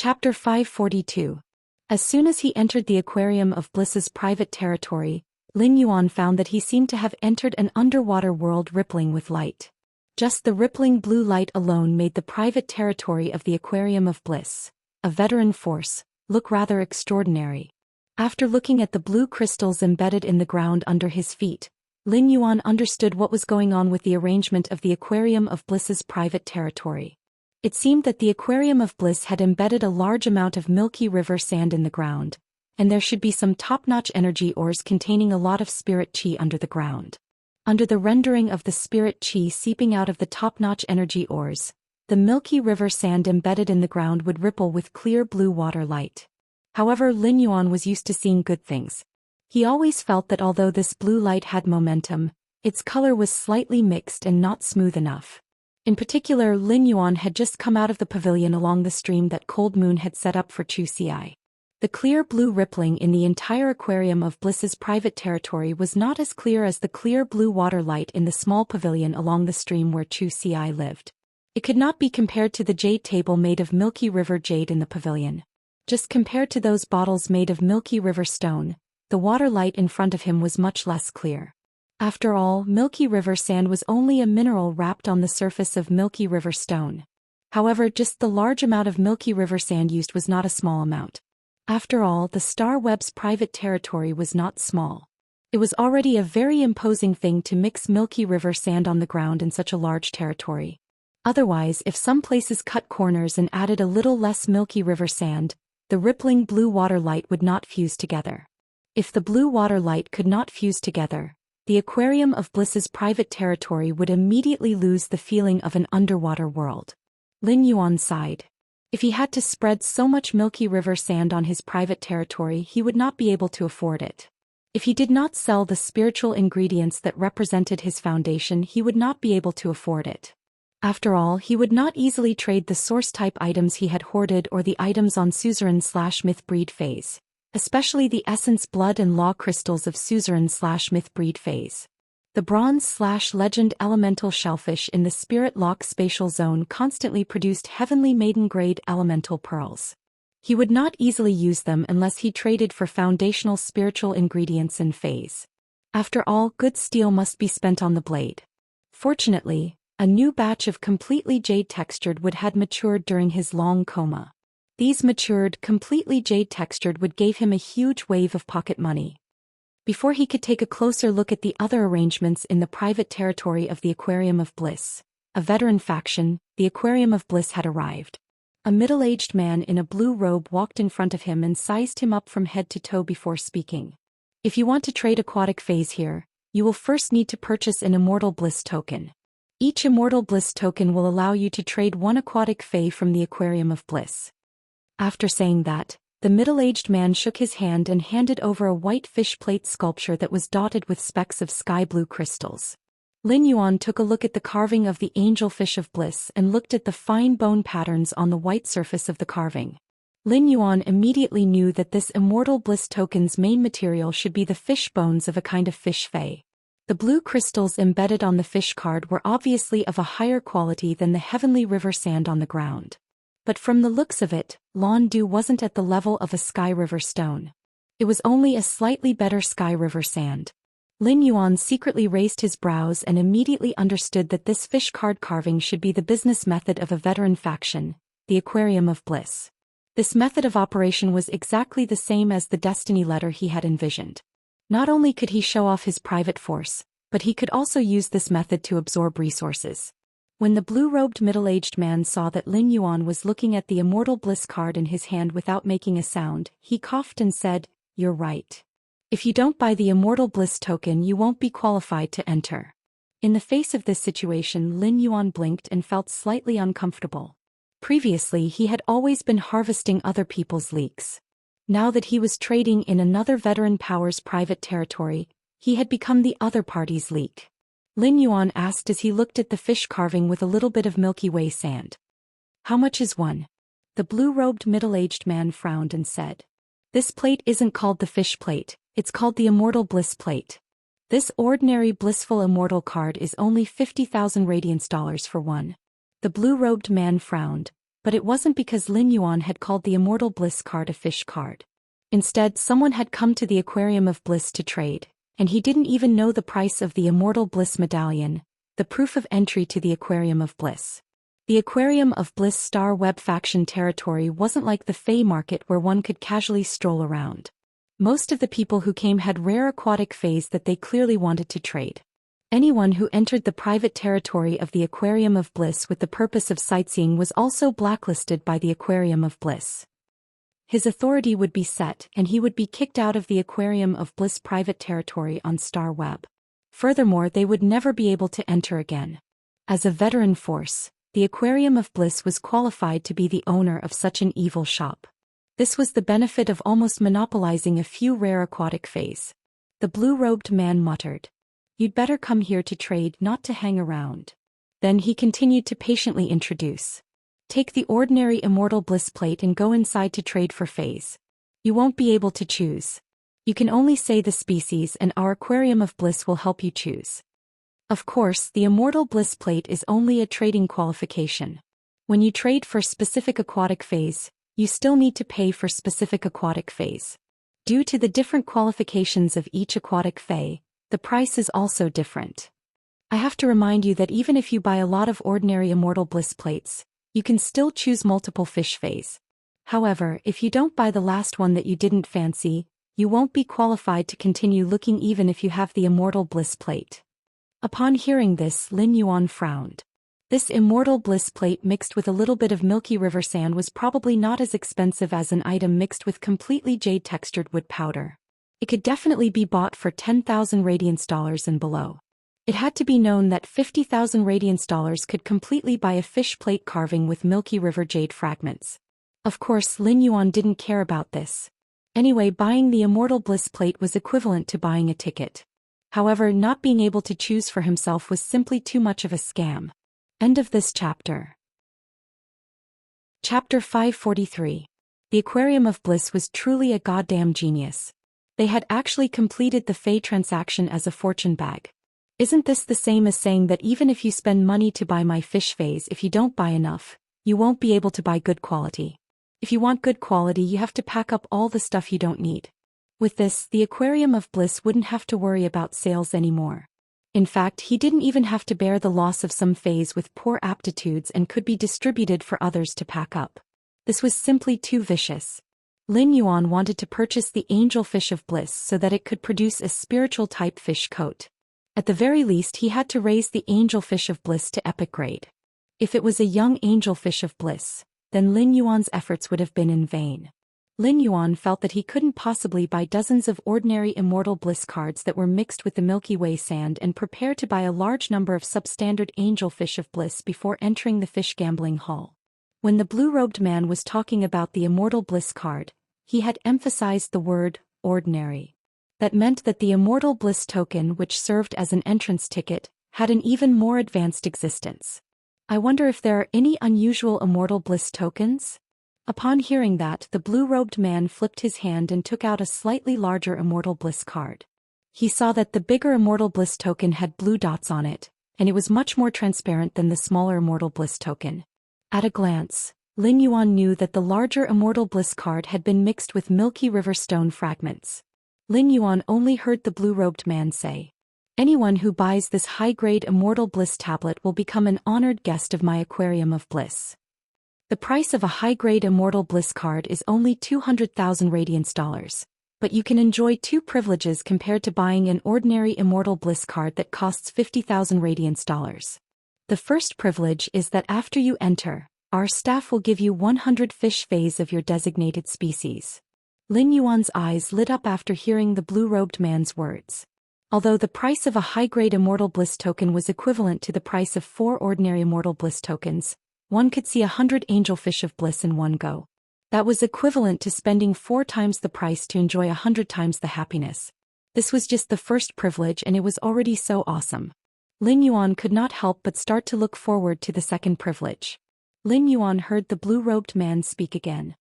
Chapter 542. As soon as he entered the Aquarium of Bliss's private territory, Lin Yuan found that he seemed to have entered an underwater world rippling with light. Just the rippling blue light alone made the private territory of the Aquarium of Bliss, a veteran force, look rather extraordinary. After looking at the blue crystals embedded in the ground under his feet, Lin Yuan understood what was going on with the arrangement of the Aquarium of Bliss's private territory. It seemed that the Aquarium of Bliss had embedded a large amount of milky river sand in the ground, and there should be some top-notch energy ores containing a lot of spirit chi under the ground. Under the rendering of the spirit chi seeping out of the top-notch energy ores, the milky river sand embedded in the ground would ripple with clear blue water light. However, Lin Yuan was used to seeing good things. He always felt that although this blue light had momentum, its color was slightly mixed and not smooth enough. In particular, Lin Yuan had just come out of the pavilion along the stream that Cold Moon had set up for Zhou Xian. The clear blue rippling in the entire Aquarium of Bliss's private territory was not as clear as the clear blue water light in the small pavilion along the stream where Zhou Xian lived. It could not be compared to the jade table made of milky river jade in the pavilion. Just compared to those bottles made of milky river stone, the water light in front of him was much less clear. After all, milky river sand was only a mineral wrapped on the surface of milky river stone. However, just the large amount of milky river sand used was not a small amount. After all, the Star Web's private territory was not small. It was already a very imposing thing to mix milky river sand on the ground in such a large territory. Otherwise, if some places cut corners and added a little less milky river sand, the rippling blue water light would not fuse together. If the blue water light could not fuse together, the Aquarium of Bliss's private territory would immediately lose the feeling of an underwater world. Lin Yuan sighed. If he had to spread so much milky river sand on his private territory, he would not be able to afford it. If he did not sell the spiritual ingredients that represented his foundation, he would not be able to afford it. After all, he would not easily trade the source-type items he had hoarded or the items on Suzerain/Myth Breed phase, especially the essence blood and law crystals of Suzerain/Myth Breed phase. The bronze/legend elemental shellfish in the Spirit Lock spatial zone constantly produced heavenly maiden-grade elemental pearls. He would not easily use them unless he traded for foundational spiritual ingredients in phase. After all, good steel must be spent on the blade. Fortunately, a new batch of completely jade-textured wood had matured during his long coma. These matured, completely jade-textured wood gave him a huge wave of pocket money. Before he could take a closer look at the other arrangements in the private territory of the Aquarium of Bliss, a veteran faction, the Aquarium of Bliss had arrived. A middle-aged man in a blue robe walked in front of him and sized him up from head to toe before speaking. If you want to trade aquatic phase here, you will first need to purchase an Immortal Bliss token. Each Immortal Bliss token will allow you to trade one aquatic fae from the Aquarium of Bliss. After saying that, the middle-aged man shook his hand and handed over a white fish plate sculpture that was dotted with specks of sky-blue crystals. Lin Yuan took a look at the carving of the angelfish of bliss and looked at the fine bone patterns on the white surface of the carving. Lin Yuan immediately knew that this Immortal Bliss token's main material should be the fish bones of a kind of fish fae. The blue crystals embedded on the fish card were obviously of a higher quality than the heavenly river sand on the ground. But from the looks of it, Lawn Dew wasn't at the level of a sky river stone. It was only a slightly better sky river sand. Lin Yuan secretly raised his brows and immediately understood that this fish card carving should be the business method of a veteran faction, the Aquarium of Bliss. This method of operation was exactly the same as the destiny letter he had envisioned. Not only could he show off his private force, but he could also use this method to absorb resources. When the blue-robed middle-aged man saw that Lin Yuan was looking at the Immortal Bliss card in his hand without making a sound, he coughed and said, "You're right. If you don't buy the Immortal Bliss token, you won't be qualified to enter." In the face of this situation, Lin Yuan blinked and felt slightly uncomfortable. Previously, he had always been harvesting other people's leaks. Now that he was trading in another veteran power's private territory, he had become the other party's leak. Lin Yuan asked as he looked at the fish carving with a little bit of Milky Way sand. "How much is one?" The blue-robed middle-aged man frowned and said, "This plate isn't called the fish plate, it's called the Immortal Bliss plate. This ordinary blissful immortal card is only 50,000 radiance dollars for one." The blue-robed man frowned, But it wasn't because Lin Yuan had called the Immortal Bliss card a fish card. Instead, someone had come to the Aquarium of Bliss to trade, and he didn't even know the price of the Immortal Bliss medallion, the proof of entry to the Aquarium of Bliss. The Aquarium of Bliss Star Web faction territory wasn't like the Fey market where one could casually stroll around. Most of the people who came had rare aquatic fays that they clearly wanted to trade. Anyone who entered the private territory of the Aquarium of Bliss with the purpose of sightseeing was also blacklisted by the Aquarium of Bliss. His authority would be set and he would be kicked out of the Aquarium of Bliss private territory on Star Web. Furthermore, they would never be able to enter again. As a veteran force, the Aquarium of Bliss was qualified to be the owner of such an evil shop. This was the benefit of almost monopolizing a few rare aquatic fays. The blue-robed man muttered, "You'd better come here to trade, not to hang around." Then he continued to patiently introduce. "Take the ordinary Immortal Bliss plate and go inside to trade for fays. You won't be able to choose. You can only say the species and our Aquarium of Bliss will help you choose." Of course, the Immortal Bliss plate is only a trading qualification. When you trade for specific aquatic fays, you still need to pay for specific aquatic fays. Due to the different qualifications of each aquatic fay, the price is also different. I have to remind you that even if you buy a lot of ordinary Immortal Bliss plates, you can still choose multiple fish fays. However, if you don't buy the last one that you didn't fancy, you won't be qualified to continue looking even if you have the Immortal Bliss plate. Upon hearing this, Lin Yuan frowned. This Immortal Bliss plate mixed with a little bit of milky river sand was probably not as expensive as an item mixed with completely jade-textured wood powder. It could definitely be bought for 10,000 radiance dollars and below. It had to be known that 50,000 radiance dollars could completely buy a fish plate carving with milky river jade fragments. Of course, Lin Yuan didn't care about this. Anyway, buying the Immortal Bliss plate was equivalent to buying a ticket. However, not being able to choose for himself was simply too much of a scam. End of this chapter. Chapter 543. The Aquarium of Bliss was truly a goddamn genius. They had actually completed the Fey transaction as a fortune bag. Isn't this the same as saying that even if you spend money to buy my fish fays, if you don't buy enough, you won't be able to buy good quality? If you want good quality, you have to pack up all the stuff you don't need. With this, the Aquarium of Bliss wouldn't have to worry about sales anymore. In fact, he didn't even have to bear the loss of some fays with poor aptitudes and could be distributed for others to pack up. This was simply too vicious. Lin Yuan wanted to purchase the Angel Fish of Bliss so that it could produce a spiritual-type fish coat. At the very least, he had to raise the Angel Fish of Bliss to epic grade. If it was a young Angel Fish of Bliss, then Lin Yuan's efforts would have been in vain. Lin Yuan felt that he couldn't possibly buy dozens of ordinary Immortal Bliss cards that were mixed with the Milky Way sand and prepare to buy a large number of substandard Angel Fish of Bliss before entering the fish gambling hall. When the blue-robed man was talking about the Immortal Bliss card, he had emphasized the word, ordinary. That meant that the Immortal Bliss token, which served as an entrance ticket, had an even more advanced existence. I wonder if there are any unusual Immortal Bliss tokens? Upon hearing that, the blue-robed man flipped his hand and took out a slightly larger Immortal Bliss card. He saw that the bigger Immortal Bliss token had blue dots on it, and it was much more transparent than the smaller Immortal Bliss token. At a glance, Lin Yuan knew that the larger Immortal Bliss card had been mixed with Milky River stone fragments. Lin Yuan only heard the blue-robed man say, "Anyone who buys this high-grade Immortal Bliss tablet will become an honored guest of my Aquarium of Bliss." The price of a high-grade Immortal Bliss card is only 200,000 radiance dollars, but you can enjoy two privileges compared to buying an ordinary Immortal Bliss card that costs 50,000 radiance dollars. The first privilege is that after you enter, our staff will give you 100 fish fays of your designated species. Lin Yuan's eyes lit up after hearing the blue-robed man's words. Although the price of a high-grade Immortal Bliss token was equivalent to the price of 4 ordinary Immortal Bliss tokens, one could see 100 Angel Fish of Bliss in one go. That was equivalent to spending 4 times the price to enjoy 100 times the happiness. This was just the first privilege and it was already so awesome. Lin Yuan could not help but start to look forward to the second privilege. Lin Yuan heard the blue-robed man speak again.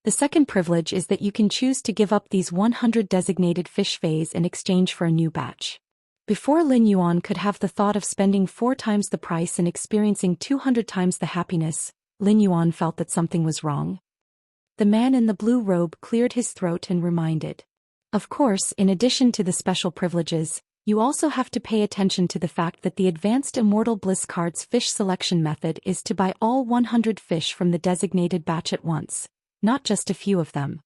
The second privilege is that you can choose to give up these 100 designated fish fays in exchange for a new batch. Before Lin Yuan could have the thought of spending 4 times the price and experiencing 200 times the happiness, Lin Yuan felt that something was wrong. The man in the blue robe cleared his throat and reminded. Of course, in addition to the special privileges, you also have to pay attention to the fact that the Advanced Immortal Bliss card's fish selection method is to buy all 100 fish from the designated batch at once, not just a few of them.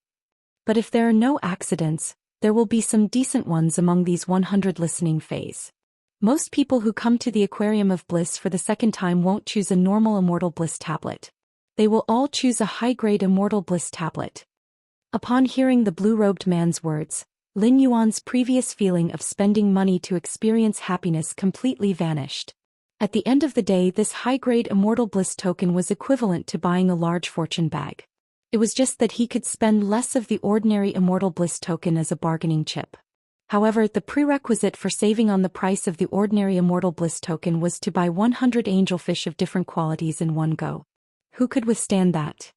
But if there are no accidents, there will be some decent ones among these 100 listening phase. Most people who come to the Aquarium of Bliss for the second time won't choose a normal Immortal Bliss tablet. They will all choose a high-grade Immortal Bliss tablet. Upon hearing the blue-robed man's words, Lin Yuan's previous feeling of spending money to experience happiness completely vanished. At the end of the day, this high-grade Immortal Bliss token was equivalent to buying a large fortune bag. It was just that he could spend less of the ordinary Immortal Bliss token as a bargaining chip. However, the prerequisite for saving on the price of the ordinary Immortal Bliss token was to buy 100 angelfish of different qualities in one go. Who could withstand that?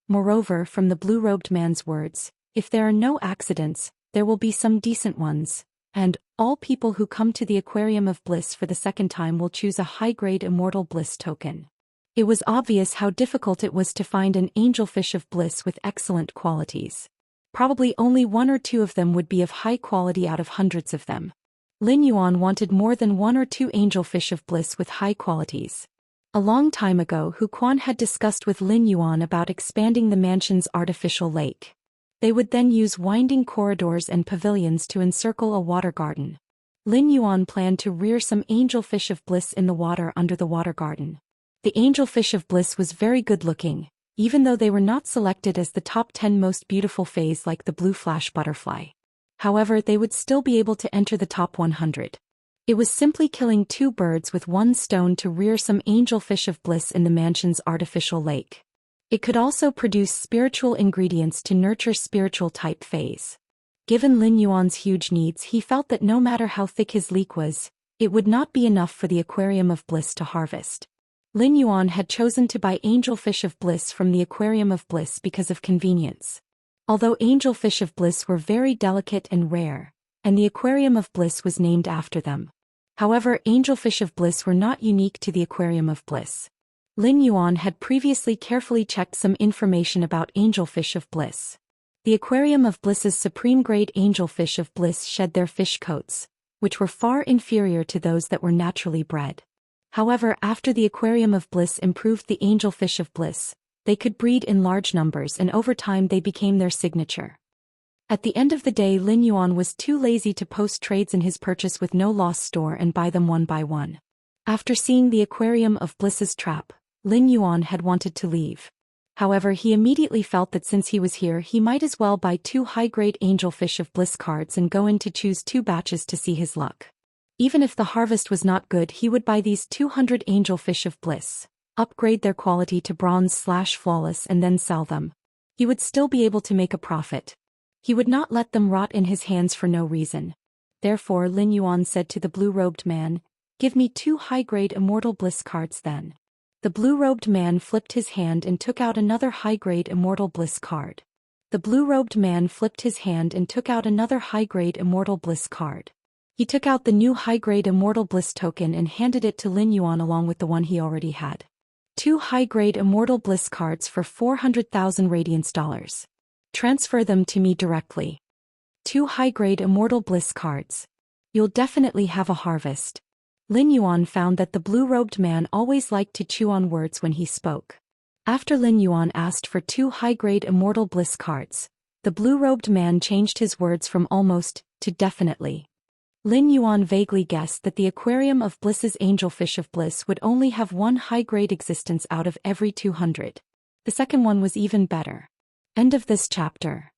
Moreover, from the blue-robed man's words, if there are no accidents, there will be some decent ones, and all people who come to the Aquarium of Bliss for the second time will choose a high-grade Immortal Bliss token. It was obvious how difficult it was to find an angelfish of bliss with excellent qualities. Probably only one or two of them would be of high quality out of hundreds of them. Lin Yuan wanted more than one or two angelfish of bliss with high qualities. A long time ago, Hu Quan had discussed with Lin Yuan about expanding the mansion's artificial lake. They would then use winding corridors and pavilions to encircle a water garden. Lin Yuan planned to rear some angelfish of bliss in the water under the water garden. The angelfish of bliss was very good-looking, even though they were not selected as the top 10 most beautiful phase like the blue flash butterfly. However, they would still be able to enter the top 100. It was simply killing two birds with one stone to rear some angelfish of bliss in the mansion's artificial lake. It could also produce spiritual ingredients to nurture spiritual type phase. Given Lin Yuan's huge needs, he felt that no matter how thick his leek was, it would not be enough for the Aquarium of Bliss to harvest. Lin Yuan had chosen to buy angelfish of bliss from the Aquarium of Bliss because of convenience. Although angelfish of bliss were very delicate and rare, and the Aquarium of Bliss was named after them. However, angelfish of bliss were not unique to the Aquarium of Bliss. Lin Yuan had previously carefully checked some information about angelfish of bliss. The Aquarium of Bliss's supreme grade angelfish of bliss shed their fish coats, which were far inferior to those that were naturally bred. However, after the Aquarium of Bliss improved the angelfish of bliss, they could breed in large numbers and over time they became their signature. At the end of the day, Lin Yuan was too lazy to post trades in his purchase with no loss store and buy them one by one. After seeing the Aquarium of Bliss's trap, Lin Yuan had wanted to leave. However, he immediately felt that since he was here, he might as well buy 2 high-grade angelfish of bliss cards and go in to choose 2 batches to see his luck. Even if the harvest was not good, he would buy these 200 angelfish of bliss, upgrade their quality to bronze/flawless and then sell them. He would still be able to make a profit. He would not let them rot in his hands for no reason. Therefore, Lin Yuan said to the blue-robed man, "Give me 2 high-grade Immortal Bliss cards then." The blue-robed man flipped his hand and took out another high-grade Immortal Bliss card. The blue-robed man flipped his hand and took out another high-grade Immortal Bliss card. He took out the new high-grade Immortal Bliss token and handed it to Lin Yuan along with the one he already had. 2 high-grade Immortal Bliss cards for 400,000 radiance dollars. Transfer them to me directly. 2 high-grade Immortal Bliss cards. You'll definitely have a harvest. Lin Yuan found that the blue-robed man always liked to chew on words when he spoke. After Lin Yuan asked for 2 high-grade Immortal Bliss cards, the blue-robed man changed his words from almost to definitely. Lin Yuan vaguely guessed that the Aquarium of Bliss's angelfish of bliss would only have 1 high-grade existence out of every 200. The second one was even better. End of this chapter.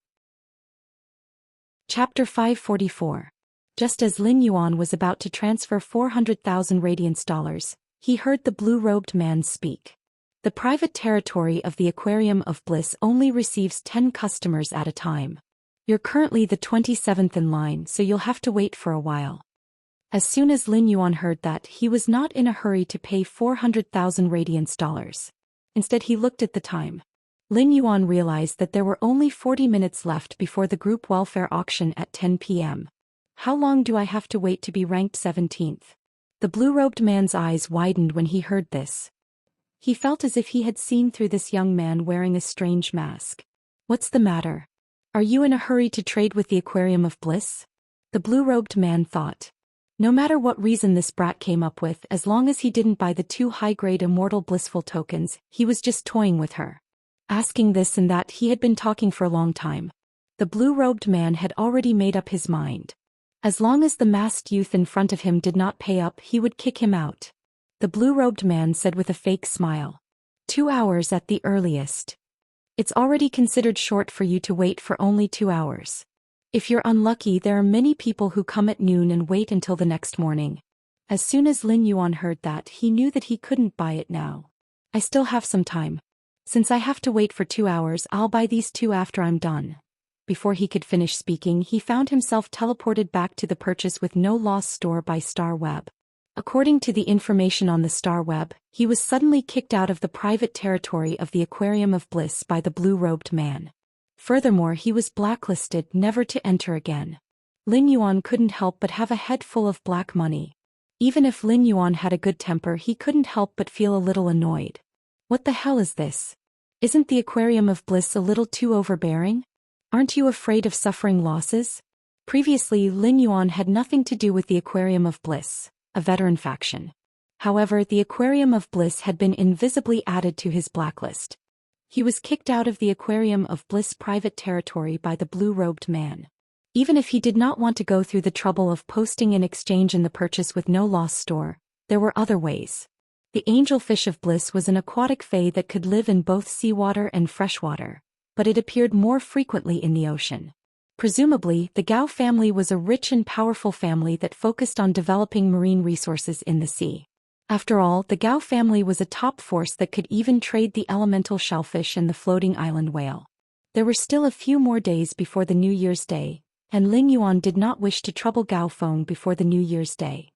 Chapter 544. Just as Lin Yuan was about to transfer 400,000 radiance dollars, he heard the blue-robed man speak. The private territory of the Aquarium of Bliss only receives 10 customers at a time. You're currently the 27th in line, so you'll have to wait for a while. As soon as Lin Yuan heard that, he was not in a hurry to pay 400,000 radiance dollars. Instead, he looked at the time. Lin Yuan realized that there were only 40 minutes left before the group welfare auction at 10 p.m. How long do I have to wait to be ranked 17th? The blue-robed man's eyes widened when he heard this. He felt as if he had seen through this young man wearing a strange mask. What's the matter? Are you in a hurry to trade with the Aquarium of Bliss? The blue-robed man thought. No matter what reason this brat came up with, as long as he didn't buy the 2 high-grade immortal blissful tokens, he was just toying with her. Asking this and that, he had been talking for a long time. The blue-robed man had already made up his mind. As long as the masked youth in front of him did not pay up, he would kick him out. The blue-robed man said with a fake smile. 2 hours at the earliest. It's already considered short for you to wait for only 2 hours. If you're unlucky, there are many people who come at noon and wait until the next morning. As soon as Lin Yuan heard that, he knew that he couldn't buy it now. I still have some time. Since I have to wait for 2 hours, I'll buy these 2 after I'm done. Before he could finish speaking, he found himself teleported back to the purchase with no loss store by Star Web. According to the information on the Star Web, he was suddenly kicked out of the private territory of the Aquarium of Bliss by the blue-robed man. Furthermore, he was blacklisted, never to enter again. Lin Yuan couldn't help but have a head full of black money. Even if Lin Yuan had a good temper, he couldn't help but feel a little annoyed. What the hell is this? Isn't the Aquarium of Bliss a little too overbearing? Aren't you afraid of suffering losses? Previously, Lin Yuan had nothing to do with the Aquarium of Bliss, a veteran faction. However, the Aquarium of Bliss had been invisibly added to his blacklist. He was kicked out of the Aquarium of Bliss private territory by the blue-robed man. Even if he did not want to go through the trouble of posting an exchange in the purchase with no loss store, there were other ways. The angelfish of bliss was an aquatic fae that could live in both seawater and freshwater, but it appeared more frequently in the ocean. Presumably, the Gao family was a rich and powerful family that focused on developing marine resources in the sea. After all, the Gao family was a top force that could even trade the elemental shellfish and the floating island whale. There were still a few more days before the New Year's Day, and Lin Yuan did not wish to trouble Gao Feng before the New Year's Day.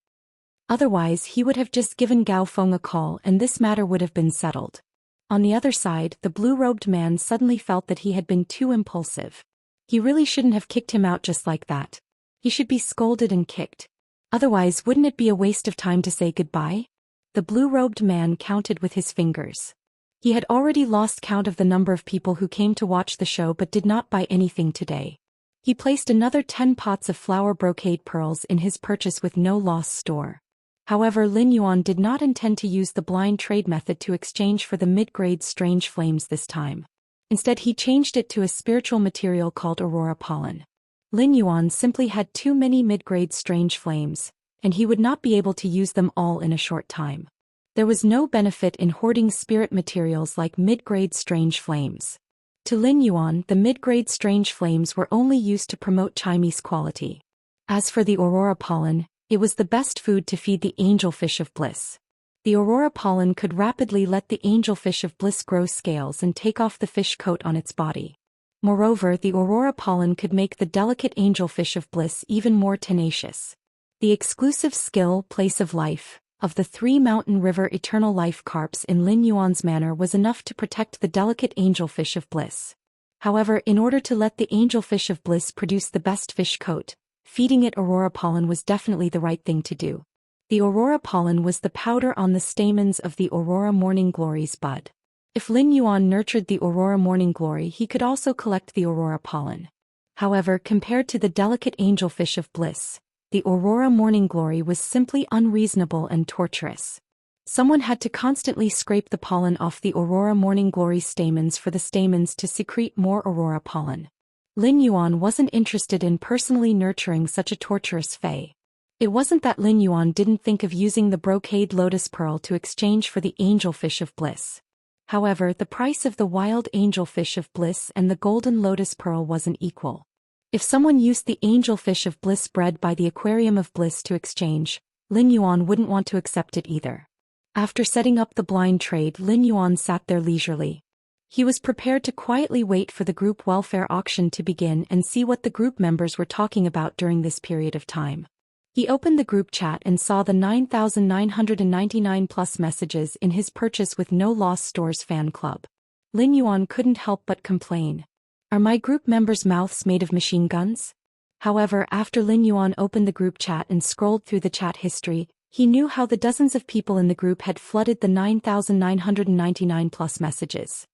Otherwise, he would have just given Gao Feng a call and this matter would have been settled. On the other side, the blue-robed man suddenly felt that he had been too impulsive. He really shouldn't have kicked him out just like that. He should be scolded and kicked. Otherwise, wouldn't it be a waste of time to say goodbye? The blue-robed man counted with his fingers. He had already lost count of the number of people who came to watch the show but did not buy anything today. He placed another 10 pots of flower brocade pearls in his purchase with no loss store. However, Lin Yuan did not intend to use the blind trade method to exchange for the mid-grade strange flames this time. Instead, he changed it to a spiritual material called aurora pollen. Lin Yuan simply had too many mid-grade strange flames, and he would not be able to use them all in a short time. There was no benefit in hoarding spirit materials like mid-grade strange flames. To Lin Yuan, the mid-grade strange flames were only used to promote Chinese quality. As for the aurora pollen, it was the best food to feed the angelfish of bliss. The aurora pollen could rapidly let the angelfish of bliss grow scales and take off the fish coat on its body. Moreover, the aurora pollen could make the delicate angelfish of bliss even more tenacious. The exclusive skill, place of life, of the 3 mountain river eternal life carps in Lin Yuan's manor was enough to protect the delicate angelfish of bliss. However, in order to let the angelfish of bliss produce the best fish coat, feeding it aurora pollen was definitely the right thing to do. The aurora pollen was the powder on the stamens of the aurora morning glory's bud. If Lin Yuan nurtured the aurora morning glory, he could also collect the aurora pollen. However, compared to the delicate angelfish of bliss, the aurora morning glory was simply unreasonable and torturous. Someone had to constantly scrape the pollen off the aurora morning glory stamens for the stamens to secrete more aurora pollen. Lin Yuan wasn't interested in personally nurturing such a torturous fae. It wasn't that Lin Yuan didn't think of using the brocade lotus pearl to exchange for the angelfish of bliss. However, the price of the wild angelfish of bliss and the golden lotus pearl wasn't equal. If someone used the angelfish of bliss bred by the aquarium of bliss to exchange, Lin Yuan wouldn't want to accept it either. After setting up the blind trade, Lin Yuan sat there leisurely. He was prepared to quietly wait for the group welfare auction to begin and see what the group members were talking about during this period of time. He opened the group chat and saw the 9,999 plus messages in his purchase with no loss stores fan club. Lin Yuan couldn't help but complain. Are my group members' mouths made of machine guns? However, after Lin Yuan opened the group chat and scrolled through the chat history, He knew how the dozens of people in the group had flooded the 9,999 plus messages.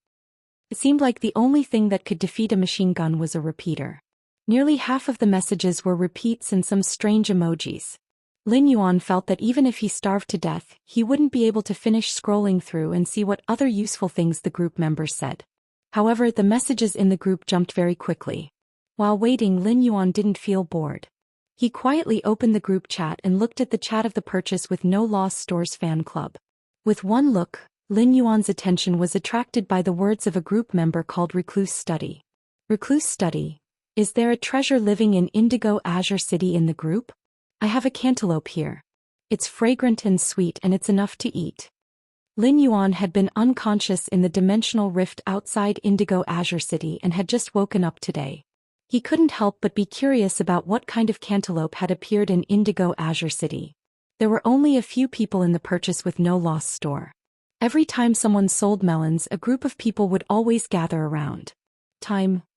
It seemed like the only thing that could defeat a machine gun was a repeater. Nearly half of the messages were repeats and some strange emojis. Lin Yuan felt that even if he starved to death, he wouldn't be able to finish scrolling through and see what other useful things the group members said. However, the messages in the group jumped very quickly. While waiting, Lin Yuan didn't feel bored. He quietly opened the group chat and looked at the chat of the Purchase with No Loss Stores fan club. With one look, Lin Yuan's attention was attracted by the words of a group member called Recluse Study. Recluse Study, is there a treasure living in Indigo Azure City in the group? I have a cantaloupe here. It's fragrant and sweet and it's enough to eat. Lin Yuan had been unconscious in the dimensional rift outside Indigo Azure City and had just woken up today. He couldn't help but be curious about what kind of cantaloupe had appeared in Indigo Azure City. There were only a few people in the Purchase with No Loss store. Every time someone sold melons, a group of people would always gather around.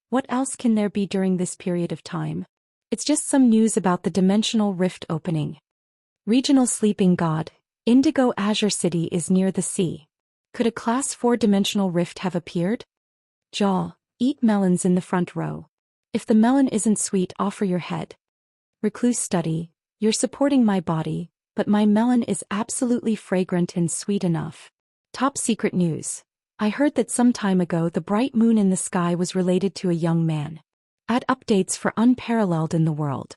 What else can there be during this period of time? It's just some news about the dimensional rift opening. Regional sleeping god, Indigo Azure City is near the sea. Could a class 4 dimensional rift have appeared? Jaw, eat melons in the front row. If the melon isn't sweet, offer your head. Recluse Study, you're supporting my body, but my melon is absolutely fragrant and sweet enough. Top secret news. I heard that some time ago the bright moon in the sky was related to a young man. Add updates for unparalleled in the world.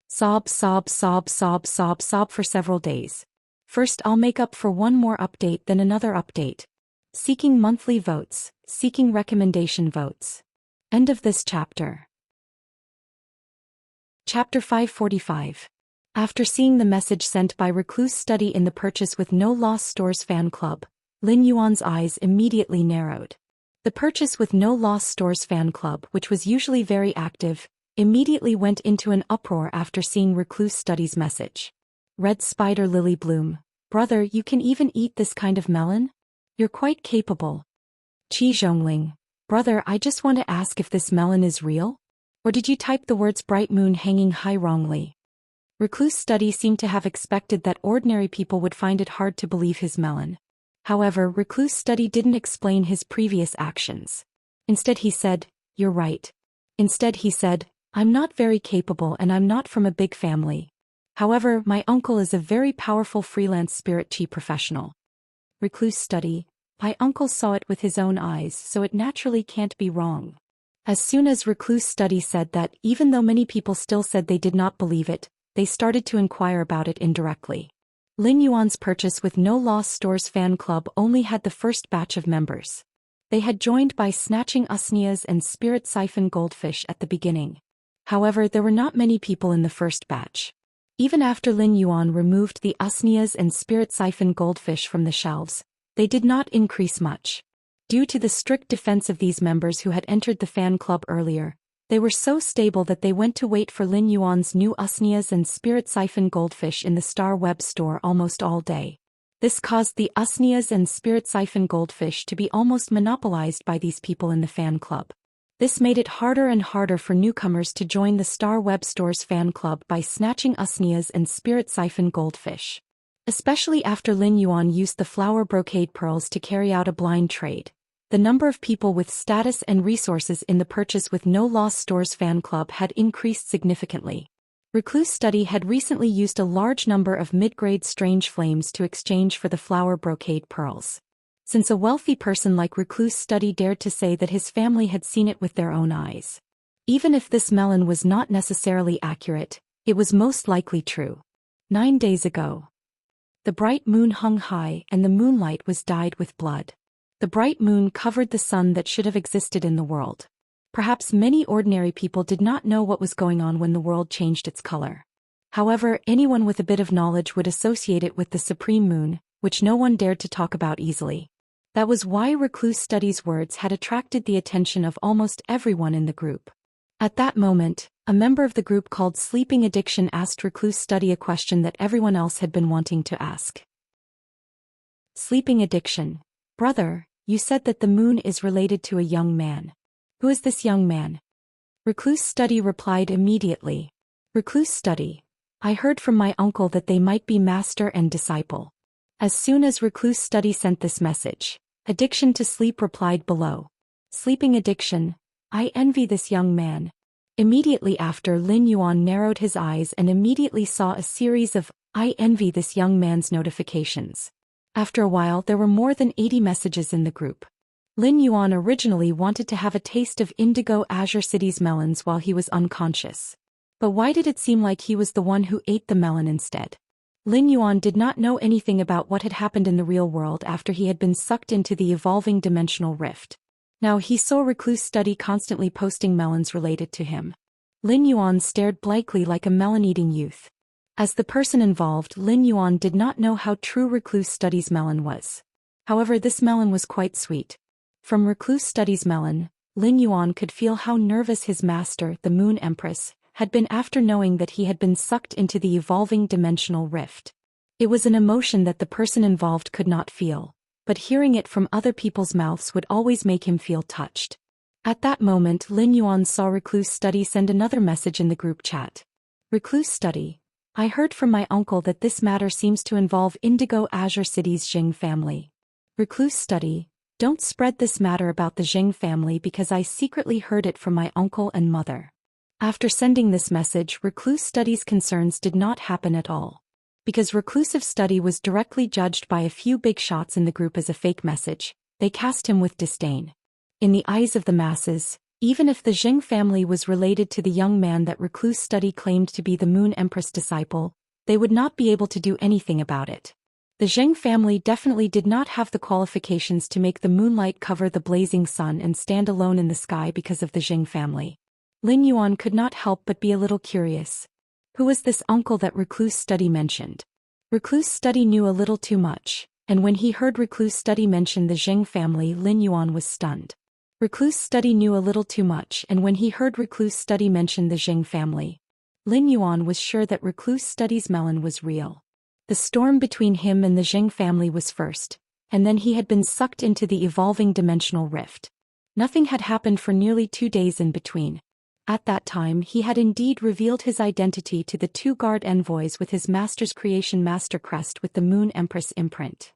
Sob, sob, sob, sob, sob, sob for several days. First I'll make up for one more update, then another update. Seeking monthly votes, seeking recommendation votes. End of this chapter. Chapter 545. After seeing the message sent by Recluse Study in the Purchase with No Loss Stores fan club, Lin Yuan's eyes immediately narrowed. The Purchase with No Loss Stores fan club, which was usually very active, immediately went into an uproar after seeing Recluse Study's message. Red Spider Lily Bloom, brother, you can even eat this kind of melon? You're quite capable. Qi Zhongling, brother, I just want to ask if this melon is real? Or did you type the words bright moon hanging high wrongly? Recluse Study seemed to have expected that ordinary people would find it hard to believe his melon. However, Recluse Study didn't explain his previous actions. Instead he said, you're right. Instead he said, I'm not very capable and I'm not from a big family. However, my uncle is a very powerful freelance spirit chi professional. Recluse Study, my uncle saw it with his own eyes, so it naturally can't be wrong. As soon as Recluse Study said that, even though many people still said they did not believe it, they started to inquire about it indirectly. Lin Yuan's Purchase with No Loss Stores fan club only had the first batch of members. They had joined by snatching usnias and spirit siphon goldfish at the beginning. However, there were not many people in the first batch. Even after Lin Yuan removed the usnias and spirit siphon goldfish from the shelves, they did not increase much. Due to the strict defense of these members who had entered the fan club earlier, they were so stable that they went to wait for Lin Yuan's new usnias and spirit siphon goldfish in the Star Web store almost all day. This caused the usnias and spirit siphon goldfish to be almost monopolized by these people in the fan club. This made it harder and harder for newcomers to join the Star Web store's fan club by snatching usnias and spirit siphon goldfish. Especially after Lin Yuan used the flower brocade pearls to carry out a blind trade. The number of people with status and resources in the Purchase with No Loss Stores fan club had increased significantly. Recluse Study had recently used a large number of mid-grade strange flames to exchange for the flower brocade pearls. Since a wealthy person like Recluse Study dared to say that his family had seen it with their own eyes. Even if this melon was not necessarily accurate, it was most likely true. 9 days ago. The bright moon hung high and the moonlight was dyed with blood. The bright moon covered the sun that should have existed in the world. Perhaps many ordinary people did not know what was going on when the world changed its color. However, anyone with a bit of knowledge would associate it with the supreme moon, which no one dared to talk about easily. That was why Recluse Study's words had attracted the attention of almost everyone in the group. At that moment, a member of the group called Sleeping Addiction asked Recluse Study a question that everyone else had been wanting to ask. Sleeping Addiction, brother, you said that the moon is related to a young man. Who is this young man? Recluse Study replied immediately. Recluse Study, I heard from my uncle that they might be master and disciple. As soon as Recluse Study sent this message, Addiction to Sleep replied below. Sleeping addiction, I envy this young man. Immediately after, Lin Yuan narrowed his eyes and immediately saw a series of I envy this young man's notifications. After a while, there were more than 80 messages in the group. Lin Yuan originally wanted to have a taste of Indigo Azure City's melons while he was unconscious. But why did it seem like he was the one who ate the melon instead? Lin Yuan did not know anything about what had happened in the real world after he had been sucked into the evolving dimensional rift. Now he saw Recluse Study constantly posting melons related to him. Lin Yuan stared blankly like a melon-eating youth. As the person involved, Lin Yuan did not know how true Recluse Study's melon was. However, this melon was quite sweet. From Recluse Study's melon, Lin Yuan could feel how nervous his master, the Moon Empress, had been after knowing that he had been sucked into the evolving dimensional rift. It was an emotion that the person involved could not feel, but hearing it from other people's mouths would always make him feel touched. At that moment, Lin Yuan saw Recluse Study send another message in the group chat. Recluse Study, I heard from my uncle that this matter seems to involve Indigo Azure City's Jing family. Recluse Study, don't spread this matter about the Jing family because I secretly heard it from my uncle and mother. After sending this message, Recluse Study's concerns did not happen at all. Because Reclusive Study was directly judged by a few big shots in the group as a fake message, they cast him with disdain. In the eyes of the masses, even if the Jing family was related to the young man that Recluse Study claimed to be the Moon Empress disciple, they would not be able to do anything about it. The Zheng family definitely did not have the qualifications to make the moonlight cover the blazing sun and stand alone in the sky because of the Zheng family. Lin Yuan could not help but be a little curious. Who was this uncle that Recluse Study mentioned? Recluse Study knew a little too much, and when he heard Recluse Study mention the Zheng family, Lin Yuan was stunned. Recluse Study knew a little too much, and when he heard Recluse Study mention the Zheng family, Lin Yuan was sure that Recluse Study's melon was real. The storm between him and the Zheng family was first, and then he had been sucked into the evolving dimensional rift. Nothing had happened for nearly 2 days in between. At that time he had indeed revealed his identity to the 2 guard envoys with his master's creation master crest with the Moon Empress imprint.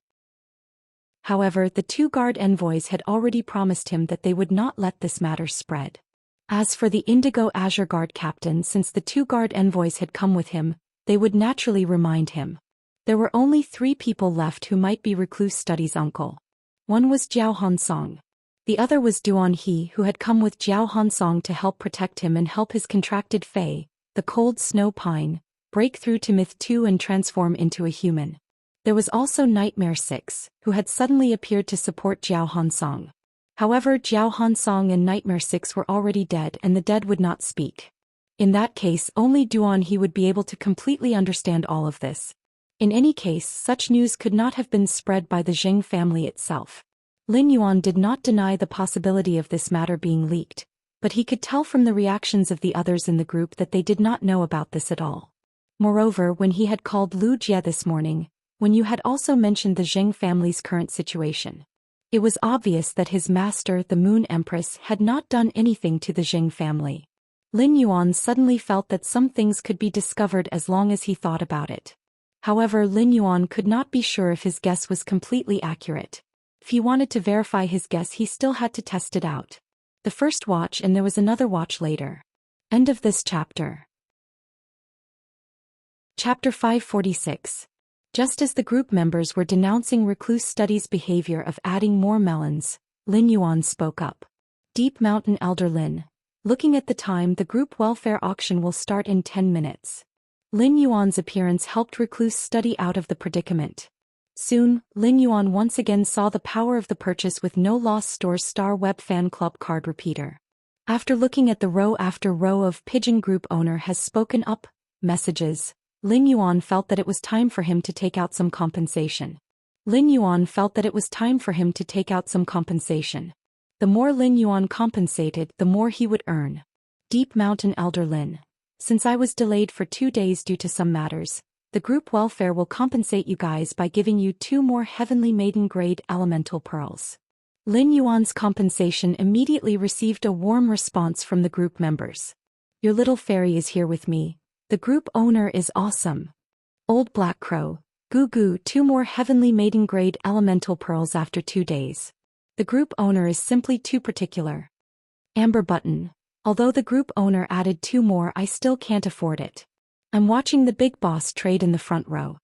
However, the 2 guard envoys had already promised him that they would not let this matter spread. As for the Indigo Azure Guard captain, since the 2 guard envoys had come with him, they would naturally remind him. There were only 3 people left who might be Recluse Study's uncle. One was Jiao Hansong. The other was Duan He, who had come with Jiao Hansong to help protect him and help his contracted Fae, the cold snow pine, break through to Myth 2 and transform into a human. There was also Nightmare 6, who had suddenly appeared to support Jiao Hansong. However, Jiao Hansong and Nightmare 6 were already dead and the dead would not speak. In that case, only Duan He would be able to completely understand all of this. In any case, such news could not have been spread by the Zheng family itself. Lin Yuan did not deny the possibility of this matter being leaked, but he could tell from the reactions of the others in the group that they did not know about this at all. Moreover, when he had called Lu Jie this morning, when you had also mentioned the Zheng family's current situation, it was obvious that his master, the Moon Empress, had not done anything to the Zheng family. Lin Yuan suddenly felt that some things could be discovered as long as he thought about it. However, Lin Yuan could not be sure if his guess was completely accurate. If he wanted to verify his guess, he still had to test it out. The first watch, and there was another watch later. End of this chapter. Chapter 546. Just as the group members were denouncing Recluse Study's behavior of adding more melons, Lin Yuan spoke up. Deep Mountain Elder Lin. Looking at the time, the group welfare auction will start in 10 minutes. Lin Yuan's appearance helped Recluse Study out of the predicament. Soon, Lin Yuan once again saw the power of the purchase with No Loss Store's Star Web Fan Club card repeater. After looking at the row after row of Pigeon Group owner has spoken up messages, Lin Yuan felt that it was time for him to take out some compensation. The more Lin Yuan compensated, the more he would earn. Deep Mountain Elder Lin. Since I was delayed for 2 days due to some matters, the group welfare will compensate you guys by giving you 2 more Heavenly Maiden grade elemental pearls. Lin Yuan's compensation immediately received a warm response from the group members. Your little fairy is here with me. The group owner is awesome. Old Black Crow, Goo Goo, 2 more heavenly maiden grade elemental pearls after 2 days. The group owner is simply too particular. Amber Button, although the group owner added 2 more, I still can't afford it. I'm watching the big boss trade in the front row.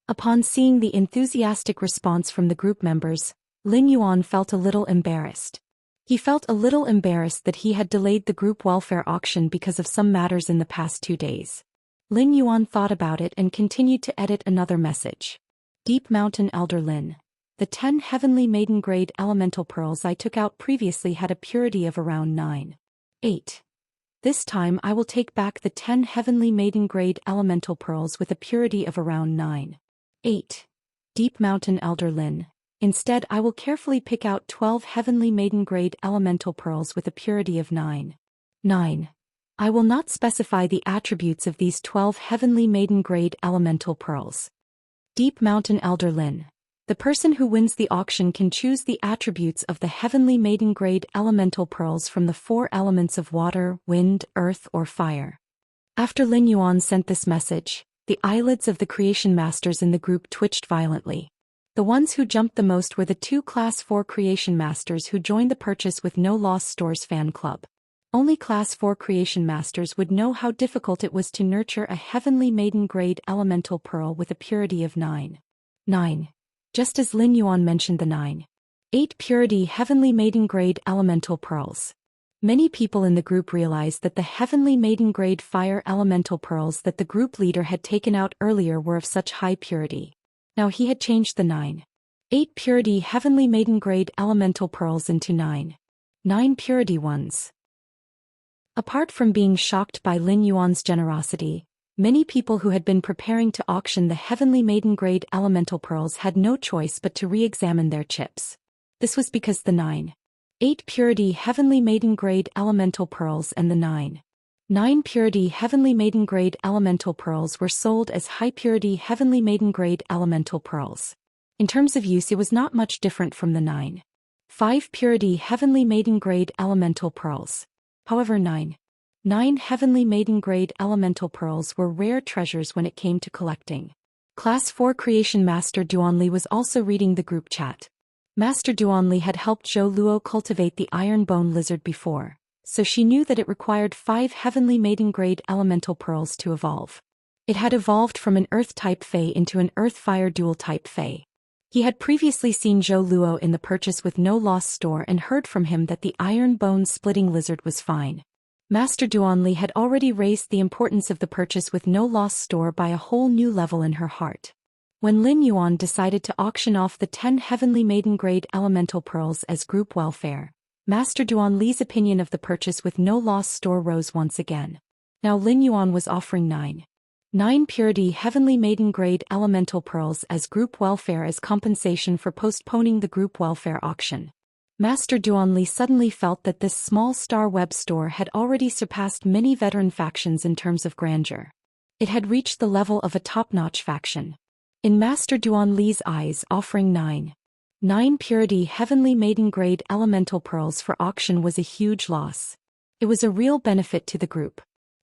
Upon seeing the enthusiastic response from the group members, Lin Yuan felt a little embarrassed. He felt a little embarrassed that he had delayed the group welfare auction because of some matters in the past 2 days. Lin Yuan thought about it and continued to edit another message. Deep Mountain Elder Lin. The 10 heavenly maiden grade elemental pearls I took out previously had a purity of around 9. 8. This time I will take back the 10 heavenly maiden grade elemental pearls with a purity of around 9. 8. Deep Mountain Elder Lin. Instead I will carefully pick out 12 heavenly maiden grade elemental pearls with a purity of 9. 9. I will not specify the attributes of these 12 heavenly maiden grade elemental pearls. Deep Mountain Elder Lin. The person who wins the auction can choose the attributes of the heavenly maiden grade elemental pearls from the 4 elements of water, wind, earth, or fire. After Lin Yuan sent this message, the eyelids of the creation masters in the group twitched violently. The ones who jumped the most were the 2 Class 4 creation masters who joined the Purchase with No Loss Stores fan club. Only Class 4 creation masters would know how difficult it was to nurture a heavenly maiden grade elemental pearl with a purity of 9. 9. Just as Lin Yuan mentioned the 9. 8 purity heavenly maiden grade elemental pearls. Many people in the group realized that the heavenly maiden grade fire elemental pearls that the group leader had taken out earlier were of such high purity. Now he had changed the 9. 8 purity heavenly maiden grade elemental pearls into 9. 9 purity ones. Apart from being shocked by Lin Yuan's generosity, many people who had been preparing to auction the heavenly maiden grade elemental pearls had no choice but to re-examine their chips. This was because the 9. 8 purity heavenly maiden grade elemental pearls and the 9. 9 purity heavenly maiden grade elemental pearls were sold as high purity heavenly maiden grade elemental pearls. In terms of use, it was not much different from the 9. 5 purity heavenly maiden grade elemental pearls. However, 9. 9 heavenly maiden grade elemental pearls were rare treasures when it came to collecting. Class 4 creation master Duanli was also reading the group chat. Master Duanli had helped Zhou Luo cultivate the iron bone lizard before, so she knew that it required 5 heavenly maiden grade elemental pearls to evolve. It had evolved from an earth-type Fae into an earth-fire dual-type Fae. He had previously seen Zhou Luo in the Purchase with No Loss store and heard from him that the iron bone splitting lizard was fine. Master Duanli had already raised the importance of the Purchase with No Loss store by a whole new level in her heart. When Lin Yuan decided to auction off the 10 heavenly maiden grade elemental pearls as group welfare, Master Duanli's opinion of the Purchase with No Loss store rose once again. Now Lin Yuan was offering 9. 9 purity heavenly maiden grade elemental pearls as group welfare as compensation for postponing the group welfare auction. Master Duanli suddenly felt that this small star web store had already surpassed many veteran factions in terms of grandeur. It had reached the level of a top-notch faction. In Master Duanli's eyes, offering 9. 9 purity heavenly maiden grade elemental pearls for auction was a huge loss. It was a real benefit to the group.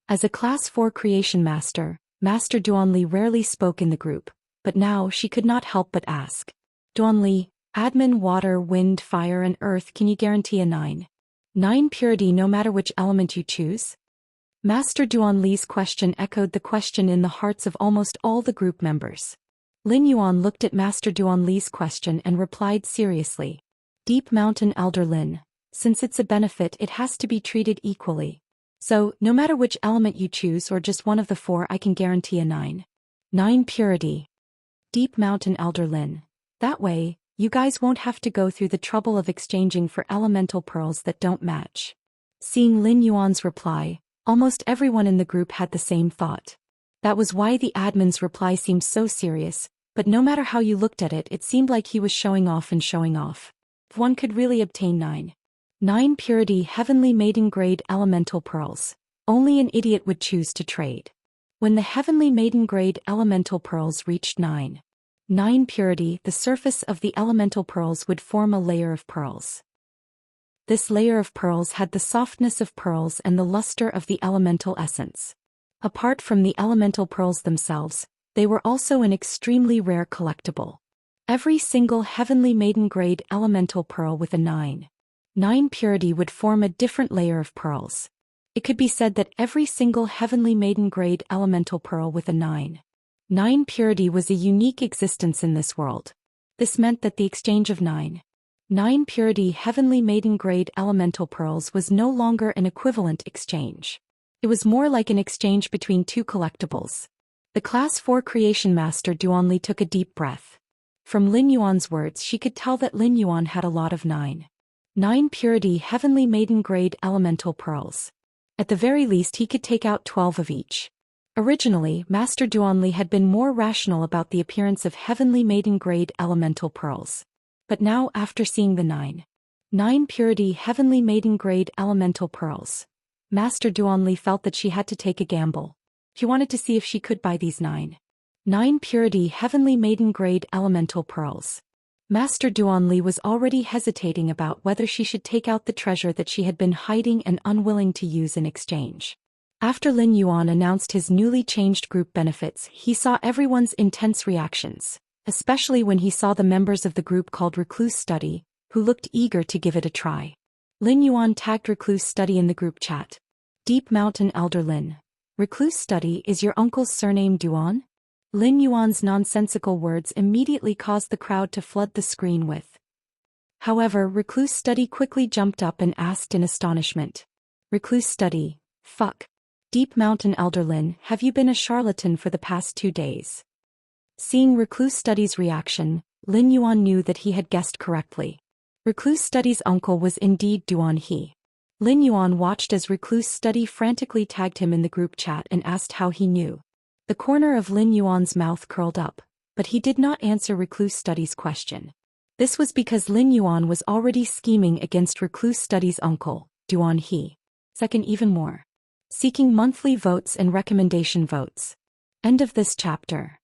As a Class 4 creation master, Master Duanli rarely spoke in the group, but now she could not help but ask. Duanli, admin water, wind, fire and earth, can you guarantee a 9? 9 purity no matter which element you choose? Master Duanli's question echoed the question in the hearts of almost all the group members. Lin Yuan looked at Master Duanli's question and replied seriously. Deep Mountain Elder Lin, since it's a benefit it has to be treated equally. So, no matter which element you choose or just one of the 4, I can guarantee a 9. 9 purity. Deep Mountain Elder Lin. That way, you guys won't have to go through the trouble of exchanging for elemental pearls that don't match. Seeing Lin Yuan's reply, almost everyone in the group had the same thought. That was why the admin's reply seemed so serious, but no matter how you looked at it, it seemed like he was showing off and showing off. If one could really obtain 9. 9 purity heavenly maiden grade elemental pearls, only an idiot would choose to trade. When the heavenly maiden grade elemental pearls reached 9. 9 purity, the surface of the elemental pearls would form a layer of pearls. This layer of pearls had the softness of pearls and the luster of the elemental essence. Apart from the elemental pearls themselves, they were also an extremely rare collectible. Every single heavenly maiden-grade elemental pearl with a 9 purity would form a different layer of pearls. It could be said that every single heavenly maiden-grade elemental pearl with a 9 purity was a unique existence in this world. This meant that the exchange of 9 purity heavenly maiden-grade elemental pearls was no longer an equivalent exchange. It was more like an exchange between two collectibles. The Class 4 Creation Master Duanli took a deep breath. From Lin Yuan's words she could tell that Lin Yuan had a lot of 9 purity heavenly maiden-grade elemental pearls. At the very least he could take out 12 of each. Originally, Master Duanli had been more rational about the appearance of heavenly maiden-grade elemental pearls. But now, after seeing the 9 purity heavenly maiden-grade elemental pearls, Master Duanli felt that she had to take a gamble. He wanted to see if she could buy these 9 purity heavenly maiden-grade elemental pearls. Master Duanli was already hesitating about whether she should take out the treasure that she had been hiding and unwilling to use in exchange. After Lin Yuan announced his newly changed group benefits, he saw everyone's intense reactions, especially when he saw the members of the group called Recluse Study, who looked eager to give it a try. Lin Yuan tagged Recluse Study in the group chat. Deep Mountain Elder Lin. Recluse Study, is your uncle's surname Duan? Lin Yuan's nonsensical words immediately caused the crowd to flood the screen with. However, Recluse Study quickly jumped up and asked in astonishment. Recluse Study, fuck. Deep Mountain Elder Lin, have you been a charlatan for the past 2 days? Seeing Recluse Study's reaction, Lin Yuan knew that he had guessed correctly. Recluse Study's uncle was indeed Duan He. Lin Yuan watched as Recluse Study frantically tagged him in the group chat and asked how he knew. The corner of Lin Yuan's mouth curled up, but he did not answer Recluse Study's question. This was because Lin Yuan was already scheming against Recluse Study's uncle, Duan He. Second, even more. Seeking monthly votes and recommendation votes. End of this chapter.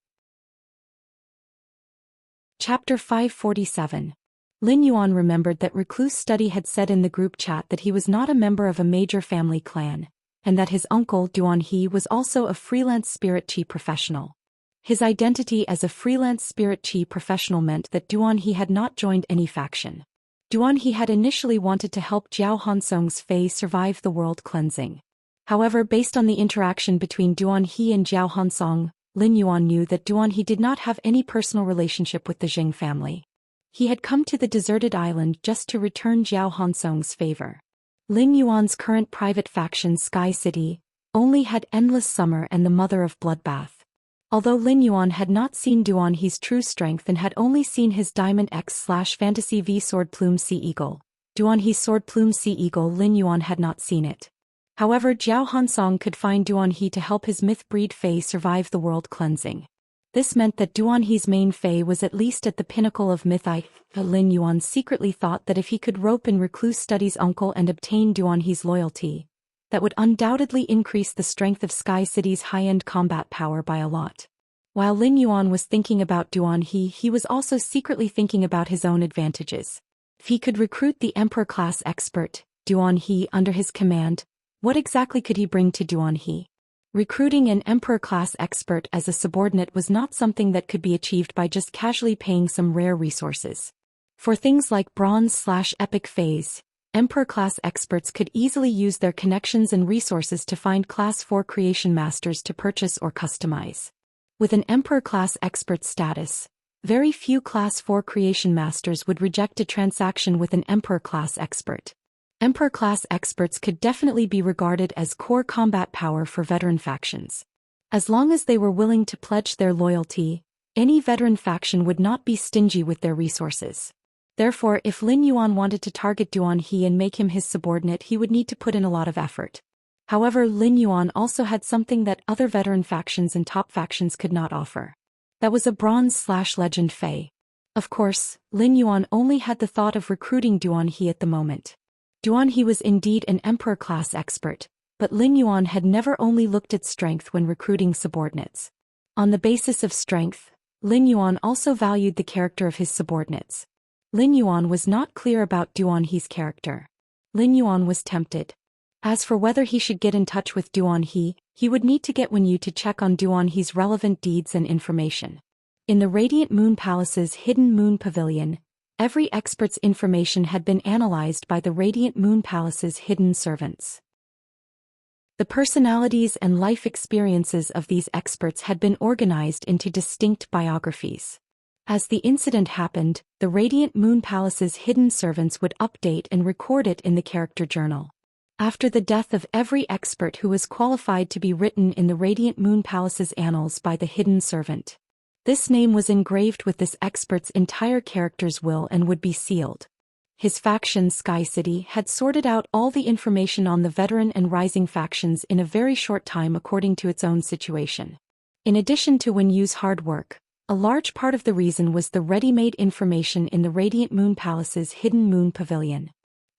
Chapter 547. Lin Yuan remembered that Recluse Study had said in the group chat that he was not a member of a major family clan, and that his uncle Duan He was also a freelance spirit chi professional. His identity as a freelance spirit chi professional meant that Duan He had not joined any faction. Duan He had initially wanted to help Jiao Hansong's Fae survive the world cleansing. However, based on the interaction between Duan He and Jiao Hansong, Lin Yuan knew that Duan He did not have any personal relationship with the Jing family. He had come to the deserted island just to return Jiao Hansong's favor. Lin Yuan's current private faction Sky City only had Endless Summer and the Mother of Bloodbath. Although Lin Yuan had not seen Duan He's true strength and had only seen his Diamond X/Fantasy V Sword Plume Sea Eagle, Duan He's Sword Plume Sea Eagle, Lin Yuan had not seen it. However, Jiao Hansong could find Duan He to help his myth-breed Fae survive the world cleansing. This meant that Duan He's main Fae was at least at the pinnacle of myth. Lin Yuan secretly thought that if he could rope in Recluse Study's uncle and obtain Duan He's loyalty, that would undoubtedly increase the strength of Sky City's high-end combat power by a lot. While Lin Yuan was thinking about Duan he was also secretly thinking about his own advantages. If he could recruit the Emperor-class expert, Duan He, under his command, what exactly could he bring to Duan He? Recruiting an Emperor-class expert as a subordinate was not something that could be achieved by just casually paying some rare resources. For things like Bronze/Epic Phase, Emperor-class experts could easily use their connections and resources to find Class 4 Creation Masters to purchase or customize. With an Emperor-class expert status, very few Class 4 Creation Masters would reject a transaction with an Emperor-class expert. Emperor-class experts could definitely be regarded as core combat power for veteran factions. As long as they were willing to pledge their loyalty, any veteran faction would not be stingy with their resources. Therefore, if Lin Yuan wanted to target Duan He and make him his subordinate, he would need to put in a lot of effort. However, Lin Yuan also had something that other veteran factions and top factions could not offer. That was a Bronze/Legend Fae. Of course, Lin Yuan only had the thought of recruiting Duan He at the moment. Duan He was indeed an Emperor-class expert, but Lin Yuan had never only looked at strength when recruiting subordinates. On the basis of strength, Lin Yuan also valued the character of his subordinates. Lin Yuan was not clear about Duan He's character. Lin Yuan was tempted. As for whether he should get in touch with Duan He he would need to get Wenyu to check on Duan He's relevant deeds and information. In the Radiant Moon Palace's Hidden Moon Pavilion, every expert's information had been analyzed by the Radiant Moon Palace's hidden servants. The personalities and life experiences of these experts had been organized into distinct biographies. As the incident happened, the Radiant Moon Palace's hidden servants would update and record it in the character journal. After the death of every expert who was qualified to be written in the Radiant Moon Palace's annals by the hidden servant, this name was engraved with this expert's entire character's will and would be sealed. His faction Sky City had sorted out all the information on the veteran and rising factions in a very short time according to its own situation. In addition to Wenyu's hard work, a large part of the reason was the ready-made information in the Radiant Moon Palace's Hidden Moon Pavilion.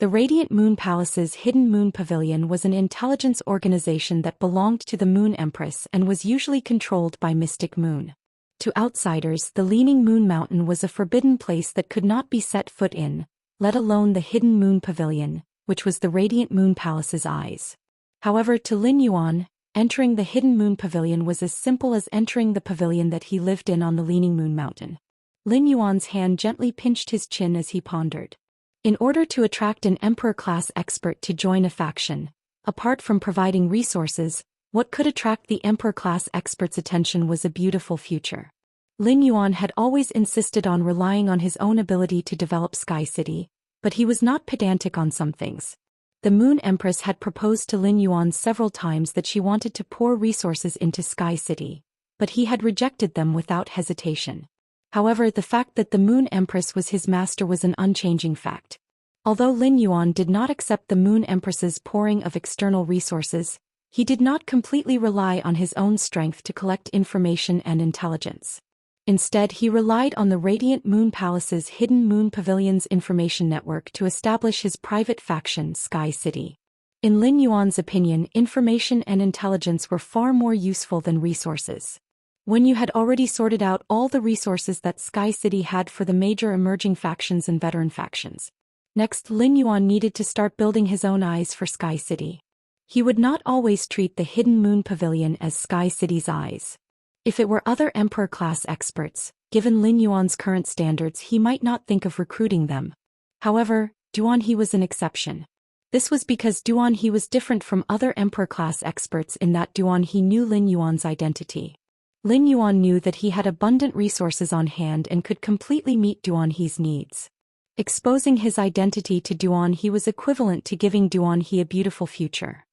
The Radiant Moon Palace's Hidden Moon Pavilion was an intelligence organization that belonged to the Moon Empress and was usually controlled by Mystic Moon. To outsiders, the Leaning Moon Mountain was a forbidden place that could not be set foot in, let alone the Hidden Moon Pavilion, which was the Radiant Moon Palace's eyes. However, to Lin Yuan, entering the Hidden Moon Pavilion was as simple as entering the pavilion that he lived in on the Leaning Moon Mountain. Lin Yuan's hand gently pinched his chin as he pondered. In order to attract an Emperor-class expert to join a faction, apart from providing resources, what could attract the Emperor-class expert's attention was a beautiful future. Lin Yuan had always insisted on relying on his own ability to develop Sky City, but he was not pedantic on some things. The Moon Empress had proposed to Lin Yuan several times that she wanted to pour resources into Sky City, but he had rejected them without hesitation. However, the fact that the Moon Empress was his master was an unchanging fact. Although Lin Yuan did not accept the Moon Empress's pouring of external resources, he did not completely rely on his own strength to collect information and intelligence. Instead, he relied on the Radiant Moon Palace's Hidden Moon Pavilion's information network to establish his private faction, Sky City. In Lin Yuan's opinion, information and intelligence were far more useful than resources. Wenyu had already sorted out all the resources that Sky City had for the major emerging factions and veteran factions. Next, Lin Yuan needed to start building his own eyes for Sky City. He would not always treat the Hidden Moon Pavilion as Sky City's eyes. If it were other Emperor-class experts, given Lin Yuan's current standards, he might not think of recruiting them. However, Duan He was an exception. This was because Duan He was different from other Emperor-class experts in that Duan He knew Lin Yuan's identity. Lin Yuan knew that he had abundant resources on hand and could completely meet Duan He's needs. Exposing his identity to Duan He was equivalent to giving Duan He a beautiful future.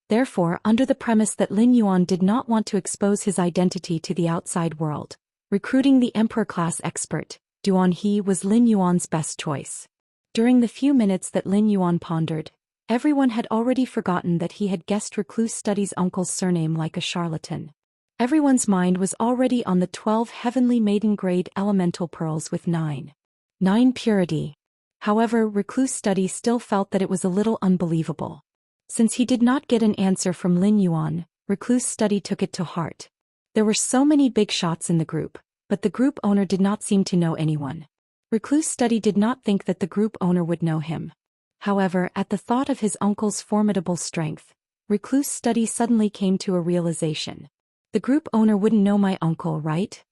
Therefore, under the premise that Lin Yuan did not want to expose his identity to the outside world, recruiting the Emperor-class expert, Duan He was Lin Yuan's best choice. During the few minutes that Lin Yuan pondered, everyone had already forgotten that he had guessed Recluse Study's uncle's surname like a charlatan. Everyone's mind was already on the 12 heavenly maiden-grade elemental pearls with 9 purity. However, Recluse Study still felt that it was a little unbelievable. Since he did not get an answer from Lin Yuan, Recluse Study took it to heart. There were so many big shots in the group, but the group owner did not seem to know anyone. Recluse Study did not think that the group owner would know him. However, at the thought of his uncle's formidable strength, Recluse Study suddenly came to a realization. The group owner wouldn't know my uncle, right?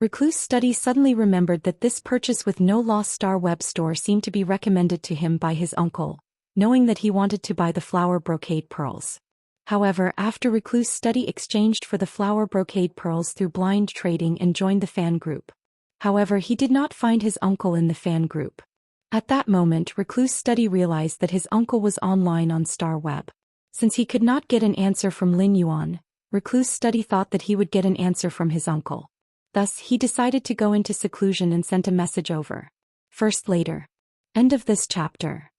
Recluse Study suddenly remembered that this purchase with no Lost Star web store seemed to be recommended to him by his uncle, knowing that he wanted to buy the flower brocade pearls. However, after Recluse Study exchanged for the flower brocade pearls through blind trading and joined the fan group. However, he did not find his uncle in the fan group. At that moment, Recluse Study realized that his uncle was online on Star Web. Since he could not get an answer from Lin Yuan, Recluse Study thought that he would get an answer from his uncle. Thus, he decided to go into seclusion and sent a message over. First later. End of this chapter.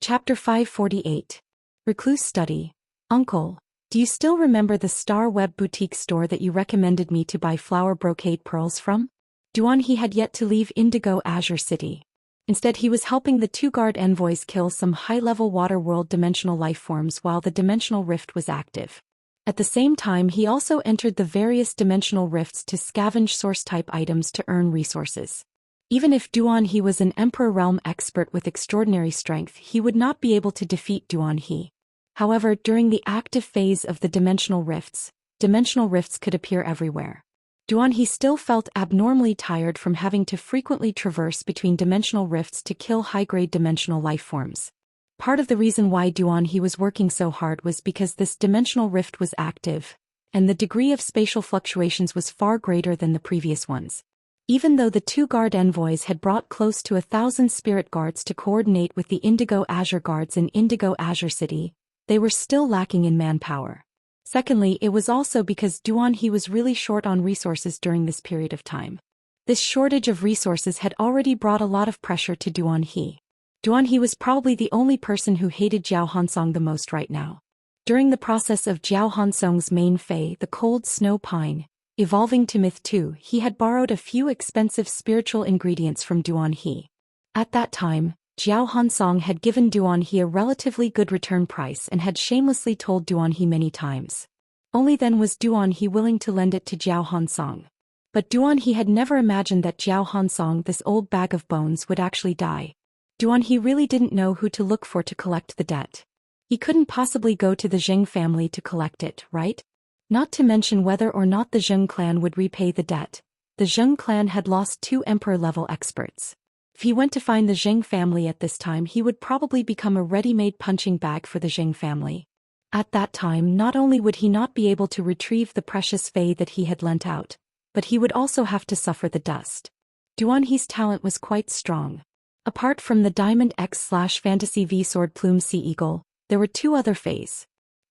Chapter 548. Recluse Study. Uncle, do you still remember the Star Web boutique store that you recommended me to buy flower brocade pearls from? Duan He had yet to leave Indigo Azure City. Instead, he was helping the 2 guard envoys kill some high-level water world dimensional lifeforms while the dimensional rift was active. At the same time, he also entered the various dimensional rifts to scavenge source-type items to earn resources. Even if Duan He was an Emperor Realm expert with extraordinary strength, he would not be able to defeat Duan He. However, during the active phase of the dimensional rifts could appear everywhere. Duanhe still felt abnormally tired from having to frequently traverse between dimensional rifts to kill high-grade dimensional lifeforms. Part of the reason why Duanhe was working so hard was because this dimensional rift was active, and the degree of spatial fluctuations was far greater than the previous ones. Even though the two guard envoys had brought close to 1,000 spirit guards to coordinate with the Indigo Azure guards in Indigo Azure City, they were still lacking in manpower. Secondly, it was also because Duanhe was really short on resources during this period of time. This shortage of resources had already brought a lot of pressure to Duanhe. Duanhe was probably the only person who hated Jiao Hansong the most right now. During the process of Jiao Hansong's main fei, the cold snow pine, evolving to Myth 2, he had borrowed a few expensive spiritual ingredients from Duanhe. At that time, Jiao Hansong had given Duanhe a relatively good return price and had shamelessly told Duanhe many times. Only then was Duanhe willing to lend it to Jiao Hansong. But Duanhe had never imagined that Jiao Hansong, this old bag of bones, would actually die. Duanhe really didn't know who to look for to collect the debt. He couldn't possibly go to the Zheng family to collect it, right? Not to mention whether or not the Zheng clan would repay the debt. The Zheng clan had lost 2 emperor-level experts. If he went to find the Zheng family at this time, he would probably become a ready-made punching bag for the Zheng family. At that time, not only would he not be able to retrieve the precious fei that he had lent out, but he would also have to suffer the dust. Duanhe's talent was quite strong. Apart from the Diamond X/Fantasy V Sword Plume Sea Eagle, there were 2 other feis.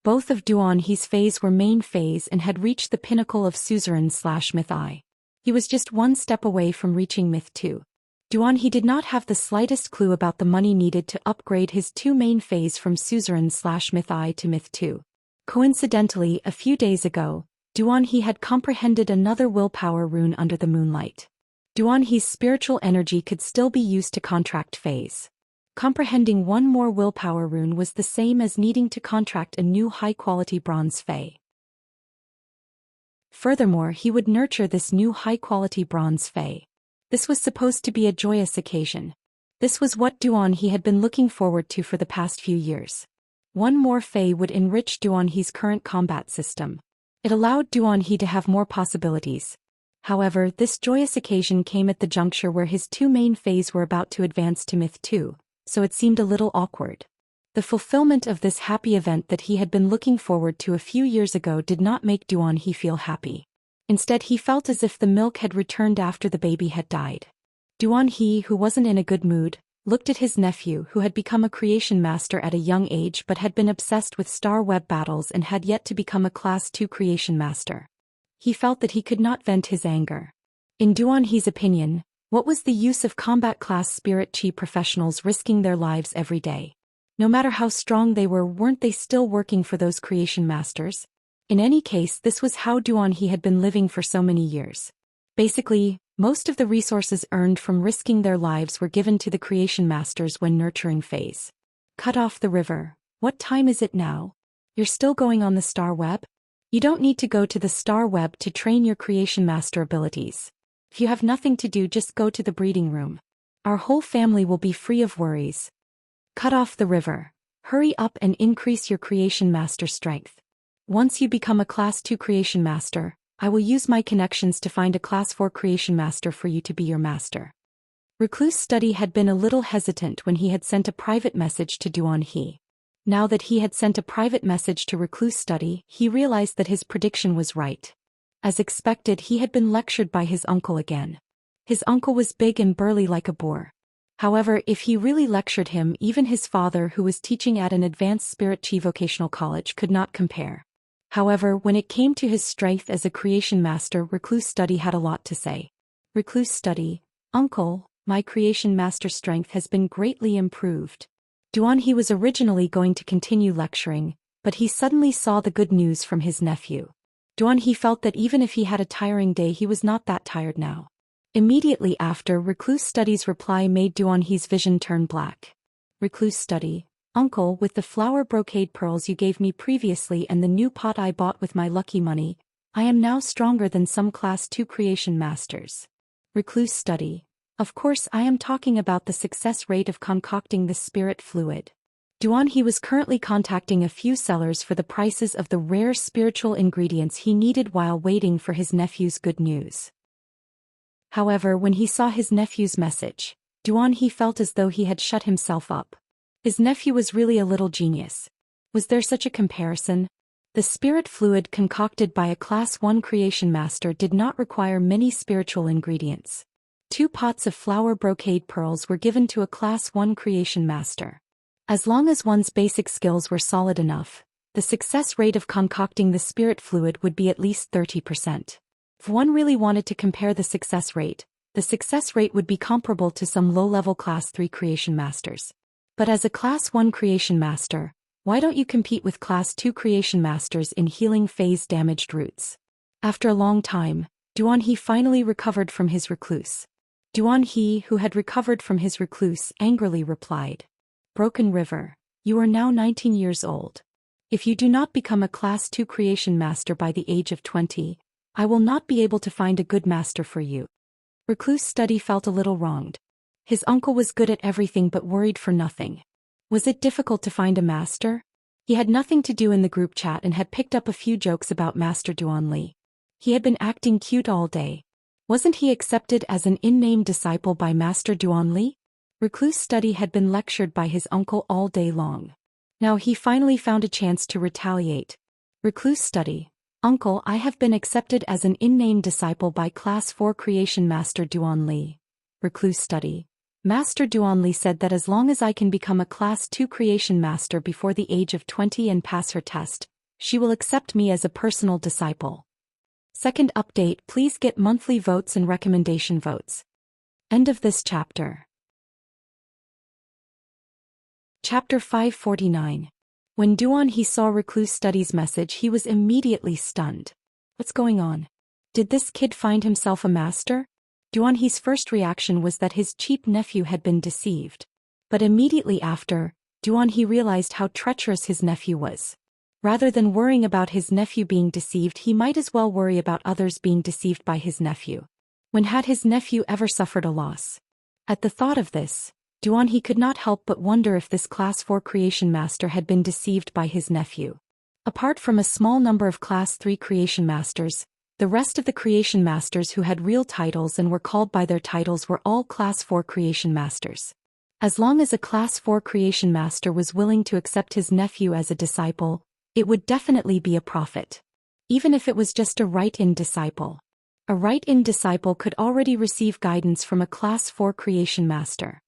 Both of Duanhe's feis were main feis and had reached the pinnacle of Suzerain/Myth I. He was just 1 step away from reaching Myth 2. Duanhe did not have the slightest clue about the money needed to upgrade his 2 main feis from Suzerain/Myth I to Myth 2. Coincidentally, a few days ago, Duanhe had comprehended another willpower rune under the moonlight. Duanhe's spiritual energy could still be used to contract feis. Comprehending 1 more willpower rune was the same as needing to contract a new high-quality bronze fei. Furthermore, he would nurture this new high-quality bronze fei. This was supposed to be a joyous occasion. This was what Duanhe had been looking forward to for the past few years. 1 more fei would enrich Duanhe's current combat system. It allowed Duanhe to have more possibilities. However, this joyous occasion came at the juncture where his 2 main feis were about to advance to Myth 2, so it seemed a little awkward. The fulfillment of this happy event that he had been looking forward to a few years ago did not make Duanhe feel happy. Instead, he felt as if the milk had returned after the baby had died. Duanhe, who wasn't in a good mood, looked at his nephew, who had become a creation master at a young age but had been obsessed with star web battles and had yet to become a Class 2 creation master. He felt that he could not vent his anger. In Duanhe's opinion, what was the use of combat class spirit chi professionals risking their lives every day? No matter how strong they were, weren't they still working for those creation masters? In any case, this was how Duanhe had been living for so many years. Basically, most of the resources earned from risking their lives were given to the creation masters when nurturing feis. Cut off the river. What time is it now? You're still going on the star web? You don't need to go to the star web to train your creation master abilities. If you have nothing to do, just go to the breeding room. Our whole family will be free of worries. Cut off the river. Hurry up and increase your creation master strength. Once you become a Class 2 creation master, I will use my connections to find a Class 4 creation master for you to be your master. Recluse Study had been a little hesitant when he had sent a private message to Duanhe. Now that he had sent a private message to Recluse Study, he realized that his prediction was right. As expected, he had been lectured by his uncle again. His uncle was big and burly like a boar. However, if he really lectured him, even his father, who was teaching at an advanced spirit chi vocational college, could not compare. However, when it came to his strength as a creation master, Recluse Study had a lot to say. Recluse Study, Uncle, my creation master strength has been greatly improved. Duanhe was originally going to continue lecturing, but he suddenly saw the good news from his nephew. Duanhe felt that even if he had a tiring day, he was not that tired now. Immediately after, Recluse Study's reply made Duanhe's vision turn black. Recluse Study, Uncle, with the flower brocade pearls you gave me previously and the new pot I bought with my lucky money, I am now stronger than some Class 2 creation masters. Recluse Study, of course I am talking about the success rate of concocting the spirit fluid. Duan He was currently contacting a few sellers for the prices of the rare spiritual ingredients he needed while waiting for his nephew's good news. However, when he saw his nephew's message, Duan He felt as though he had shut himself up. His nephew was really a little genius. Was there such a comparison? The spirit fluid concocted by a Class 1 creation master did not require many spiritual ingredients. 2 pots of flower brocade pearls were given to a Class 1 creation master. As long as one's basic skills were solid enough, the success rate of concocting the spirit fluid would be at least 30%. If one really wanted to compare the success rate would be comparable to some low-level Class 3 creation masters. But as a Class 1 creation master, why don't you compete with Class 2 creation masters in healing phase damaged roots? After a long time, Duan He finally recovered from his recluse. Duan He, who had recovered from his recluse, angrily replied, "Broken River, you are now 19 years old. If you do not become a Class 2 creation master by the age of 20, I will not be able to find a good master for you." Recluse Study felt a little wronged. His uncle was good at everything but worried for nothing. Was it difficult to find a master? He had nothing to do in the group chat and had picked up a few jokes about Master Duan Li. He had been acting cute all day. Wasn't he accepted as an in-name disciple by Master Duan Li? Recluse Study had been lectured by his uncle all day long. Now he finally found a chance to retaliate. Recluse Study, "Uncle, I have been accepted as an in-name disciple by Class 4 creation master Duan Li." Recluse Study, "Master Duan Li said that as long as I can become a Class 2 creation master before the age of 20 and pass her test, she will accept me as a personal disciple. Second update, please get monthly votes and recommendation votes." End of this chapter. Chapter 549. When Duan He saw Recluse Study's message, he was immediately stunned. What's going on? Did this kid find himself a master? Duan He's first reaction was that his cheap nephew had been deceived. But immediately after, Duan He realized how treacherous his nephew was. Rather than worrying about his nephew being deceived, he might as well worry about others being deceived by his nephew. When had his nephew ever suffered a loss? At the thought of this, Duan He could not help but wonder if this Class 4 creation master had been deceived by his nephew. Apart from a small number of Class 3 creation masters, the rest of the creation masters who had real titles and were called by their titles were all Class 4 creation masters. As long as a Class 4 creation master was willing to accept his nephew as a disciple, it would definitely be a profit. Even if it was just a right-in disciple. A right-in disciple could already receive guidance from a Class 4 creation master.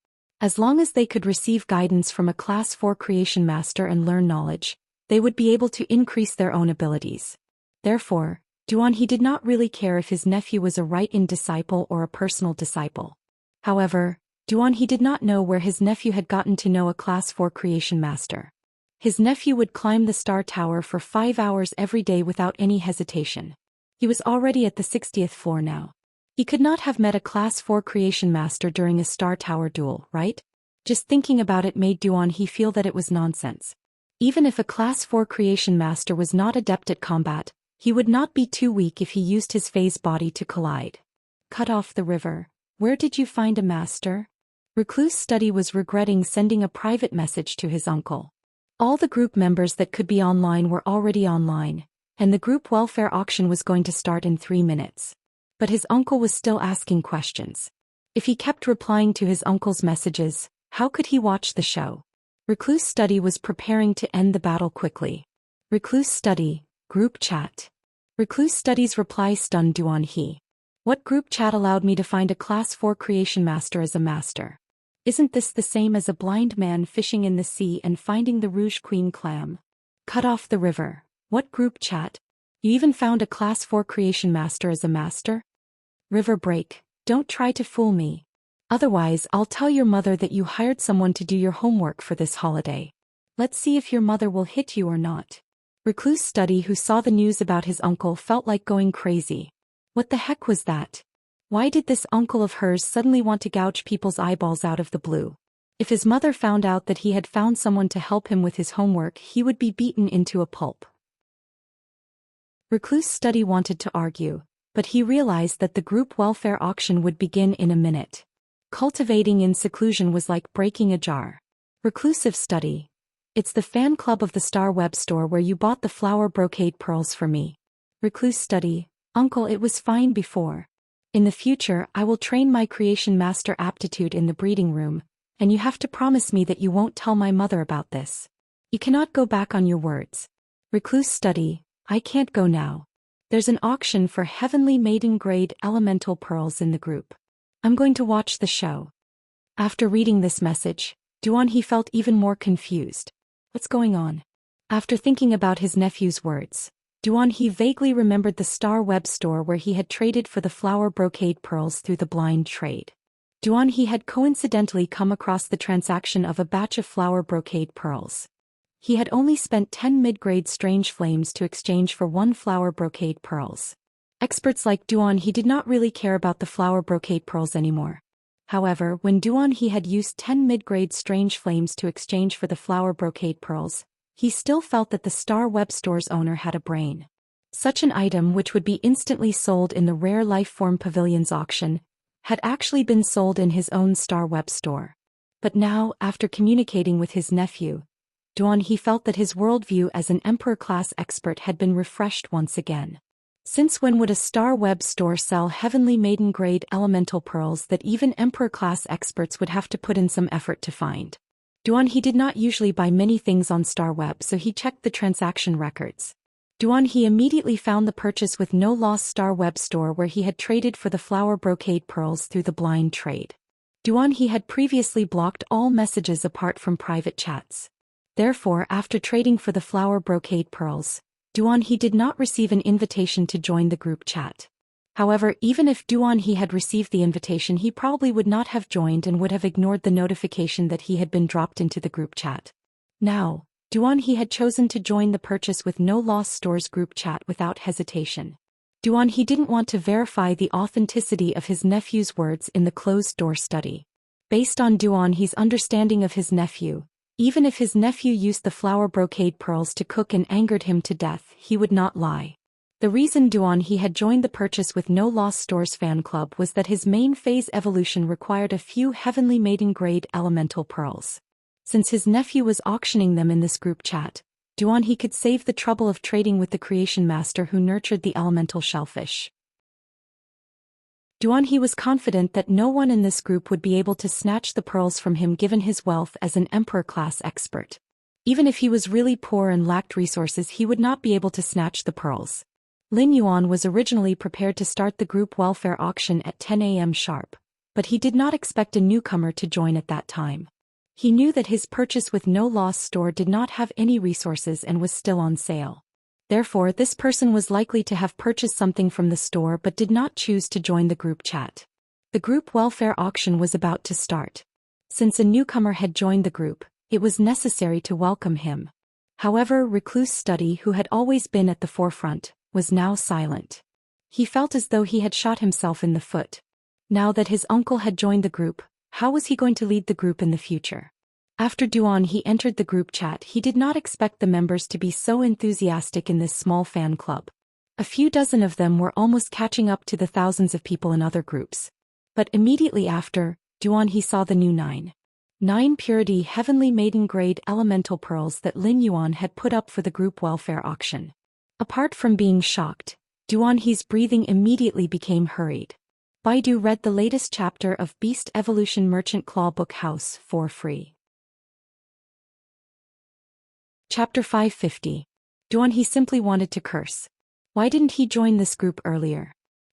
As long as they could receive guidance from a Class 4 creation master and learn knowledge, they would be able to increase their own abilities. Therefore, Duan He did not really care if his nephew was a right-in disciple or a personal disciple. However, Duan He did not know where his nephew had gotten to know a Class 4 creation master. His nephew would climb the Star Tower for 5 hours every day without any hesitation. He was already at the 60th floor now. He could not have met a Class 4 creation master during a Star Tower duel, right? Just thinking about it made Duan He feel that it was nonsense. Even if a Class 4 creation master was not adept at combat, he would not be too weak if he used his phase body to collide. Cut off the river. Where did you find a master? Recluse Study was regretting sending a private message to his uncle. All the group members that could be online were already online, and the group welfare auction was going to start in 3 minutes. But his uncle was still asking questions. If he kept replying to his uncle's messages, how could he watch the show? Recluse Study was preparing to end the battle quickly. Recluse Study, group chat. Recluse Study's reply stunned Duan He. What group chat allowed me to find a Class 4 creation master as a master? Isn't this the same as a blind man fishing in the sea and finding the Rouge Queen clam? Cut off the river. What group chat? You even found a Class 4 creation master as a master? River break, don't try to fool me. Otherwise, I'll tell your mother that you hired someone to do your homework for this holiday. Let's see if your mother will hit you or not. Recluse Study, who saw the news about his uncle, felt like going crazy. What the heck was that? Why did this uncle of hers suddenly want to gouge people's eyeballs out of the blue? If his mother found out that he had found someone to help him with his homework, he would be beaten into a pulp. Recluse Study wanted to argue, but he realized that the group welfare auction would begin in a minute. Cultivating in seclusion was like breaking a jar. Reclusive Study. It's the fan club of the Star Web store where you bought the flower brocade pearls for me. Recluse study. Uncle, it was fine before. In the future, I will train my creation master aptitude in the breeding room, and you have to promise me that you won't tell my mother about this. You cannot go back on your words. Recluse study. I can't go now. There's an auction for heavenly maiden grade elemental pearls in the group. I'm going to watch the show. After reading this message, Duan felt even more confused. What's going on? After thinking about his nephew's words, Duan vaguely remembered the Star Web store where he had traded for the flower brocade pearls through the blind trade. Duan had coincidentally come across the transaction of a batch of flower brocade pearls. He had only spent 10 mid-grade strange flames to exchange for 1 flower brocade pearls. Experts like Duan did not really care about the flower brocade pearls anymore. However, when Duan had used 10 mid-grade strange flames to exchange for the flower brocade pearls, he still felt that the Star Web store's owner had a brain. Such an item, which would be instantly sold in the Rare Lifeform Pavilion's auction, had actually been sold in his own Star Web store. But now, after communicating with his nephew, Duan felt that his worldview as an Emperor-class expert had been refreshed once again. Since when would a Star Web store sell heavenly maiden-grade elemental pearls that even Emperor-class experts would have to put in some effort to find? Duan did not usually buy many things on Star Web, so he checked the transaction records. Duan immediately found the purchase with no loss Star Web store where he had traded for the flower brocade pearls through the blind trade. Duan had previously blocked all messages apart from private chats. Therefore, after trading for the flower brocade pearls, Duan did not receive an invitation to join the group chat. However, even if Duan had received the invitation, he probably would not have joined and would have ignored the notification that he had been dropped into the group chat. Now, Duan had chosen to join the purchase with no loss store's group chat without hesitation. Duan didn't want to verify the authenticity of his nephew's words in the closed-door study. Based on Duan's understanding of his nephew, even if his nephew used the flower brocade pearls to cook and angered him to death, he would not lie. The reason Duan had joined the purchase with no loss store's fan club was that his main phase evolution required a few heavenly maiden-grade elemental pearls. Since his nephew was auctioning them in this group chat, Duan could save the trouble of trading with the creation master who nurtured the elemental shellfish. Duan was confident that no one in this group would be able to snatch the pearls from him given his wealth as an Emperor-class expert. Even if he was really poor and lacked resources, he would not be able to snatch the pearls. Lin Yuan was originally prepared to start the group welfare auction at 10 a.m. sharp, but he did not expect a newcomer to join at that time. He knew that his purchase with no loss store did not have any resources and was still on sale. Therefore, this person was likely to have purchased something from the store but did not choose to join the group chat. The group welfare auction was about to start. Since a newcomer had joined the group, it was necessary to welcome him. However, Recluse Study, who had always been at the forefront, was now silent. He felt as though he had shot himself in the foot. Now that his uncle had joined the group, how was he going to lead the group in the future? After Duan entered the group chat, he did not expect the members to be so enthusiastic in this small fan club. A few dozen of them were almost catching up to the thousands of people in other groups. But immediately after, Duan saw the new 9 purity heavenly maiden grade elemental pearls that Lin Yuan had put up for the group welfare auction. Apart from being shocked, Duan's breathing immediately became hurried. Baidu read the latest chapter of Beast Evolution Merchant Claw Book House for free. Chapter 550. Duan simply wanted to curse. Why didn't he join this group earlier?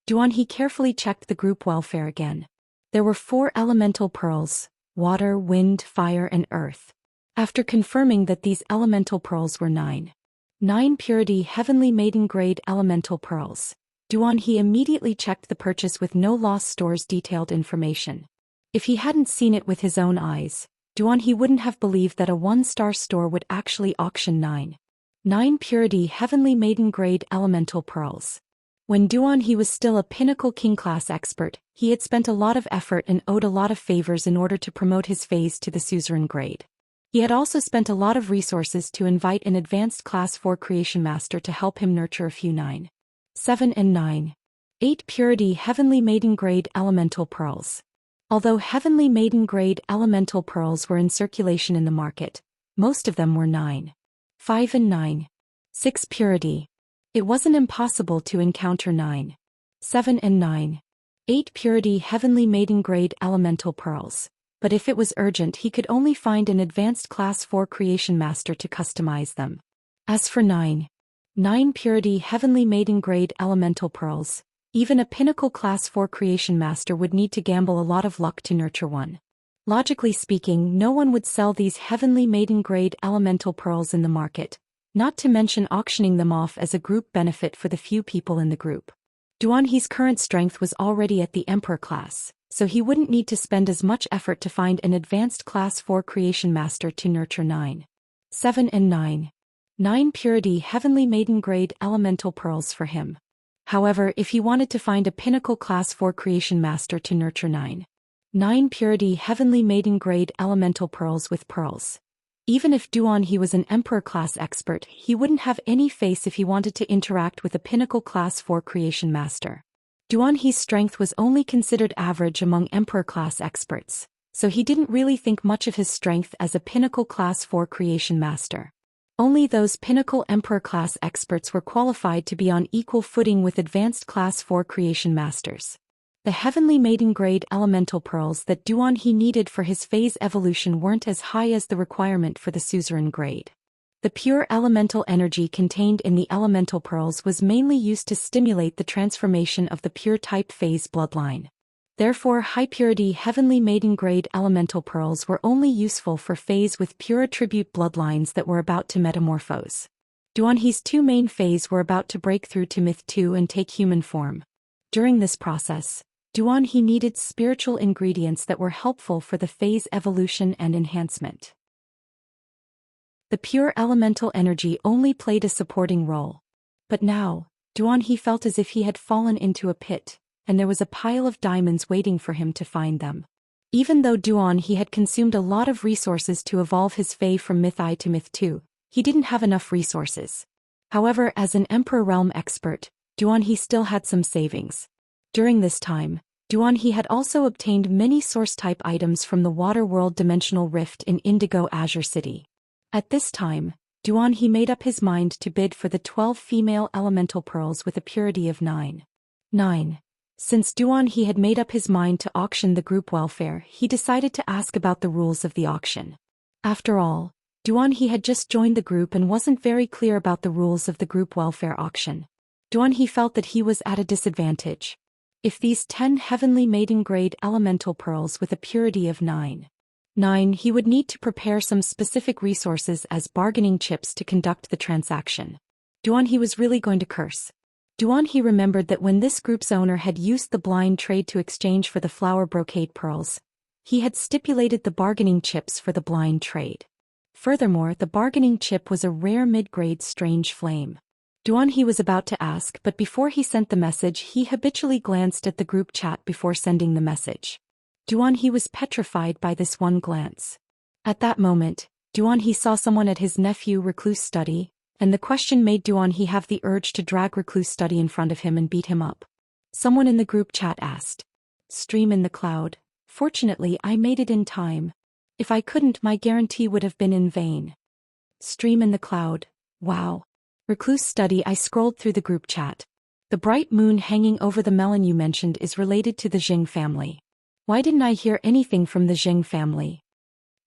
Duan carefully checked the group welfare again. There were 4 elemental pearls: water, wind, fire, and earth. After confirming that these elemental pearls were 9 purity heavenly maiden grade elemental pearls, Duan immediately checked the purchase with no loss store's detailed information. If he hadn't seen it with his own eyes, Duan wouldn't have believed that a 1-star store would actually auction 9 purity heavenly maiden grade elemental pearls. When Duan was still a pinnacle king class expert, he had spent a lot of effort and owed a lot of favors in order to promote his phase to the suzerain grade. He had also spent a lot of resources to invite an advanced class 4 creation master to help him nurture a few 9, 7 and 8 purity heavenly maiden grade elemental pearls. Although heavenly maiden grade elemental pearls were in circulation in the market, Most of them were 9. 5 and 9. 6 purity. It wasn't impossible to encounter 9. 7 and 9. 8 purity heavenly maiden grade elemental pearls. But if it was urgent, he could only find an advanced class 4 creation master to customize them. As for 9 purity heavenly maiden grade elemental pearls, even a pinnacle class 4 creation master would need to gamble a lot of luck to nurture one. Logically speaking, no one would sell these heavenly maiden grade elemental pearls in the market, not to mention auctioning them off as a group benefit for the few people in the group. Duanhe's current strength was already at the Emperor class, so he wouldn't need to spend as much effort to find an advanced class 4 creation master to nurture 9. 7 and 9. 9 purity heavenly maiden grade elemental pearls for him. However, if he wanted to find a pinnacle class 4 creation master to nurture 9 purity heavenly maiden grade elemental pearls with pearls. Even if Duanhe was an Emperor class expert, he wouldn't have any face if he wanted to interact with a pinnacle class 4 creation master. Duanhe's strength was only considered average among Emperor class experts, so he didn't really think much of his strength as a pinnacle class 4 creation master. Only those pinnacle Emperor class experts were qualified to be on equal footing with advanced class 4 creation masters. The heavenly maiden grade elemental pearls that Duanhe needed for his phase evolution weren't as high as the requirement for the suzerain grade. The pure elemental energy contained in the elemental pearls was mainly used to stimulate the transformation of the pure type phase bloodline. Therefore, high-purity heavenly maiden-grade elemental pearls were only useful for phase with pure attribute bloodlines that were about to metamorphose. Duanhe's 2 main phase were about to break through to Myth 2 and take human form. During this process, Duanhe needed spiritual ingredients that were helpful for the phase evolution and enhancement. The pure elemental energy only played a supporting role. But now, Duanhe felt as if he had fallen into a pit, and there was a pile of diamonds waiting for him to find them. Even though Duanhe had consumed a lot of resources to evolve his Fae from Myth I to Myth 2, he didn't have enough resources. However, as an Emperor Realm expert, Duanhe still had some savings. During this time, Duanhe had also obtained many source-type items from the Water World Dimensional Rift in Indigo Azure City. At this time, Duanhe made up his mind to bid for the 12 female elemental pearls with a purity of 9. Since Duanhe had made up his mind to auction the group welfare, he decided to ask about the rules of the auction. After all, Duanhe had just joined the group and wasn't very clear about the rules of the group welfare auction. Duanhe felt that he was at a disadvantage. If these 10 heavenly maiden-grade elemental pearls with a purity of 9, he would need to prepare some specific resources as bargaining chips to conduct the transaction. Duanhe was really going to curse. Duanhe remembered that when this group's owner had used the blind trade to exchange for the flower brocade pearls, he had stipulated the bargaining chips for the blind trade. Furthermore, the bargaining chip was a rare mid-grade strange flame. Duanhe was about to ask, but before he sent the message, he habitually glanced at the group chat before sending the message. Duanhe was petrified by this one glance. At that moment, Duanhe saw someone at his nephew Recluse study, and the question made Duanhe have the urge to drag Recluse study in front of him and beat him up. Someone in the group chat asked. Stream in the cloud. Fortunately, I made it in time. If I couldn't, my guarantee would have been in vain. Stream in the cloud. Wow. Recluse study. I scrolled through the group chat. The bright moon hanging over the melon you mentioned is related to the Jing family. Why didn't I hear anything from the Jing family?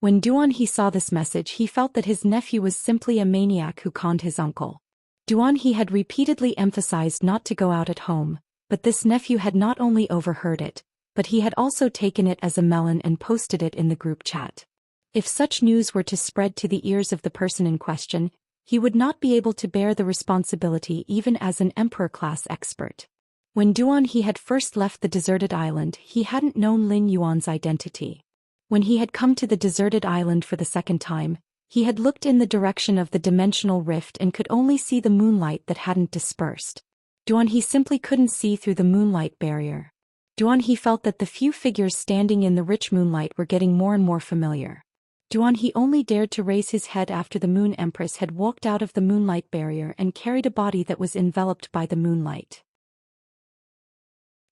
When Duanhe saw this message, he felt that his nephew was simply a maniac who conned his uncle. Duanhe had repeatedly emphasized not to go out at home, but this nephew had not only overheard it, but he had also taken it as a melon and posted it in the group chat. If such news were to spread to the ears of the person in question, he would not be able to bear the responsibility even as an Emperor-class expert. When Duanhe had first left the deserted island, he hadn't known Lin Yuan's identity. When he had come to the deserted island for the second time, he had looked in the direction of the dimensional rift and could only see the moonlight that hadn't dispersed. Duanhe simply couldn't see through the moonlight barrier. Duanhe felt that the few figures standing in the rich moonlight were getting more and more familiar. Duanhe only dared to raise his head after the Moon Empress had walked out of the moonlight barrier and carried a body that was enveloped by the moonlight.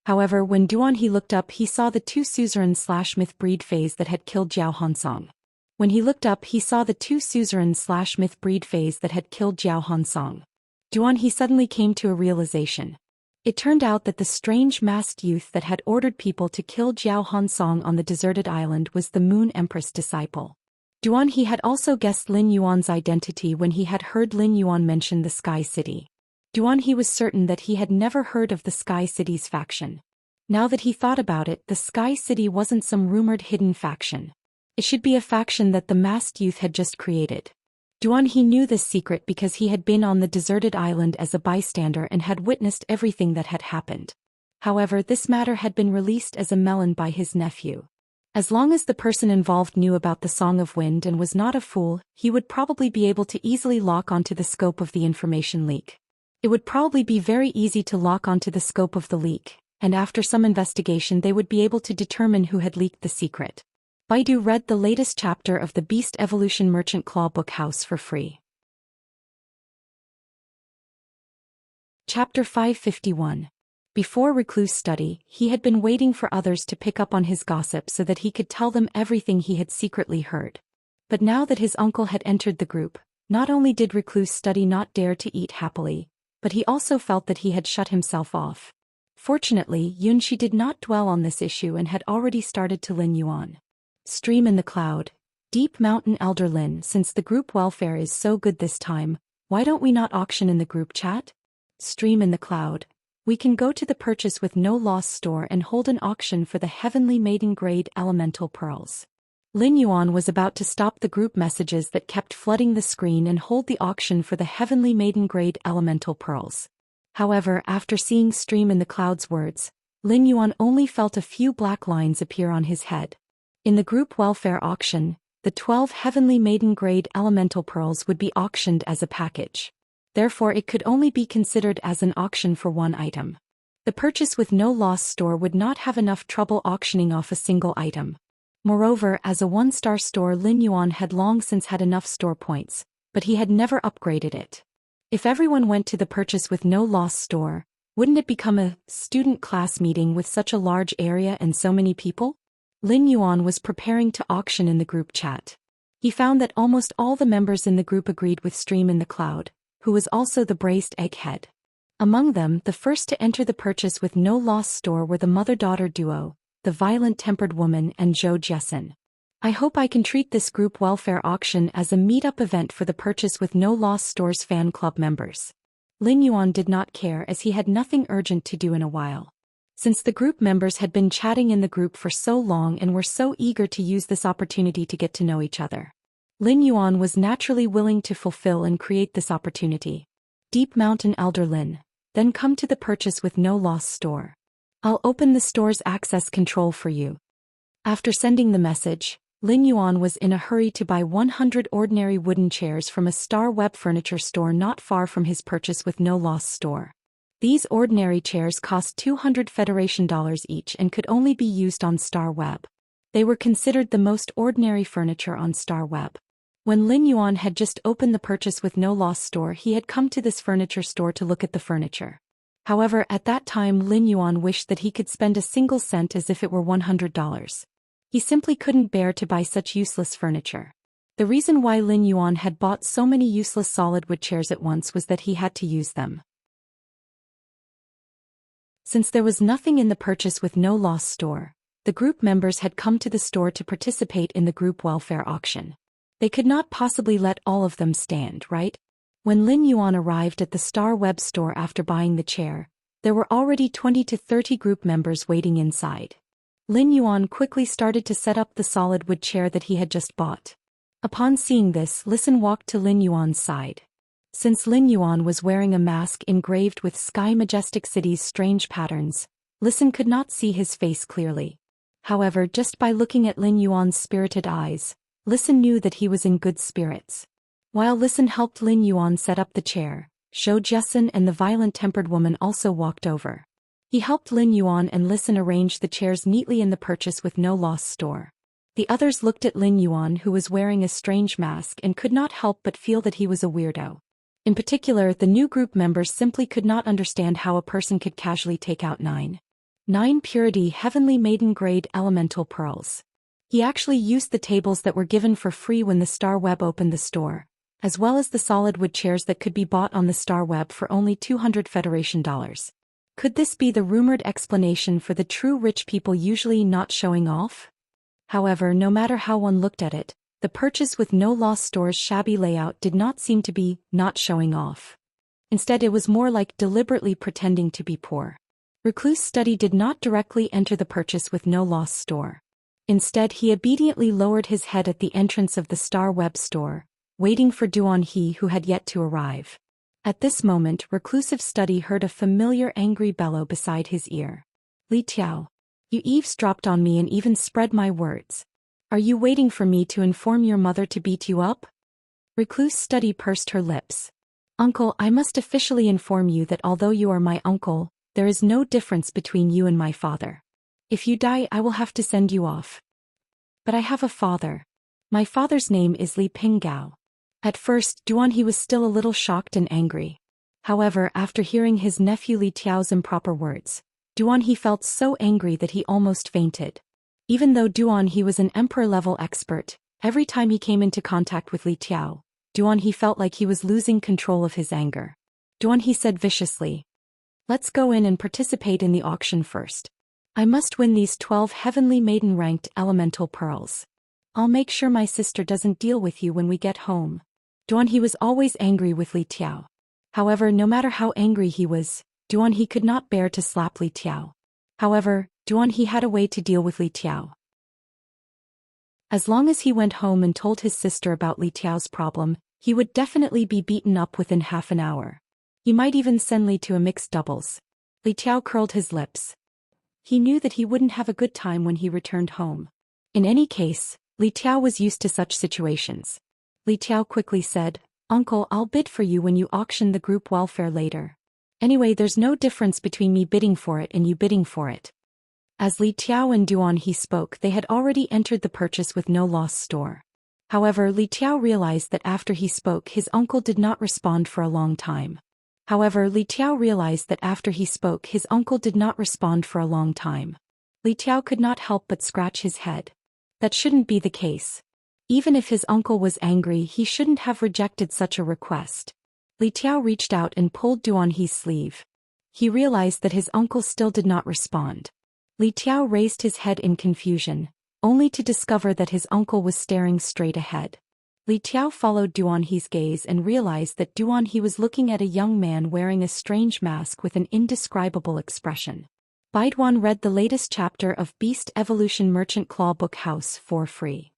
However, when Duanhe looked up, he saw the 2 suzerain/myth breed phase that had killed Jiao Hansong. When he looked up, he saw the two suzerain/myth breed phase that had killed Jiao Hansong. Duan, he suddenly came to a realization. It turned out that the strange masked youth that had ordered people to kill Jiao Hansong on the deserted island was the Moon Empress disciple. Duan, he had also guessed Lin Yuan's identity when he had heard Lin Yuan mention the Sky City. Duan, he was certain that he had never heard of the Sky City's faction. Now that he thought about it, the Sky City wasn't some rumored hidden faction. It should be a faction that the masked youth had just created. Duan, he knew this secret because he had been on the deserted island as a bystander and had witnessed everything that had happened. However, this matter had been released as a melon by his nephew. As long as the person involved knew about the Song of Wind and was not a fool, he would probably be able to easily lock onto the scope of the information leak. It would probably be very easy to lock onto the scope of the leak, and after some investigation they would be able to determine who had leaked the secret. Baidu read the latest chapter of the Beast Evolution Merchant Claw Book House for free. Chapter 551. Before Recluse study, he had been waiting for others to pick up on his gossip so that he could tell them everything he had secretly heard. But now that his uncle had entered the group, not only did Recluse study not dare to eat happily, but he also felt that he had shut himself off. Fortunately, Yunxi did not dwell on this issue and had already started to Lin Yuan. Stream in the cloud. Deep Mountain Elder Lin, since the group welfare is so good this time, why don't we not auction in the group chat? Stream in the cloud. We can go to the purchase with no loss store and hold an auction for the heavenly maiden grade elemental pearls. Lin Yuan was about to stop the group messages that kept flooding the screen and hold the auction for the heavenly maiden grade elemental pearls. However, after seeing Stream in the cloud's words, Lin Yuan only felt a few black lines appear on his head. In the group welfare auction, the 12 heavenly maiden grade elemental pearls would be auctioned as a package. Therefore it could only be considered as an auction for one item. The purchase with no loss store would not have enough trouble auctioning off a single item. Moreover, as a one-star store, Lin Yuan had long since had enough store points, but he had never upgraded it. If everyone went to the purchase with no loss store, wouldn't it become a student class meeting with such a large area and so many people? Lin Yuan was preparing to auction in the group chat. He found that almost all the members in the group agreed with Stream in the Cloud, who was also the braced egghead. Among them, the first to enter the purchase with no loss store were the mother-daughter duo, the violent-tempered woman and Zhou Xian. I hope I can treat this group welfare auction as a meet-up event for the purchase with no loss store's fan club members. Lin Yuan did not care as he had nothing urgent to do in a while. Since the group members had been chatting in the group for so long and were so eager to use this opportunity to get to know each other, Lin Yuan was naturally willing to fulfill and create this opportunity. Deep Mountain Elder Lin, then come to the purchase with no loss store. I'll open the store's access control for you. After sending the message, Lin Yuan was in a hurry to buy 100 ordinary wooden chairs from a Star Web furniture store not far from his purchase with no loss store. These ordinary chairs cost 200 Federation dollars each and could only be used on Star Web. They were considered the most ordinary furniture on Star Web. When Lin Yuan had just opened the purchase with no loss store, he had come to this furniture store to look at the furniture. However, at that time Lin Yuan wished that he could spend a single cent as if it were $100. He simply couldn't bear to buy such useless furniture. The reason why Lin Yuan had bought so many useless solid wood chairs at once was that he had to use them. Since there was nothing in the purchase with no loss store, the group members had come to the store to participate in the group welfare auction. They could not possibly let all of them stand, right? When Lin Yuan arrived at the Star Web store after buying the chair, there were already 20 to 30 group members waiting inside. Lin Yuan quickly started to set up the solid wood chair that he had just bought. Upon seeing this, Listen walked to Lin Yuan's side. Since Lin Yuan was wearing a mask engraved with Sky Majestic City's strange patterns, Listen could not see his face clearly. However, just by looking at Lin Yuan's spirited eyes, Listen knew that he was in good spirits. While Listen helped Lin Yuan set up the chair, Zhou Xian and the violent-tempered woman also walked over. He helped Lin Yuan and Listen arrange the chairs neatly in the purchase with no loss store. The others looked at Lin Yuan, who was wearing a strange mask, and could not help but feel that he was a weirdo. In particular, the new group members simply could not understand how a person could casually take out 9 purity heavenly maiden grade elemental pearls. He actually used the tables that were given for free when the Star Web opened the store, as well as the solid wood chairs that could be bought on the Star Web for only 200 Federation dollars. Could this be the rumored explanation for the true rich people usually not showing off? However, no matter how one looked at it, the purchase with no loss store's shabby layout did not seem to be not showing off. Instead, it was more like deliberately pretending to be poor. Recluse Study did not directly enter the purchase with no loss store. Instead, he obediently lowered his head at the entrance of the Star Web store, waiting for Duan He who had yet to arrive. At this moment, Reclusive Study heard a familiar angry bellow beside his ear. Li Tiao. You eavesdropped on me and even spread my words. Are you waiting for me to inform your mother to beat you up? Recluse Study pursed her lips. Uncle, I must officially inform you that although you are my uncle, there is no difference between you and my father. If you die, I will have to send you off. But I have a father. My father's name is Li Pinggao. At first, Duan He was still a little shocked and angry. However, after hearing his nephew Li Tiao's improper words, Duan He felt so angry that he almost fainted. Even though Duan He was an emperor-level expert, every time he came into contact with Li Tiao, Duan He felt like he was losing control of his anger. Duan He said viciously, "Let's go in and participate in the auction first. I must win these 12 heavenly maiden-ranked elemental pearls. I'll make sure my sister doesn't deal with you when we get home." Duan He was always angry with Li Tiao. However, no matter how angry he was, Duan He could not bear to slap Li Tiao. However, Duan He had a way to deal with Li Tiao. As long as he went home and told his sister about Li Tiao's problem, he would definitely be beaten up within half an hour. He might even send Li to a mixed doubles. Li Tiao curled his lips. He knew that he wouldn't have a good time when he returned home. In any case, Li Tiao was used to such situations. Li Tiao quickly said, "Uncle, I'll bid for you when you auction the group welfare later. Anyway, there's no difference between me bidding for it and you bidding for it." As Li Tiao and Duan He spoke, they had already entered the purchase with no loss store. However, Li Tiao realized that after he spoke, his uncle did not respond for a long time. Li Tiao could not help but scratch his head. That shouldn't be the case. Even if his uncle was angry, he shouldn't have rejected such a request. Li Tiao reached out and pulled Duan He's sleeve. He realized that his uncle still did not respond. Li Tiao raised his head in confusion, only to discover that his uncle was staring straight ahead. Li Tiao followed Duan He's gaze and realized that Duan He was looking at a young man wearing a strange mask with an indescribable expression. Baiduan read the latest chapter of Beast Evolution Merchant Claw Book House for free.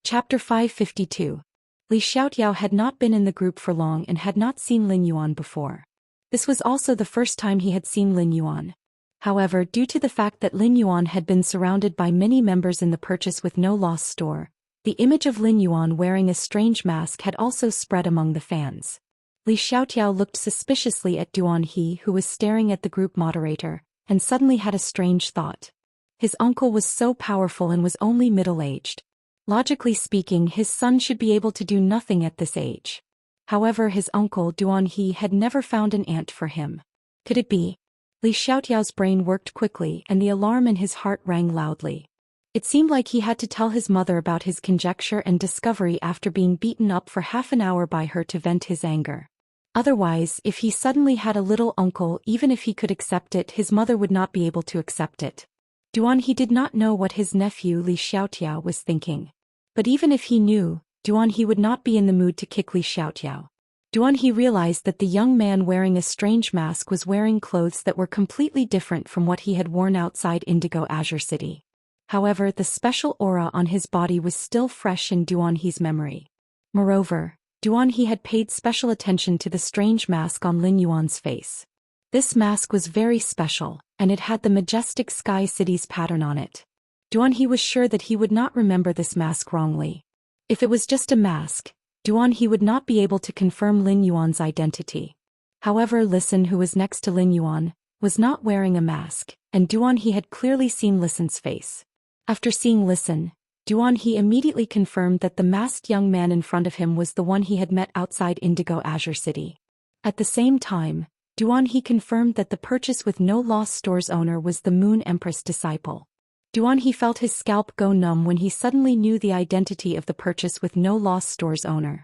Chapter 552. Li Xiaotiao had not been in the group for long and had not seen Lin Yuan before. This was also the first time he had seen Lin Yuan. However, due to the fact that Lin Yuan had been surrounded by many members in the purchase with no loss store, the image of Lin Yuan wearing a strange mask had also spread among the fans. Li Xiaotiao looked suspiciously at Duan He, who was staring at the group moderator, and suddenly had a strange thought. His uncle was so powerful and was only middle-aged. Logically speaking, his son should be able to do nothing at this age. However, his uncle Duan He had never found an ant for him. Could it be? Li Xiaotiao's brain worked quickly and the alarm in his heart rang loudly. It seemed like he had to tell his mother about his conjecture and discovery after being beaten up for half an hour by her to vent his anger. Otherwise, if he suddenly had a little uncle, even if he could accept it, his mother would not be able to accept it. Duan He did not know what his nephew Li Xiaotiao was thinking. But even if he knew, Duan He would not be in the mood to kick Li Xiaotiao. Duan He realized that the young man wearing a strange mask was wearing clothes that were completely different from what he had worn outside Indigo Azure City. However, the special aura on his body was still fresh in Duan He's memory. Moreover, Duan He had paid special attention to the strange mask on Lin Yuan's face. This mask was very special, and it had the majestic Sky City's pattern on it. Duan He was sure that he would not remember this mask wrongly. If it was just a mask, Duan He would not be able to confirm Lin Yuan's identity. However, Listen, who was next to Lin Yuan, was not wearing a mask, and Duan He had clearly seen Listen's face. After seeing Listen, Duan He immediately confirmed that the masked young man in front of him was the one he had met outside Indigo Azure City. At the same time, Duan He confirmed that the purchase with no loss store's owner was the Moon Empress disciple. Duan He felt his scalp go numb when he suddenly knew the identity of the purchase with no loss store's owner.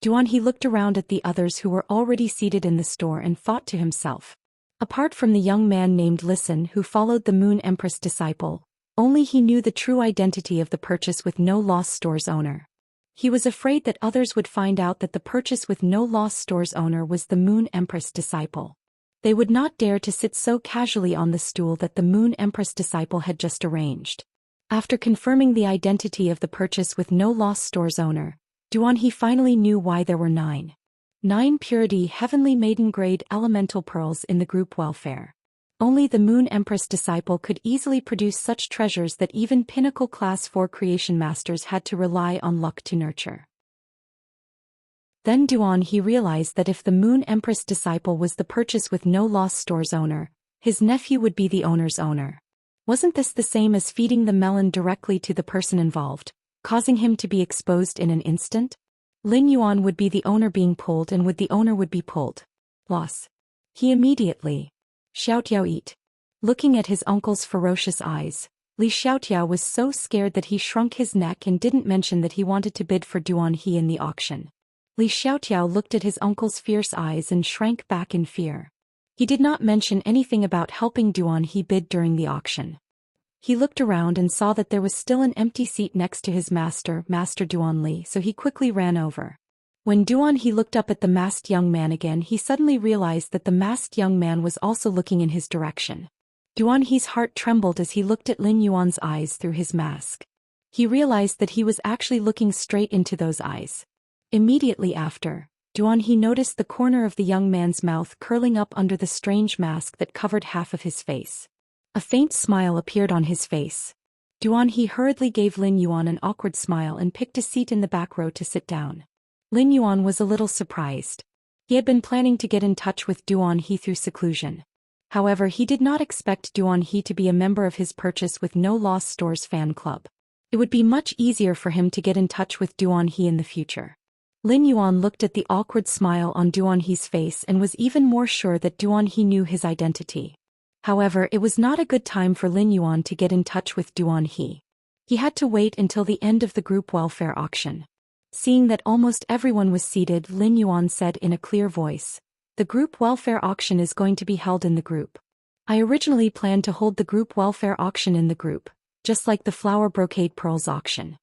Duan He looked around at the others who were already seated in the store and thought to himself. Apart from the young man named Listen who followed the Moon Empress disciple, only he knew the true identity of the purchase with no loss store's owner. He was afraid that others would find out that the purchase with no loss store's owner was the Moon Empress disciple. They would not dare to sit so casually on the stool that the Moon Empress disciple had just arranged. After confirming the identity of the purchase with no loss store's owner, Duan He finally knew why there were 9 purity heavenly maiden grade elemental pearls in the group welfare. Only the Moon Empress disciple could easily produce such treasures that even pinnacle class 4 creation masters had to rely on luck to nurture. Then Duan He realized that if the Moon Empress disciple was the purchase with no loss store's owner, his nephew would be the owner's owner. Wasn't this the same as feeding the melon directly to the person involved, causing him to be exposed in an instant? Lin Yuan would be the owner being pulled and the owner would be pulled. Loss. He immediately. Xiaotiao eat. Looking at his uncle's ferocious eyes, Li Xiaotiao was so scared that he shrunk his neck and didn't mention that he wanted to bid for Duan He in the auction. Li Xiaotiao looked at his uncle's fierce eyes and shrank back in fear. He did not mention anything about helping Duan He bid during the auction. He looked around and saw that there was still an empty seat next to his master, Master Duan Li, so he quickly ran over. When Duan He looked up at the masked young man again, he suddenly realized that the masked young man was also looking in his direction. Duan He's heart trembled as he looked at Lin Yuan's eyes through his mask. He realized that he was actually looking straight into those eyes. Immediately after, Duan He noticed the corner of the young man's mouth curling up under the strange mask that covered half of his face. A faint smile appeared on his face. Duan He hurriedly gave Lin Yuan an awkward smile and picked a seat in the back row to sit down. Lin Yuan was a little surprised. He had been planning to get in touch with Duan He through seclusion. However, he did not expect Duan He to be a member of his purchase with no loss store's fan club. It would be much easier for him to get in touch with Duan He in the future. Lin Yuan looked at the awkward smile on Duan He's face and was even more sure that Duan He knew his identity. However, it was not a good time for Lin Yuan to get in touch with Duan He. He had to wait until the end of the group welfare auction. Seeing that almost everyone was seated, Lin Yuan said in a clear voice, "The group welfare auction is going to be held in the group. I originally planned to hold the group welfare auction in the group, just like the flower brocade pearls auction.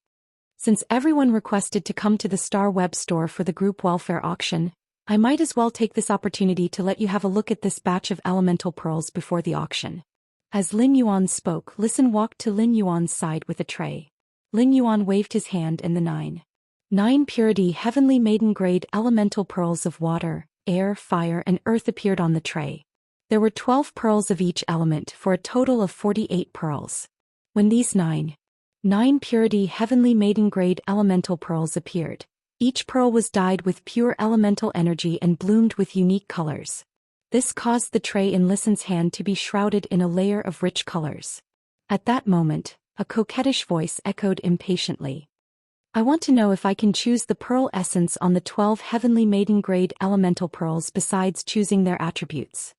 Since everyone requested to come to the Star Web store for the group welfare auction, I might as well take this opportunity to let you have a look at this batch of elemental pearls before the auction." As Lin Yuan spoke, Listen walked to Lin Yuan's side with a tray. Lin Yuan waved his hand and the 9 purity heavenly maiden grade elemental pearls of water, air, fire and earth appeared on the tray. There were 12 pearls of each element for a total of 48 pearls. When these 9 purity heavenly maiden grade elemental pearls appeared, each pearl was dyed with pure elemental energy and bloomed with unique colors. This caused the tray in Listen's hand to be shrouded in a layer of rich colors. At that moment, a coquettish voice echoed impatiently. "I want to know if I can choose the pearl essence on the 12 heavenly maiden grade elemental pearls besides choosing their attributes."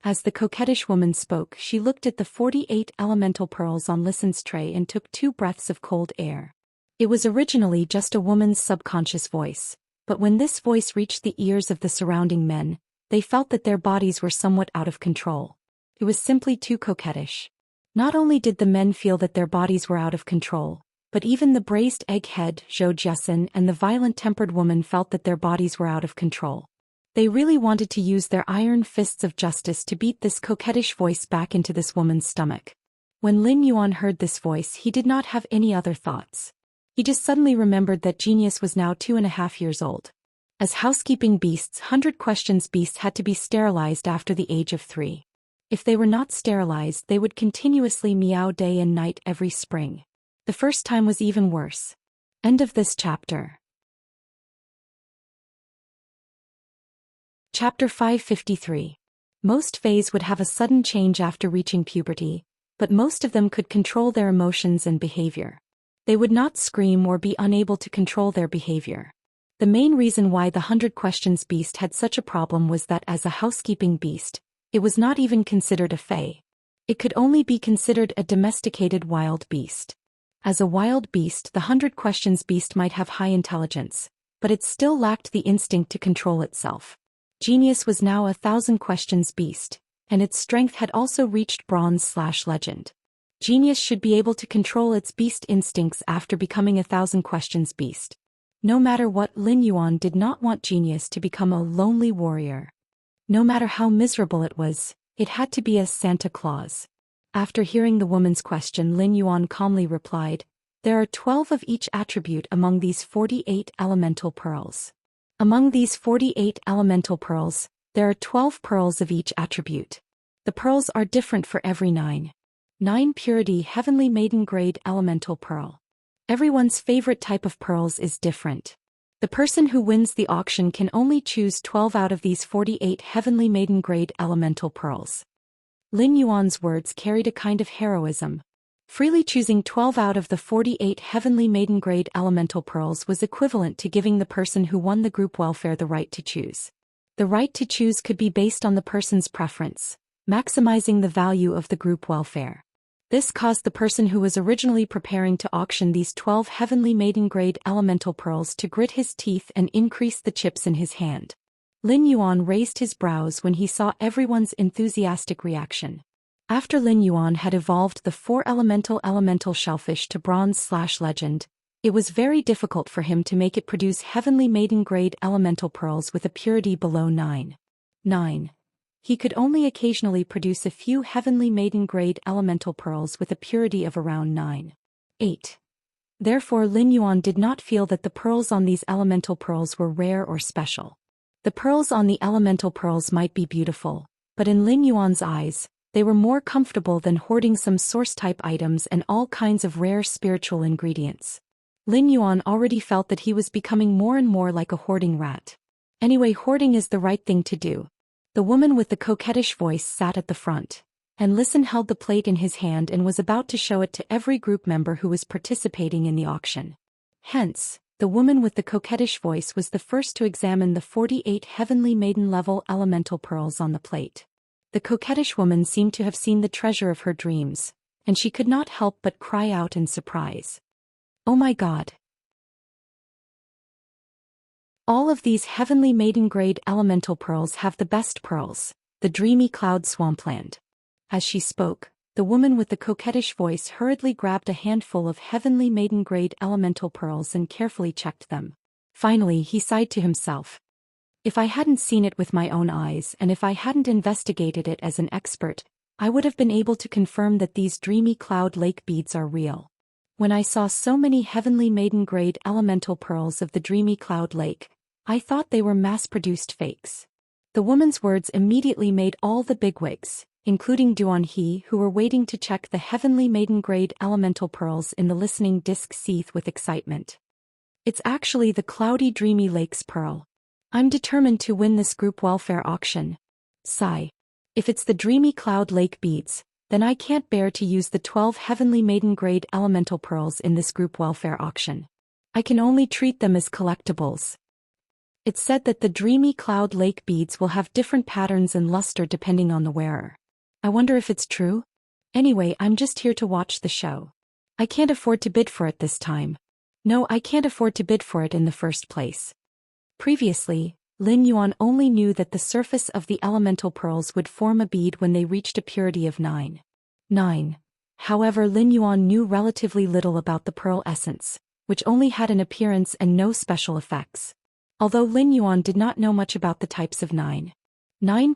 As the coquettish woman spoke, she looked at the 48 elemental pearls on Listen's tray and took 2 breaths of cold air. It was originally just a woman's subconscious voice, but when this voice reached the ears of the surrounding men, they felt that their bodies were somewhat out of control. It was simply too coquettish. Not only did the men feel that their bodies were out of control, but even the braised egghead, Zhou Xian, and the violent-tempered woman felt that their bodies were out of control. They really wanted to use their iron fists of justice to beat this coquettish voice back into this woman's stomach. When Lin Yuan heard this voice, he did not have any other thoughts. He just suddenly remembered that Genius was now 2.5 years old. As housekeeping beasts, 100 questions beasts had to be sterilized after the age of 3. If they were not sterilized, they would continuously meow day and night every spring. The first time was even worse. End of this chapter. Chapter 553. Most Fays would have a sudden change after reaching puberty, but most of them could control their emotions and behavior. They would not scream or be unable to control their behavior. The main reason why the 100 Questions beast had such a problem was that as a housekeeping beast, it was not even considered a fae. It could only be considered a domesticated wild beast. As a wild beast, the 100 Questions beast might have high intelligence, but it still lacked the instinct to control itself. Genius was now a 1,000 Questions beast, and its strength had also reached bronze/legend. Genius should be able to control its beast instincts after becoming a 1,000 Questions beast. No matter what, Lin Yuan did not want Genius to become a lonely warrior. No matter how miserable it was, it had to be as Santa Claus. After hearing the woman's question, Lin Yuan calmly replied, "There are 12 of each attribute among these 48 elemental pearls. Among these 48 elemental pearls, there are 12 pearls of each attribute. The pearls are different for every 9. 9 Purity Heavenly Maiden Grade Elemental Pearl. Everyone's favorite type of pearls is different. The person who wins the auction can only choose 12 out of these 48 Heavenly Maiden Grade Elemental Pearls." Lin Yuan's words carried a kind of heroism. Freely choosing 12 out of the 48 Heavenly Maiden Grade Elemental Pearls was equivalent to giving the person who won the group welfare the right to choose. The right to choose could be based on the person's preference, maximizing the value of the group welfare. This caused the person who was originally preparing to auction these 12 Heavenly Maiden Grade Elemental Pearls to grit his teeth and increase the chips in his hand. Lin Yuan raised his brows when he saw everyone's enthusiastic reaction. After Lin Yuan had evolved the 4 elemental shellfish to bronze/legend, it was very difficult for him to make it produce Heavenly Maiden Grade Elemental Pearls with a purity below 9. He could only occasionally produce a few Heavenly Maiden Grade Elemental Pearls with a purity of around 9. 8. Therefore Lin Yuan did not feel that the pearls on these elemental pearls were rare or special. The pearls on the elemental pearls might be beautiful, but in Lin Yuan's eyes, they were more comfortable than hoarding some source-type items and all kinds of rare spiritual ingredients. Lin Yuan already felt that he was becoming more and more like a hoarding rat. Anyway, hoarding is the right thing to do. The woman with the coquettish voice sat at the front, and Listen held the plate in his hand and was about to show it to every group member who was participating in the auction. Hence, the woman with the coquettish voice was the first to examine the 48 Heavenly Maiden-level elemental pearls on the plate. The coquettish woman seemed to have seen the treasure of her dreams, and she could not help but cry out in surprise. "Oh my God! All of these Heavenly Maiden Grade Elemental Pearls have the best pearls, the dreamy cloud swampland." As she spoke, the woman with the coquettish voice hurriedly grabbed a handful of Heavenly Maiden Grade Elemental Pearls and carefully checked them. Finally he sighed to himself. "If I hadn't seen it with my own eyes and if I hadn't investigated it as an expert, I would have been able to confirm that these dreamy cloud lake beads are real. When I saw so many Heavenly Maiden Grade Elemental Pearls of the dreamy cloud lake, I thought they were mass-produced fakes." The woman's words immediately made all the bigwigs, including Duan He, who were waiting to check the Heavenly Maiden Grade Elemental Pearls in the listening disc, seethe with excitement. "It's actually the cloudy dreamy lake's pearl. I'm determined to win this group welfare auction." Sigh. "If it's the dreamy cloud lake beads, then I can't bear to use the 12 Heavenly Maiden Grade Elemental Pearls in this group welfare auction. I can only treat them as collectibles." It's said that the dreamy cloud lake beads will have different patterns and luster depending on the wearer. I wonder if it's true? Anyway, I'm just here to watch the show. I can't afford to bid for it this time. No, I can't afford to bid for it in the first place. Previously, Lin Yuan only knew that the surface of the elemental pearls would form a bead when they reached a purity of 9. However, Lin Yuan knew relatively little about the pearl essence, which only had an appearance and no special effects. Although Lin Yuan did not know much about the types of 9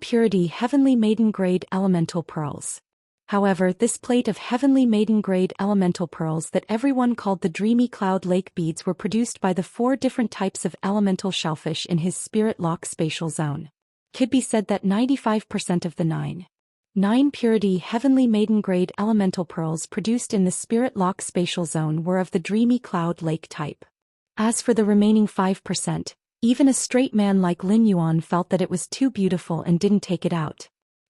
purity Heavenly Maiden Grade Elemental Pearls. However, this plate of Heavenly Maiden Grade Elemental Pearls that everyone called the Dreamy Cloud Lake beads were produced by the 4 different types of elemental shellfish in his Spirit Lock spatial zone. Could be said that 95% of the 9 purity Heavenly Maiden Grade Elemental Pearls produced in the Spirit Lock spatial zone were of the Dreamy Cloud Lake type. As for the remaining 5%, even a straight man like Lin Yuan felt that it was too beautiful and didn't take it out.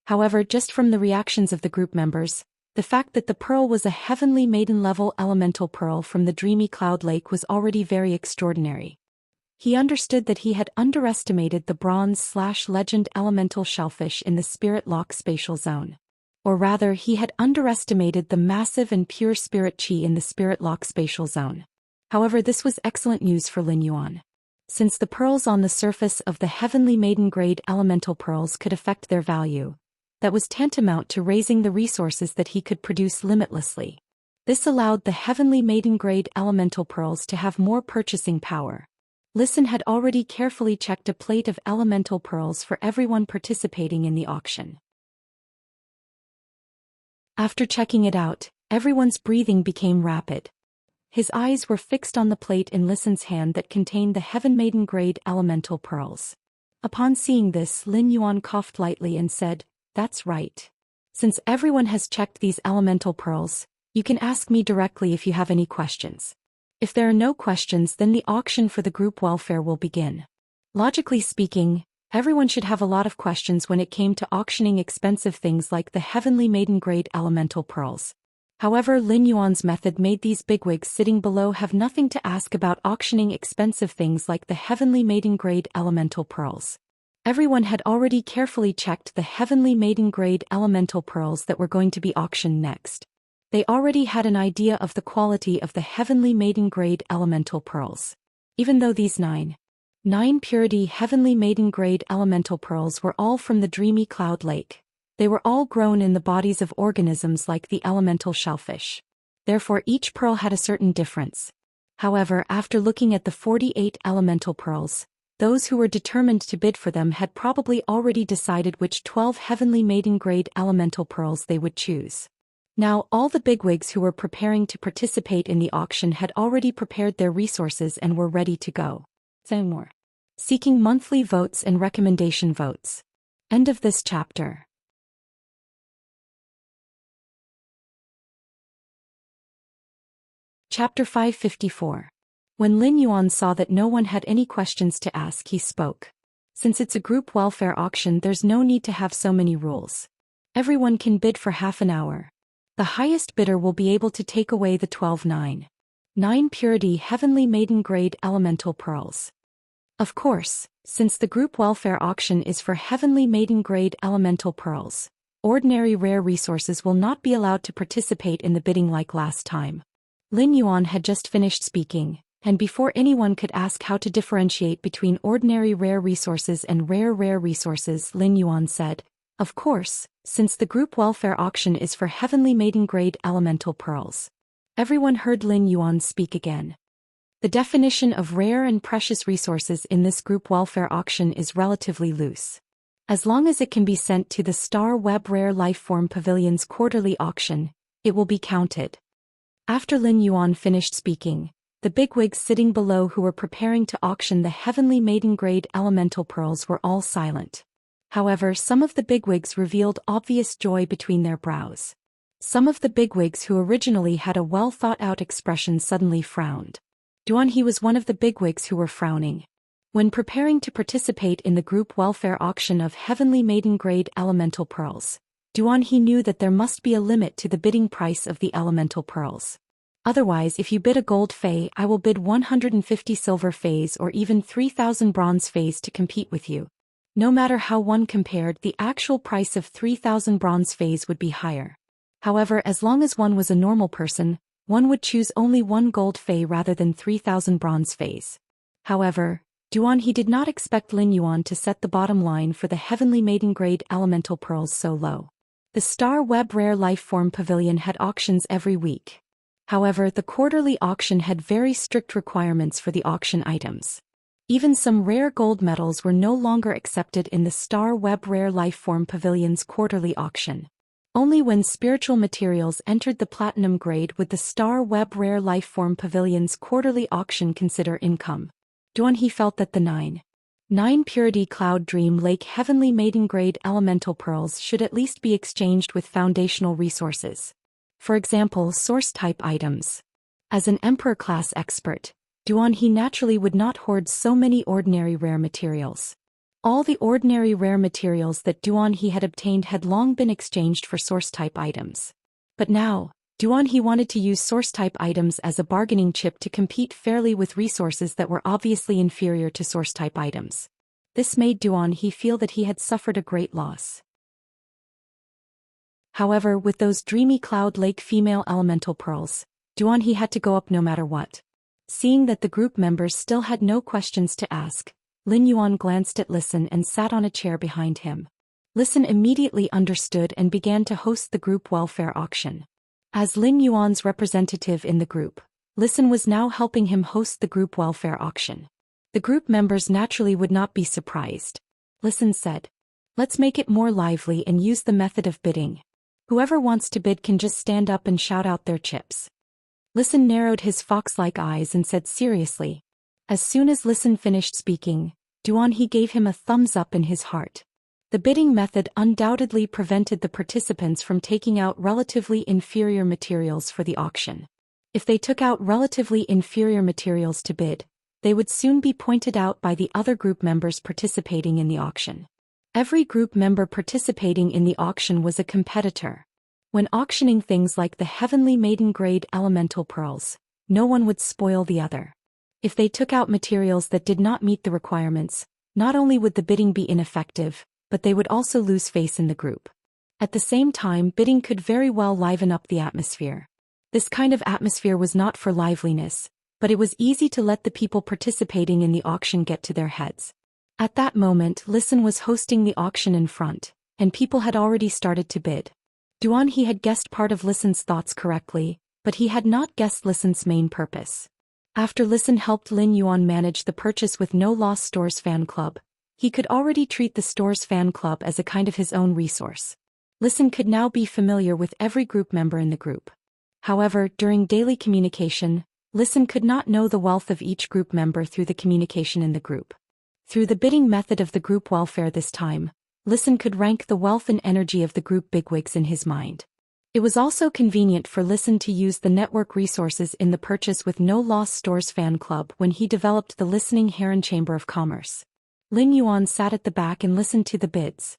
However, just from the reactions of the group members, the fact that the pearl was a Heavenly Maiden level elemental pearl from the Dreamy Cloud Lake was already very extraordinary. He understood that he had underestimated the bronze/legend elemental shellfish in the Spirit Lock spatial zone. Or rather, he had underestimated the massive and pure spirit chi in the Spirit Lock spatial zone. However, this was excellent news for Lin Yuan. Since the pearls on the surface of the Heavenly Maiden grade elemental pearls could affect their value, that was tantamount to raising the resources that he could produce limitlessly. This allowed the Heavenly Maiden grade elemental pearls to have more purchasing power. Listen had already carefully checked a plate of elemental pearls for everyone participating in the auction. After checking it out, everyone's breathing became rapid. His eyes were fixed on the plate in Listen's hand that contained the Heaven Maiden grade elemental pearls. Upon seeing this, Lin Yuan coughed lightly and said, "That's right. Since everyone has checked these elemental pearls, you can ask me directly if you have any questions. If there are no questions, then the auction for the group welfare will begin." Logically speaking, everyone should have a lot of questions when it came to auctioning expensive things like the Heavenly Maiden grade elemental pearls. However, Lin Yuan's method made these bigwigs sitting below have nothing to ask about auctioning expensive things like the Heavenly Maiden grade elemental pearls. Everyone had already carefully checked the Heavenly Maiden grade elemental pearls that were going to be auctioned next. They already had an idea of the quality of the Heavenly Maiden grade elemental pearls. Even though these 9 purity Heavenly Maiden grade elemental pearls were all from the dreamy cloud lake, they were all grown in the bodies of organisms like the elemental shellfish. Therefore each pearl had a certain difference. However, after looking at the 48 elemental pearls, those who were determined to bid for them had probably already decided which 12 Heavenly Maiden grade elemental pearls they would choose. Now, all the bigwigs who were preparing to participate in the auction had already prepared their resources and were ready to go. Say more. Seeking monthly votes and recommendation votes. End of this chapter. Chapter 554. When Lin Yuan saw that no one had any questions to ask, he spoke. Since it's a group welfare auction, there's no need to have so many rules. Everyone can bid for half an hour. The highest bidder will be able to take away the 12 9 purity Heavenly Maiden grade elemental pearls. Of course, since the group welfare auction is for Heavenly Maiden grade elemental pearls, ordinary rare resources will not be allowed to participate in the bidding like last time. Lin Yuan had just finished speaking, and before anyone could ask how to differentiate between ordinary rare resources and rare resources, Lin Yuan said, "Of course, since the group welfare auction is for Heavenly Maiden grade elemental pearls." Everyone heard Lin Yuan speak again. The definition of rare and precious resources in this group welfare auction is relatively loose. As long as it can be sent to the Star Web Rare Lifeform Pavilion's quarterly auction, it will be counted. After Lin Yuan finished speaking, the bigwigs sitting below who were preparing to auction the Heavenly Maiden grade elemental pearls were all silent. However, some of the bigwigs revealed obvious joy between their brows. Some of the bigwigs who originally had a well-thought-out expression suddenly frowned. Duanhe was one of the bigwigs who were frowning. When preparing to participate in the group welfare auction of Heavenly Maiden grade elemental pearls, Duanhe knew that there must be a limit to the bidding price of the elemental pearls. Otherwise, if you bid a gold fei, I will bid 150 silver feis or even 3,000 bronze feis to compete with you. No matter how one compared, the actual price of 3,000 bronze feis would be higher. However, as long as one was a normal person, one would choose only one gold fei rather than 3,000 bronze feis. However, Duanhe did not expect Lin Yuan to set the bottom line for the Heavenly Maiden grade elemental pearls so low. The Star Web Rare Lifeform Pavilion had auctions every week. However, the quarterly auction had very strict requirements for the auction items. Even some rare gold medals were no longer accepted in the Star Web Rare Lifeform Pavilion's quarterly auction. Only when spiritual materials entered the platinum grade would the Star Web Rare Lifeform Pavilion's quarterly auction consider income. Duanhe felt that the 9 purity Cloud Dream Lake Heavenly Maiden grade elemental pearls should at least be exchanged with foundational resources. For example, source-type items. As an Emperor-class expert, Duanhe naturally would not hoard so many ordinary rare materials. All the ordinary rare materials that Duanhe had obtained had long been exchanged for source-type items. But now, Duan he wanted to use source-type items as a bargaining chip to compete fairly with resources that were obviously inferior to source-type items. This made Duan he feel that he had suffered a great loss. However, with those dreamy Cloud Lake female elemental pearls, Duan he had to go up no matter what. Seeing that the group members still had no questions to ask, Lin Yuan glanced at Listen and sat on a chair behind him. Listen immediately understood and began to host the group welfare auction. As Lin Yuan's representative in the group, Listen was now helping him host the group welfare auction. The group members naturally would not be surprised. Listen said, "Let's make it more lively and use the method of bidding. Whoever wants to bid can just stand up and shout out their chips." Listen narrowed his fox-like eyes and said seriously. As soon as Listen finished speaking, Duan he gave him a thumbs up in his heart. The bidding method undoubtedly prevented the participants from taking out relatively inferior materials for the auction. If they took out relatively inferior materials to bid, they would soon be pointed out by the other group members participating in the auction. Every group member participating in the auction was a competitor. When auctioning things like the heavenly maiden grade elemental pearls, no one would spoil the other. If they took out materials that did not meet the requirements, not only would the bidding be ineffective, but they would also lose face in the group. At the same time, bidding could very well liven up the atmosphere. This kind of atmosphere was not for liveliness, but it was easy to let the people participating in the auction get to their heads. At that moment, Listen was hosting the auction in front, and people had already started to bid. Duan he had guessed part of Listen's thoughts correctly, but he had not guessed Listen's main purpose. After Listen helped Lin Yuan manage the purchase with No Loss Stores fan club, he could already treat the store's fan club as a kind of his own resource. Listen could now be familiar with every group member in the group. However, during daily communication, Listen could not know the wealth of each group member through the communication in the group. Through the bidding method of the group welfare this time, Listen could rank the wealth and energy of the group bigwigs in his mind. It was also convenient for Listen to use the network resources in the purchase with No Loss Stores fan club when he developed the Listening Heron Chamber of Commerce. Lin Yuan sat at the back and listened to the bids.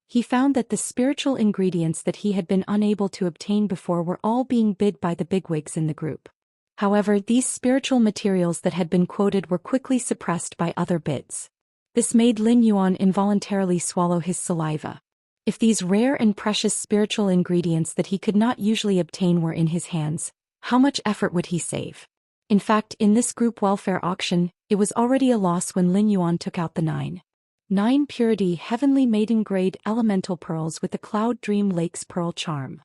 He found that the spiritual ingredients that he had been unable to obtain before were all being bid by the bigwigs in the group. However, these spiritual materials that had been quoted were quickly suppressed by other bids. This made Lin Yuan involuntarily swallow his saliva. If these rare and precious spiritual ingredients that he could not usually obtain were in his hands, how much effort would he save? In fact, in this group welfare auction, it was already a loss when Lin Yuan took out the 9 purity heavenly maiden grade elemental pearls with the Cloud Dream Lake's pearl charm.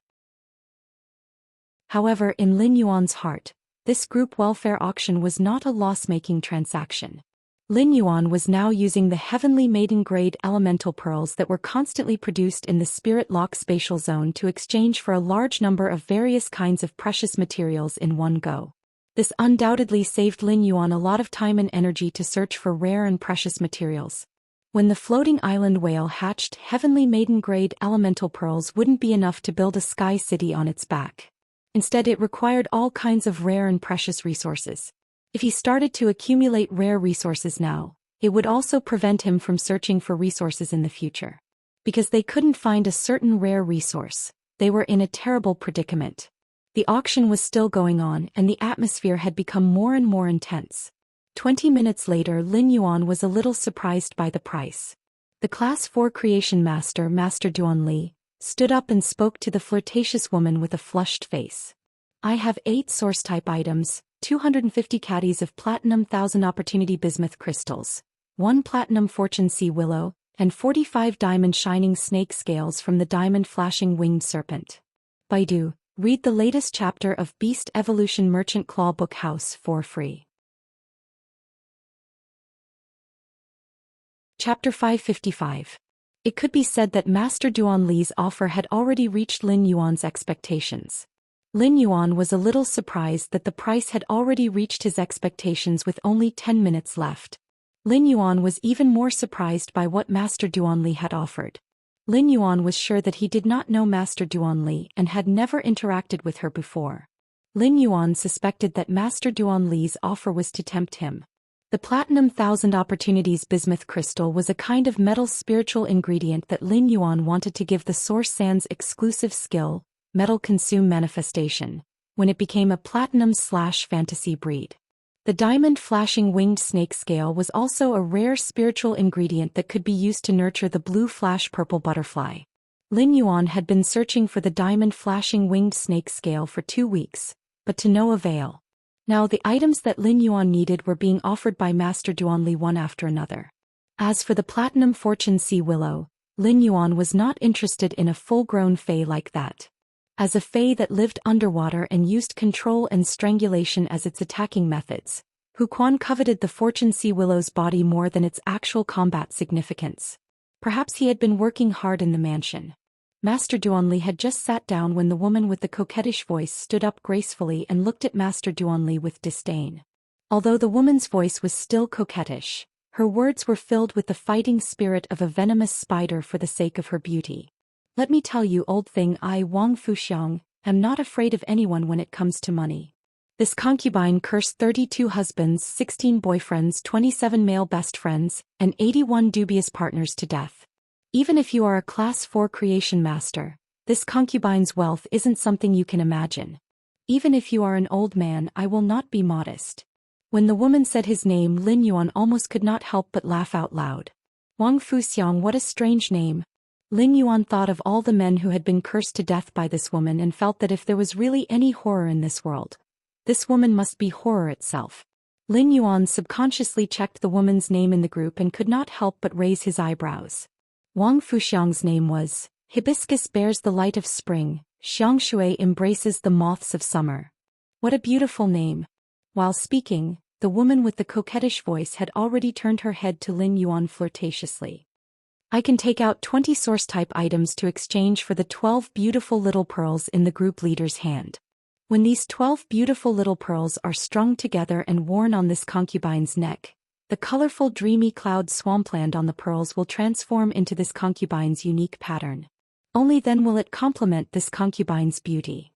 However, in Lin Yuan's heart, this group welfare auction was not a loss-making transaction. Lin Yuan was now using the heavenly maiden grade elemental pearls that were constantly produced in the Spirit Lock spatial zone to exchange for a large number of various kinds of precious materials in one go. This undoubtedly saved Lin Yuan a lot of time and energy to search for rare and precious materials. When the floating island whale hatched, heavenly maiden grade elemental pearls wouldn't be enough to build a sky city on its back. Instead, it required all kinds of rare and precious resources. If he started to accumulate rare resources now, it would also prevent him from searching for resources in the future. Because they couldn't find a certain rare resource, they were in a terrible predicament. The auction was still going on and the atmosphere had become more and more intense. 20 minutes later, Lin Yuan was a little surprised by the price. The Class 4 Creation Master, Master Duan Li, stood up and spoke to the flirtatious woman with a flushed face. "I have 8 source-type items, 250 caddies of platinum 1000 opportunity bismuth crystals, 1 platinum fortune sea willow, and 45 diamond shining snake scales from the diamond flashing winged serpent. Baidu, read the latest chapter of Beast Evolution Merchant Claw Book House for free." Chapter 555. It could be said that Master Duan Li's offer had already reached Lin Yuan's expectations. Lin Yuan was a little surprised that the price had already reached his expectations with only 10 minutes left. Lin Yuan was even more surprised by what Master Duan Li had offered. Lin Yuan was sure that he did not know Master Duan Li and had never interacted with her before. Lin Yuan suspected that Master Duan Li's offer was to tempt him. The Platinum 1000 Opportunities Bismuth Crystal was a kind of metal spiritual ingredient that Lin Yuan wanted to give the Source Sand's exclusive skill, metal consume manifestation, when it became a platinum/fantasy breed. The diamond flashing winged snake scale was also a rare spiritual ingredient that could be used to nurture the blue flash purple butterfly. Lin Yuan had been searching for the diamond flashing winged snake scale for 2 weeks, but to no avail. Now the items that Lin Yuan needed were being offered by Master Duanli one after another. As for the platinum fortune sea willow, Lin Yuan was not interested in a full-grown fae like that. As a fae that lived underwater and used control and strangulation as its attacking methods, Hu Quan coveted the fortune sea willow's body more than its actual combat significance. Perhaps he had been working hard in the mansion. Master Duanli had just sat down when the woman with the coquettish voice stood up gracefully and looked at Master Duanli with disdain. Although the woman's voice was still coquettish, her words were filled with the fighting spirit of a venomous spider for the sake of her beauty. Let me tell you, old thing, I, Wang Fuxiang, am not afraid of anyone when it comes to money. This concubine cursed 32 husbands, 16 boyfriends, 27 male best friends, and 81 dubious partners to death. Even if you are a class 4 creation master, this concubine's wealth isn't something you can imagine. Even if you are an old man, I will not be modest. When the woman said his name, Lin Yuan almost could not help but laugh out loud. Wang Fuxiang, what a strange name. Lin Yuan thought of all the men who had been cursed to death by this woman and felt that if there was really any horror in this world, this woman must be horror itself. Lin Yuan subconsciously checked the woman's name in the group and could not help but raise his eyebrows. Wang Fuxiang's name was, Hibiscus bears the light of spring, Xianxia embraces the moths of summer. What a beautiful name. While speaking, the woman with the coquettish voice had already turned her head to Lin Yuan flirtatiously. I can take out 20 source-type items to exchange for the 12 beautiful little pearls in the group leader's hand. When these 12 beautiful little pearls are strung together and worn on this concubine's neck, the colorful dreamy cloud swampland on the pearls will transform into this concubine's unique pattern. Only then will it complement this concubine's beauty.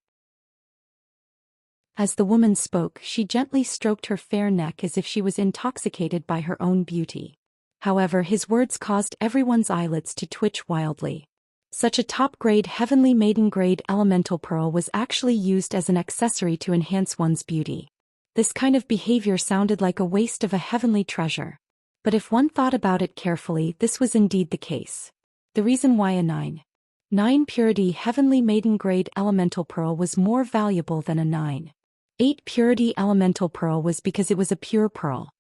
As the woman spoke, she gently stroked her fair neck as if she was intoxicated by her own beauty. However, his words caused everyone's eyelids to twitch wildly. Such a top-grade heavenly maiden-grade elemental pearl was actually used as an accessory to enhance one's beauty. This kind of behavior sounded like a waste of a heavenly treasure. But if one thought about it carefully, this was indeed the case. The reason why a 9 purity heavenly maiden-grade elemental pearl was more valuable than a 9.8 purity elemental pearl was because it was a pure pearl.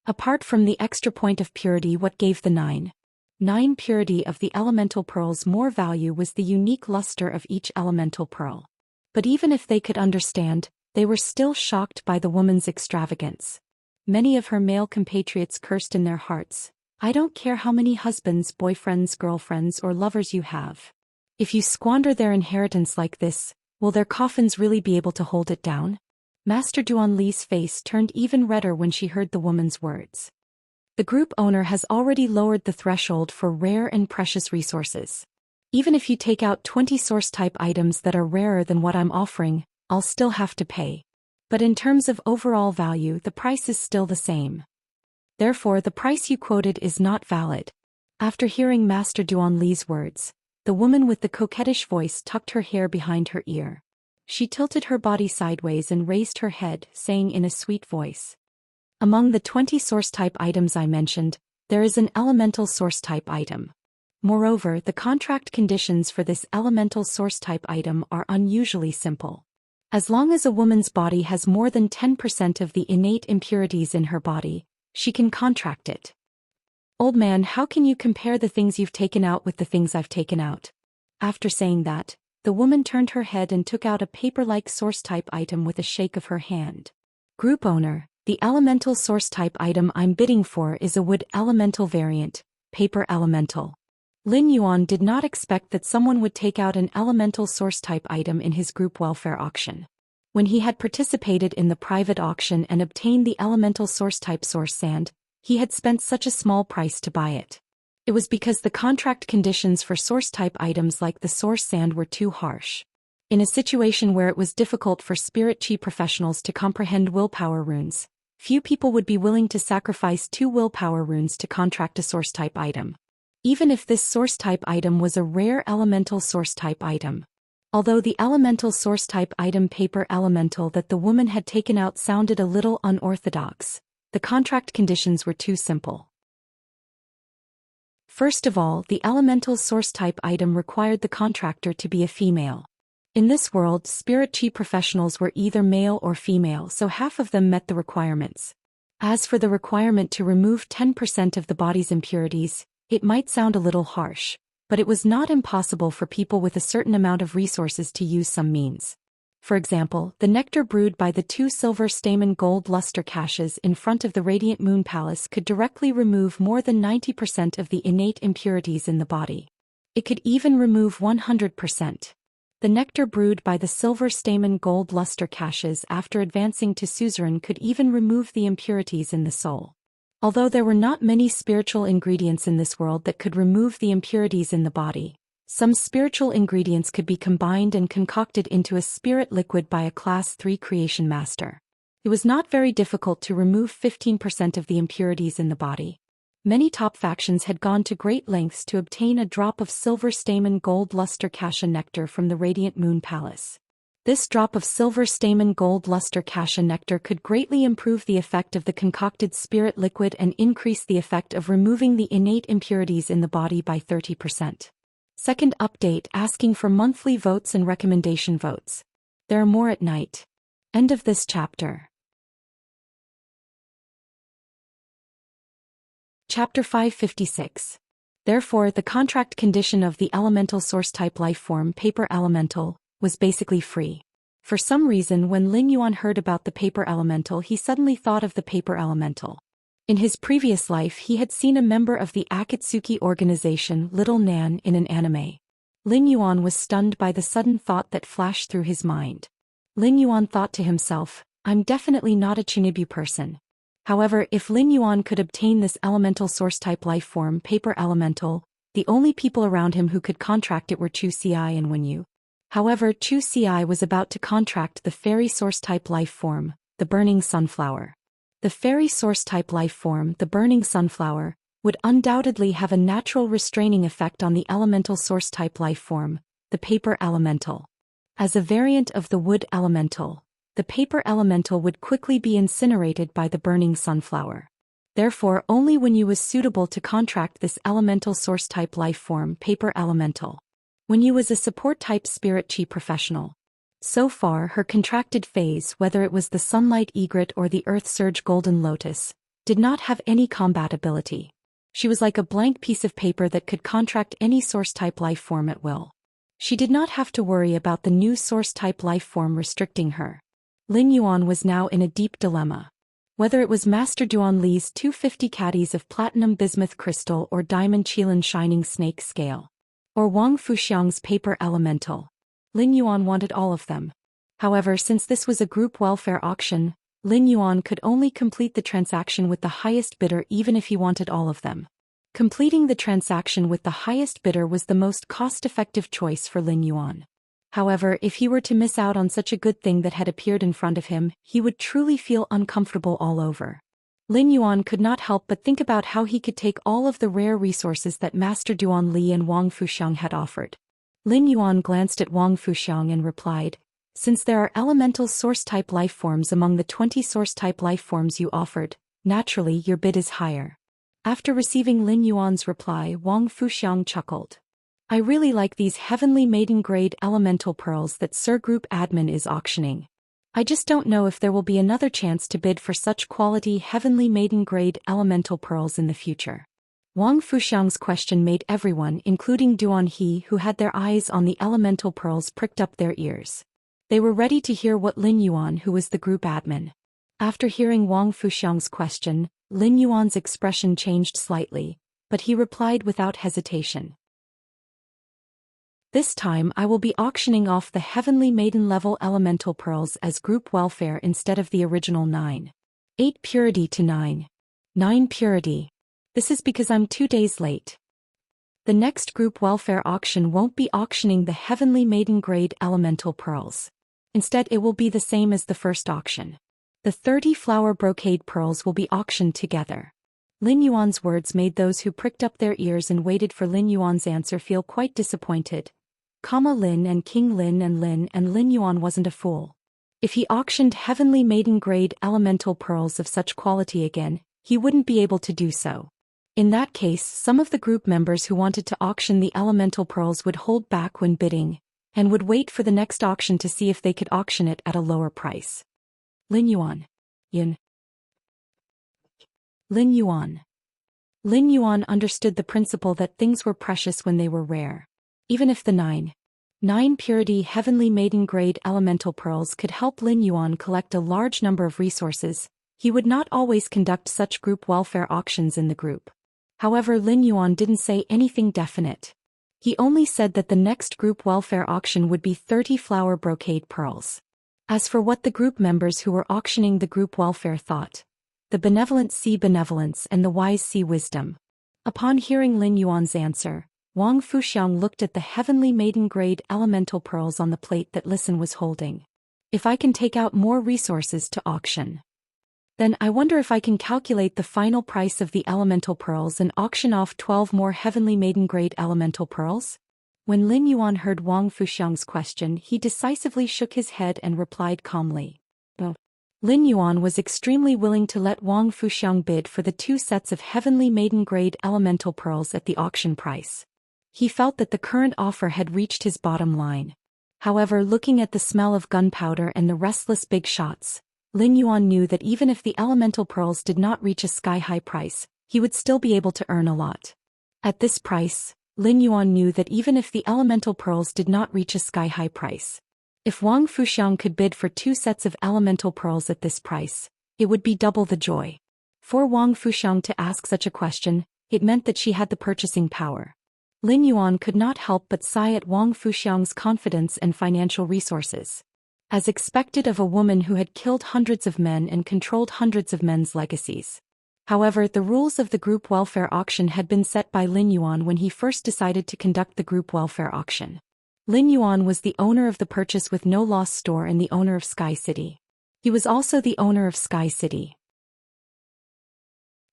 Apart from the extra point of purity, what gave the 9 purity of the elemental pearls more value was the unique luster of each elemental pearl. But even if they could understand, they were still shocked by the woman's extravagance. Many of her male compatriots cursed in their hearts, I don't care how many husbands, boyfriends, girlfriends, or lovers you have. If you squander their inheritance like this, will their coffins really be able to hold it down? Master Duanli's face turned even redder when she heard the woman's words. The group owner has already lowered the threshold for rare and precious resources. Even if you take out 20 source-type items that are rarer than what I'm offering, I'll still have to pay. But in terms of overall value, the price is still the same. Therefore, the price you quoted is not valid. After hearing Master Duanli's words, the woman with the coquettish voice tucked her hair behind her ear. She tilted her body sideways and raised her head, saying in a sweet voice, among the 20 source-type items I mentioned, there is an elemental source-type item. Moreover, the contract conditions for this elemental source-type item are unusually simple. As long as a woman's body has more than 10% of the innate impurities in her body, she can contract it. Old man, how can you compare the things you've taken out with the things I've taken out? After saying that, the woman turned her head and took out a paper-like source-type item with a shake of her hand. Group owner, the elemental source-type item I'm bidding for is a wood elemental variant, paper elemental. Lin Yuan did not expect that someone would take out an elemental source-type item in his group welfare auction. When he had participated in the private auction and obtained the elemental source-type source sand, he had spent such a small price to buy it. It was because the contract conditions for source-type items like the source sand were too harsh. In a situation where it was difficult for spirit chi professionals to comprehend willpower runes, few people would be willing to sacrifice 2 willpower runes to contract a source-type item. Even if this source-type item was a rare elemental source-type item. Although the elemental source type item paper elemental that the woman had taken out sounded a little unorthodox, the contract conditions were too simple. First of all, the elemental source type item required the contractor to be a female. In this world, spirit chi professionals were either male or female, so half of them met the requirements. As for the requirement to remove 10% of the body's impurities, it might sound a little harsh, but it was not impossible for people with a certain amount of resources to use some means. For example, the nectar brewed by the 2 silver stamen gold luster caches in front of the Radiant Moon Palace could directly remove more than 90% of the innate impurities in the body. It could even remove 100%. The nectar brewed by the silver stamen gold luster caches after advancing to suzerain could even remove the impurities in the soul. Although there were not many spiritual ingredients in this world that could remove the impurities in the body, some spiritual ingredients could be combined and concocted into a spirit liquid by a Class 3 creation master. It was not very difficult to remove 15% of the impurities in the body. Many top factions had gone to great lengths to obtain a drop of silver stamen gold luster cache nectar from the Radiant Moon Palace. This drop of silver stamen gold luster cache nectar could greatly improve the effect of the concocted spirit liquid and increase the effect of removing the innate impurities in the body by 30%. Second update asking for monthly votes and recommendation votes. There are more at night. End of this chapter. Chapter 556. Therefore, the contract condition of the elemental source type life form paper elemental was basically free. For some reason, when Lin Yuan heard about the paper elemental, he suddenly thought of the paper elemental. In his previous life, he had seen a member of the Akatsuki organization Little Nan in an anime. Lin Yuan was stunned by the sudden thought that flashed through his mind. Lin Yuan thought to himself, I'm definitely not a Chunibu person. However, if Lin Yuan could obtain this elemental source type life form paper elemental, the only people around him who could contract it were Zhou Xian and Wenyu. However, Zhou Xian was about to contract the fairy source type life form, the burning sunflower. The fairy source type life form, the burning sunflower, would undoubtedly have a natural restraining effect on the elemental source type life form, the paper elemental. As a variant of the wood elemental, the paper elemental would quickly be incinerated by the burning sunflower. Therefore, only Wenyu was suitable to contract this elemental source type life form, paper elemental. Wenyu was a support type spirit chi professional. So far, her contracted phase, whether it was the sunlight egret or the earth surge golden lotus, did not have any compatibility. She was like a blank piece of paper that could contract any source type life form at will. She did not have to worry about the new source type life form restricting her. Lin Yuan was now in a deep dilemma. Whether it was Master Duan Li's 250 caddies of platinum bismuth crystal or diamond Qilin shining snake scale, or Wang Fuxiang's paper elemental, Lin Yuan wanted all of them. However, since this was a group welfare auction, Lin Yuan could only complete the transaction with the highest bidder even if he wanted all of them. Completing the transaction with the highest bidder was the most cost-effective choice for Lin Yuan. However, if he were to miss out on such a good thing that had appeared in front of him, he would truly feel uncomfortable all over. Lin Yuan could not help but think about how he could take all of the rare resources that Master Duan Li and Wang Fuxiang had offered. Lin Yuan glanced at Wang Fuxiang and replied, since there are elemental source-type life forms among the 20 source-type life forms you offered, naturally your bid is higher. After receiving Lin Yuan's reply, Wang Fuxiang chuckled. I really like these heavenly maiden-grade elemental pearls that Sir Group Admin is auctioning. I just don't know if there will be another chance to bid for such quality heavenly maiden-grade elemental pearls in the future. Wang Fuxiang's question made everyone, including Duan He, who had their eyes on the elemental pearls, pricked up their ears. They were ready to hear what Lin Yuan, who was the group admin. After hearing Wang Fuxiang's question, Lin Yuan's expression changed slightly, but he replied without hesitation. This time I will be auctioning off the heavenly maiden level elemental pearls as group welfare instead of the original 9. 8 purity to 9. 9 purity. This is because I'm 2 days late. The next group welfare auction won't be auctioning the heavenly maiden grade elemental pearls. Instead, it will be the same as the first auction. The 30 flower brocade pearls will be auctioned together. Lin Yuan's words made those who pricked up their ears and waited for Lin Yuan's answer feel quite disappointed. Lin and King Lin, and Lin Yuan wasn't a fool. If he auctioned heavenly maiden-grade elemental pearls of such quality again, he wouldn't be able to do so. In that case, some of the group members who wanted to auction the elemental pearls would hold back when bidding, and would wait for the next auction to see if they could auction it at a lower price. Lin Yuan. Lin Yuan. Lin Yuan understood the principle that things were precious when they were rare. Even if the 9 purity heavenly maiden-grade elemental pearls could help Lin Yuan collect a large number of resources, he would not always conduct such group welfare auctions in the group. However, Lin Yuan didn't say anything definite. He only said that the next group welfare auction would be 30 flower brocade pearls. As for what the group members who were auctioning the group welfare thought, the benevolent see benevolence and the wise see wisdom. Upon hearing Lin Yuan's answer, Wang Fuxiang looked at the heavenly maiden-grade elemental pearls on the plate that Listen was holding. If I can take out more resources to auction, then I wonder if I can calculate the final price of the elemental pearls and auction off 12 more heavenly maiden-grade elemental pearls? When Lin Yuan heard Wang Fuxiang's question, he decisively shook his head and replied calmly. No. Lin Yuan was extremely willing to let Wang Fuxiang bid for the 2 sets of heavenly maiden-grade elemental pearls at the auction price. He felt that the current offer had reached his bottom line. However, looking at the smell of gunpowder and the restless big shots, Lin Yuan knew that even if the elemental pearls did not reach a sky-high price, he would still be able to earn a lot. At this price, Lin Yuan knew that even if the elemental pearls did not reach a sky-high price, if Wang Fuxiang could bid for 2 sets of elemental pearls at this price, it would be double the joy. For Wang Fuxiang to ask such a question, it meant that she had the purchasing power. Lin Yuan could not help but sigh at Wang Fuxiang's confidence and financial resources. As expected of a woman who had killed hundreds of men and controlled hundreds of men's legacies. However, the rules of the group welfare auction had been set by Lin Yuan when he first decided to conduct the group welfare auction. Lin Yuan was the owner of the Purchase with No Loss store and the owner of Sky City. He was also the owner of Sky City.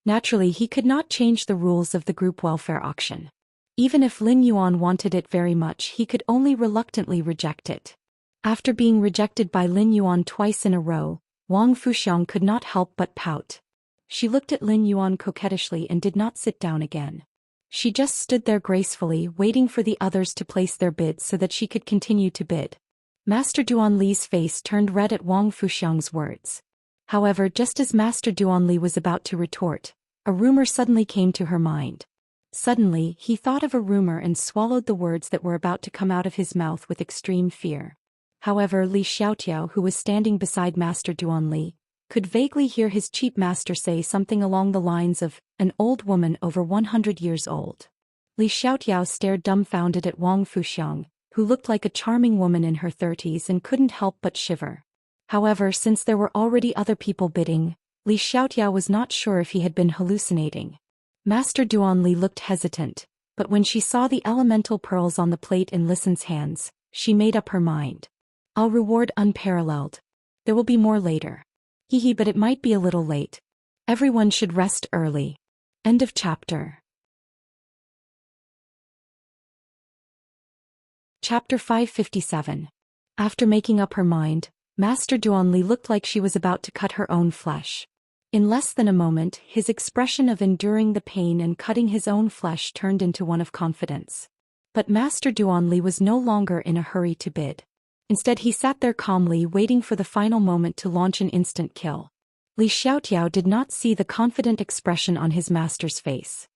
Naturally, he could not change the rules of the group welfare auction. Even if Lin Yuan wanted it very much, he could only reluctantly reject it. After being rejected by Lin Yuan twice in a row, Wang Fuxiang could not help but pout. She looked at Lin Yuan coquettishly and did not sit down again. She just stood there gracefully, waiting for the others to place their bids so that she could continue to bid. Master Duanli's face turned red at Wang Fuxiang's words. However, just as Master Duanli was about to retort, a rumor suddenly came to her mind. Suddenly, he thought of a rumor and swallowed the words that were about to come out of his mouth with extreme fear. However, Li Xiaotiao, who was standing beside Master Duanli, could vaguely hear his cheap master say something along the lines of, an old woman over 100 years old. Li Xiaotiao stared dumbfounded at Wang Fuxiang, who looked like a charming woman in her 30s and couldn't help but shiver. However, since there were already other people bidding, Li Xiaotiao was not sure if he had been hallucinating. Master Duanli looked hesitant, but when she saw the elemental pearls on the plate in Listen's hands, she made up her mind. I'll reward unparalleled. There will be more later. But it might be a little late. Everyone should rest early. End of chapter. Chapter 557. After making up her mind, Master Duanli looked like she was about to cut her own flesh. In less than a moment, his expression of enduring the pain and cutting his own flesh turned into one of confidence. But Master Duanli was no longer in a hurry to bid. Instead, he sat there calmly waiting for the final moment to launch an instant kill. Li Xiaotiao did not see the confident expression on his master's face.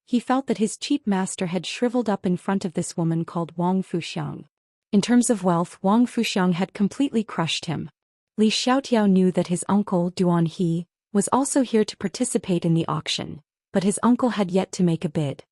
He felt that his cheap master had shriveled up in front of this woman called Wang Fuxiang. In terms of wealth, Wang Fuxiang had completely crushed him. Li Xiaotiao knew that his uncle, Duan He, was also here to participate in the auction, but his uncle had yet to make a bid.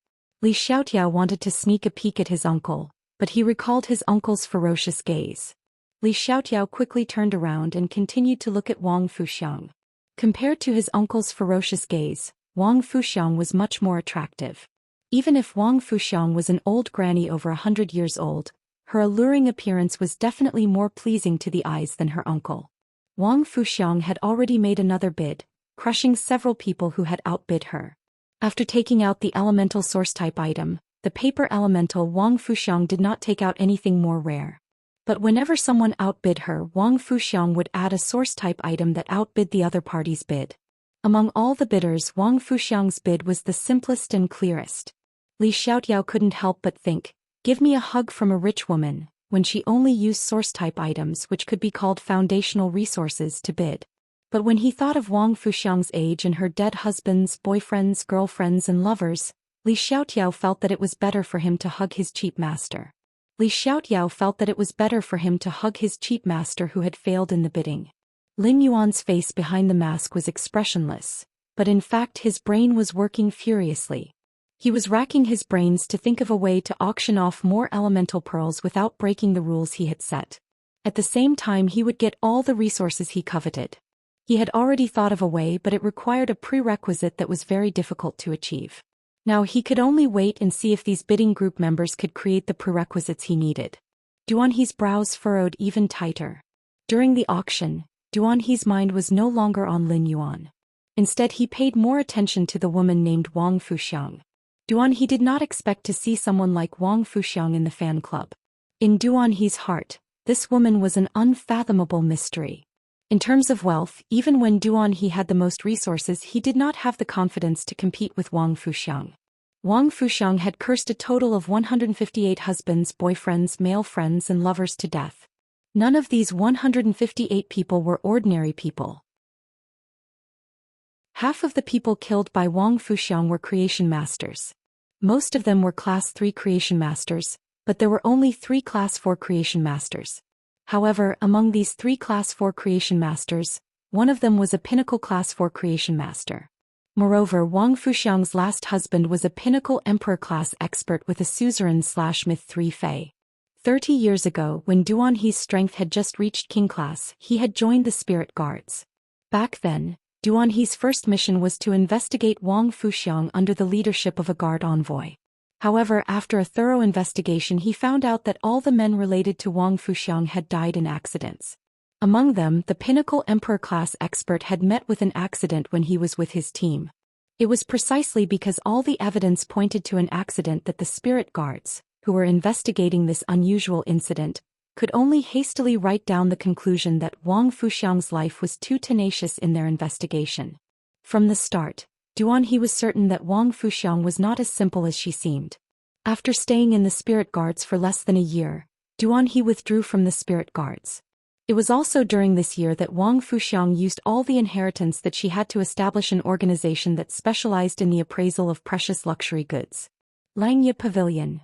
Li Xiaotiao wanted to sneak a peek at his uncle, but he recalled his uncle's ferocious gaze. Li Xiaotiao quickly turned around and continued to look at Wang Fuxiang. Compared to his uncle's ferocious gaze, Wang Fuxiang was much more attractive. Even if Wang Fuxiang was an old granny over 100 years old, her alluring appearance was definitely more pleasing to the eyes than her uncle. Wang Fuxiang had already made another bid, crushing several people who had outbid her. After taking out the elemental source-type item, the paper elemental Wang Fuxiang did not take out anything more rare. But whenever someone outbid her, Wang Fuxiang would add a source-type item that outbid the other party's bid. Among all the bidders, Wang Fuxiang's bid was the simplest and clearest. Li Xiaotiao couldn't help but think, "Give me a hug from a rich woman," when she only used source-type items which could be called foundational resources to bid. But when he thought of Wang Fuxiang's age and her dead husbands, boyfriends, girlfriends and lovers, Li Xiaotiao felt that it was better for him to hug his cheap master. Li Xiaotiao felt that it was better for him to hug his cheap master who had failed in the bidding. Lin Yuan's face behind the mask was expressionless, but in fact his brain was working furiously. He was racking his brains to think of a way to auction off more elemental pearls without breaking the rules he had set. At the same time he would get all the resources he coveted. He had already thought of a way, but it required a prerequisite that was very difficult to achieve. Now he could only wait and see if these bidding group members could create the prerequisites he needed. Duanhe's brows furrowed even tighter. During the auction, Duanhe's mind was no longer on Lin Yuan. Instead he paid more attention to the woman named Wang Fuxiang. Duanhe did not expect to see someone like Wang Fuxiang in the fan club. In Duanhe's heart, this woman was an unfathomable mystery. In terms of wealth, even when Duanhe had the most resources, he did not have the confidence to compete with Wang Fuxiang. Wang Fuxiang had cursed a total of 158 husbands, boyfriends, male friends and lovers to death. None of these 158 people were ordinary people. Half of the people killed by Wang Fuxiang were creation masters. Most of them were Class 3 creation masters, but there were only 3 Class 4 creation masters. However, among these 3 Class 4 creation masters, one of them was a pinnacle Class 4 creation master. Moreover, Wang Fuxiang's last husband was a pinnacle emperor class expert with a suzerain/myth 3 fei. 30 years ago, when Duanhe's strength had just reached king class, he had joined the spirit guards. Back then, Duanhe's first mission was to investigate Wang Fuxiang under the leadership of a guard envoy. However, after a thorough investigation he found out that all the men related to Wang Fuxiang had died in accidents. Among them, the pinnacle emperor class expert had met with an accident when he was with his team. It was precisely because all the evidence pointed to an accident that the spirit guards, who were investigating this unusual incident, could only hastily write down the conclusion that Wang Fuxiang's life was too tenacious in their investigation. From the start, Duanhe was certain that Wang Fuxiang was not as simple as she seemed. After staying in the spirit guards for less than a year, Duanhe withdrew from the spirit guards. It was also during this year that Wang Fuxiang used all the inheritance that she had to establish an organization that specialized in the appraisal of precious luxury goods. Xianxia Pavilion.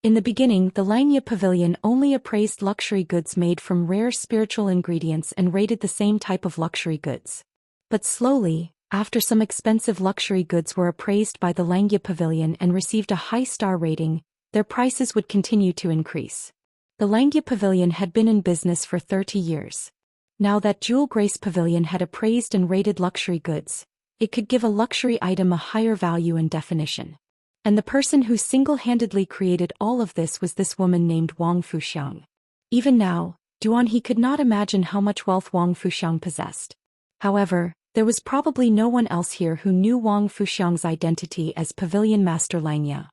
In the beginning, the Xianxia Pavilion only appraised luxury goods made from rare spiritual ingredients and rated the same type of luxury goods. But slowly, after some expensive luxury goods were appraised by the Xianxia Pavilion and received a high star rating, their prices would continue to increase. The Xianxia Pavilion had been in business for 30 years. Now that Jewel Grace Pavilion had appraised and rated luxury goods, it could give a luxury item a higher value and definition. And the person who single-handedly created all of this was this woman named Wang Fuxiang. Even now, Duanhe could not imagine how much wealth Wang Fuxiang possessed. However, there was probably no one else here who knew Wang Fuxiang's identity as Pavilion Master Xianxia.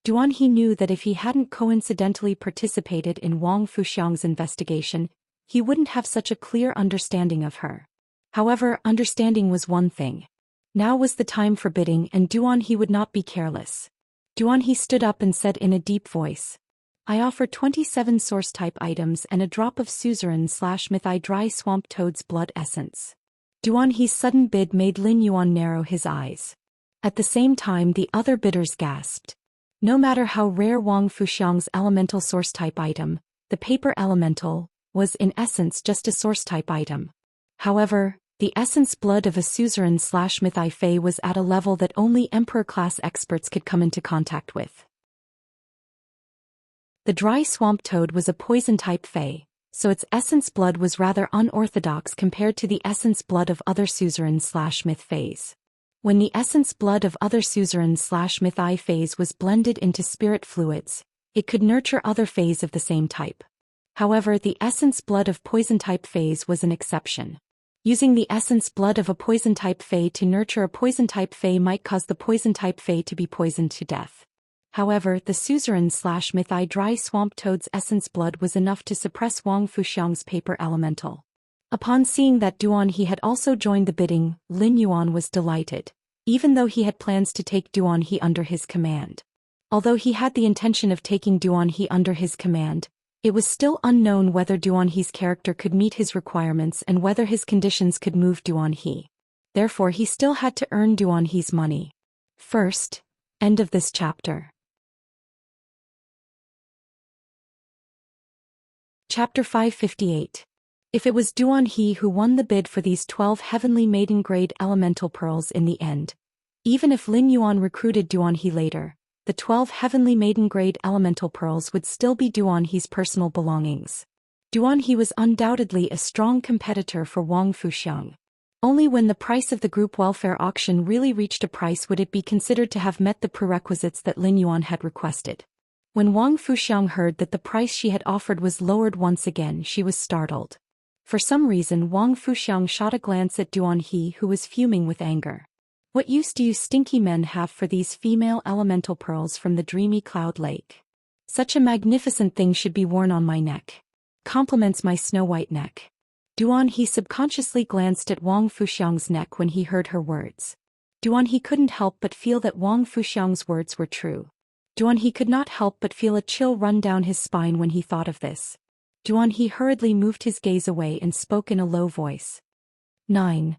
Duanhe knew that if he hadn't coincidentally participated in Wang Fuxiang's investigation, he wouldn't have such a clear understanding of her. However, understanding was one thing. Now was the time for bidding, and Duanhe would not be careless. Duanhe stood up and said in a deep voice, "I offer 27 source-type items and a drop of suzerain/myth dry swamp toad's blood essence." Duanhe's sudden bid made Lin Yuan narrow his eyes. At the same time the other bidders gasped. No matter how rare Wang Fuxiang's elemental source-type item, the paper elemental, was in essence just a source-type item. However, the essence blood of a suzerain/myth fei was at a level that only emperor-class experts could come into contact with. The dry swamp toad was a poison-type fei, so its essence blood was rather unorthodox compared to the essence blood of other suzerain/myth feis. When the essence blood of other suzerain/myth feis was blended into spirit fluids, it could nurture other feis of the same type. However, the essence blood of poison-type feis was an exception. Using the essence blood of a poison-type fei to nurture a poison-type fei might cause the poison-type fei to be poisoned to death. However, the suzerain/mythi dry swamp toad's essence blood was enough to suppress Wang Fuxiang's paper elemental. Upon seeing that Duanhe had also joined the bidding, Lin Yuan was delighted, even though he had plans to take Duanhe under his command. Although he had the intention of taking Duanhe under his command, it was still unknown whether Duanhe's character could meet his requirements and whether his conditions could move Duanhe. Therefore he still had to earn Duanhe's money. First, end of this chapter. Chapter 558. If it was Duanhe who won the bid for these 12 heavenly maiden-grade elemental pearls in the end, even if Lin Yuan recruited Duanhe later, the 12 heavenly maiden-grade elemental pearls would still be Duanhe's personal belongings. Duanhe was undoubtedly a strong competitor for Wang Fuxiang. Only when the price of the group welfare auction really reached a price would it be considered to have met the prerequisites that Lin Yuan had requested. When Wang Fuxiang heard that the price she had offered was lowered once again, she was startled. For some reason, Wang Fuxiang shot a glance at Duanhe, who was fuming with anger. What use do you stinky men have for these female elemental pearls from the dreamy cloud lake? Such a magnificent thing should be worn on my neck. Compliments my snow-white neck. Duanhe subconsciously glanced at Wang Fuxiang's neck when he heard her words. Duanhe couldn't help but feel that Wang Fuxiang's words were true. Duanhe could not help but feel a chill run down his spine when he thought of this. Duanhe hurriedly moved his gaze away and spoke in a low voice. 9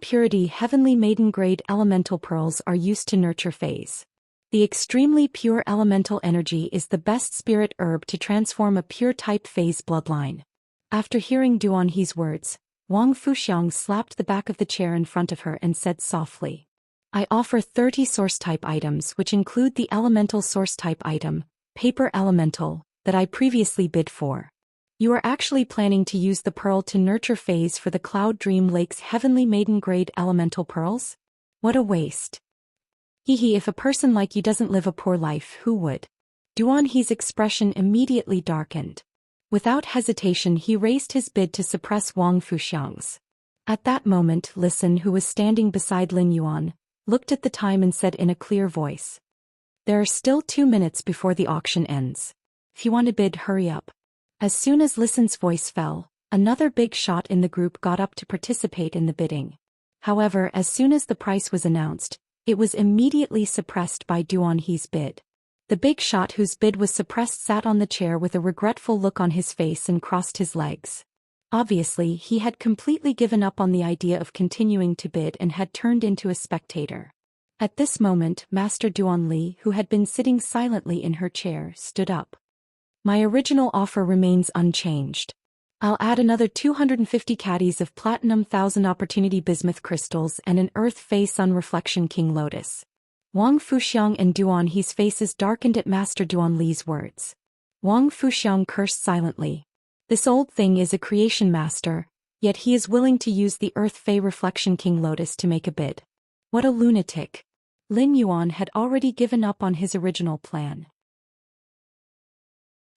purity heavenly maiden-grade elemental pearls are used to nurture phase. The extremely pure elemental energy is the best spirit herb to transform a pure type phase bloodline. After hearing Duanhe's words, Wang Fuxiang slapped the back of the chair in front of her and said softly, I offer 30 source-type items which include the elemental source-type item, paper elemental, that I previously bid for. You are actually planning to use the pearl to nurture phase for the Cloud Dream Lake's heavenly maiden-grade elemental pearls? What a waste. Hehe, if a person like you doesn't live a poor life, who would? Duanhe's expression immediately darkened. Without hesitation he raised his bid to suppress Wang Fuxiang's. At that moment Listen, who was standing beside Lin Yuan, looked at the time and said in a clear voice. There are still 2 minutes before the auction ends. If you want to bid, hurry up. As soon as Listen's voice fell, another big shot in the group got up to participate in the bidding. However, as soon as the price was announced, it was immediately suppressed by Duanhe's bid. The big shot whose bid was suppressed sat on the chair with a regretful look on his face and crossed his legs. Obviously, he had completely given up on the idea of continuing to bid and had turned into a spectator. At this moment, Master Duanli, who had been sitting silently in her chair, stood up. My original offer remains unchanged. I'll add another 250 caddies of platinum 1000 opportunity bismuth crystals and an earth phase sun reflection king lotus. Wang Fuxiang and Duanhe's faces darkened at Master Duanli's words. Wang Fuxiang cursed silently. This old thing is a creation master, yet he is willing to use the earth fey reflection king lotus to make a bid. What a lunatic. Lin Yuan had already given up on his original plan.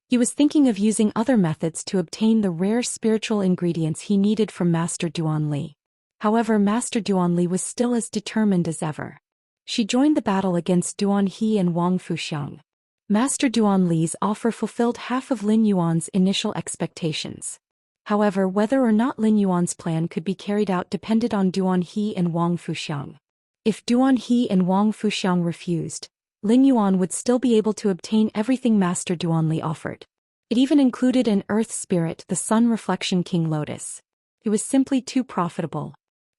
He was thinking of using other methods to obtain the rare spiritual ingredients he needed from Master Duanli. However, Master Duanli was still as determined as ever. She joined the battle against Duanhe and Wang Fuxiang. Master Duanli's offer fulfilled half of Lin Yuan's initial expectations. However, whether or not Lin Yuan's plan could be carried out depended on Duanhe and Wang Fuxiang. If Duanhe and Wang Fuxiang refused, Lin Yuan would still be able to obtain everything Master Duanli offered. It even included an earth spirit, the sun reflection king lotus. It was simply too profitable.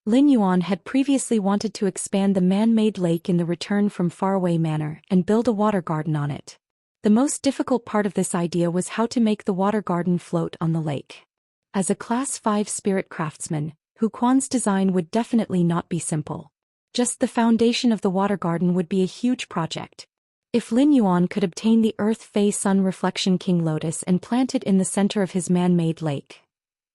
Lin Yuan had previously wanted to expand the man-made lake in the Return from Faraway Manor and build a water garden on it. The most difficult part of this idea was how to make the water garden float on the lake. As a Class 5 spirit craftsman, Hu Quan's design would definitely not be simple. Just the foundation of the water garden would be a huge project. If Lin Yuan could obtain the Earth Fey Sun Reflection King Lotus and plant it in the center of his man-made lake,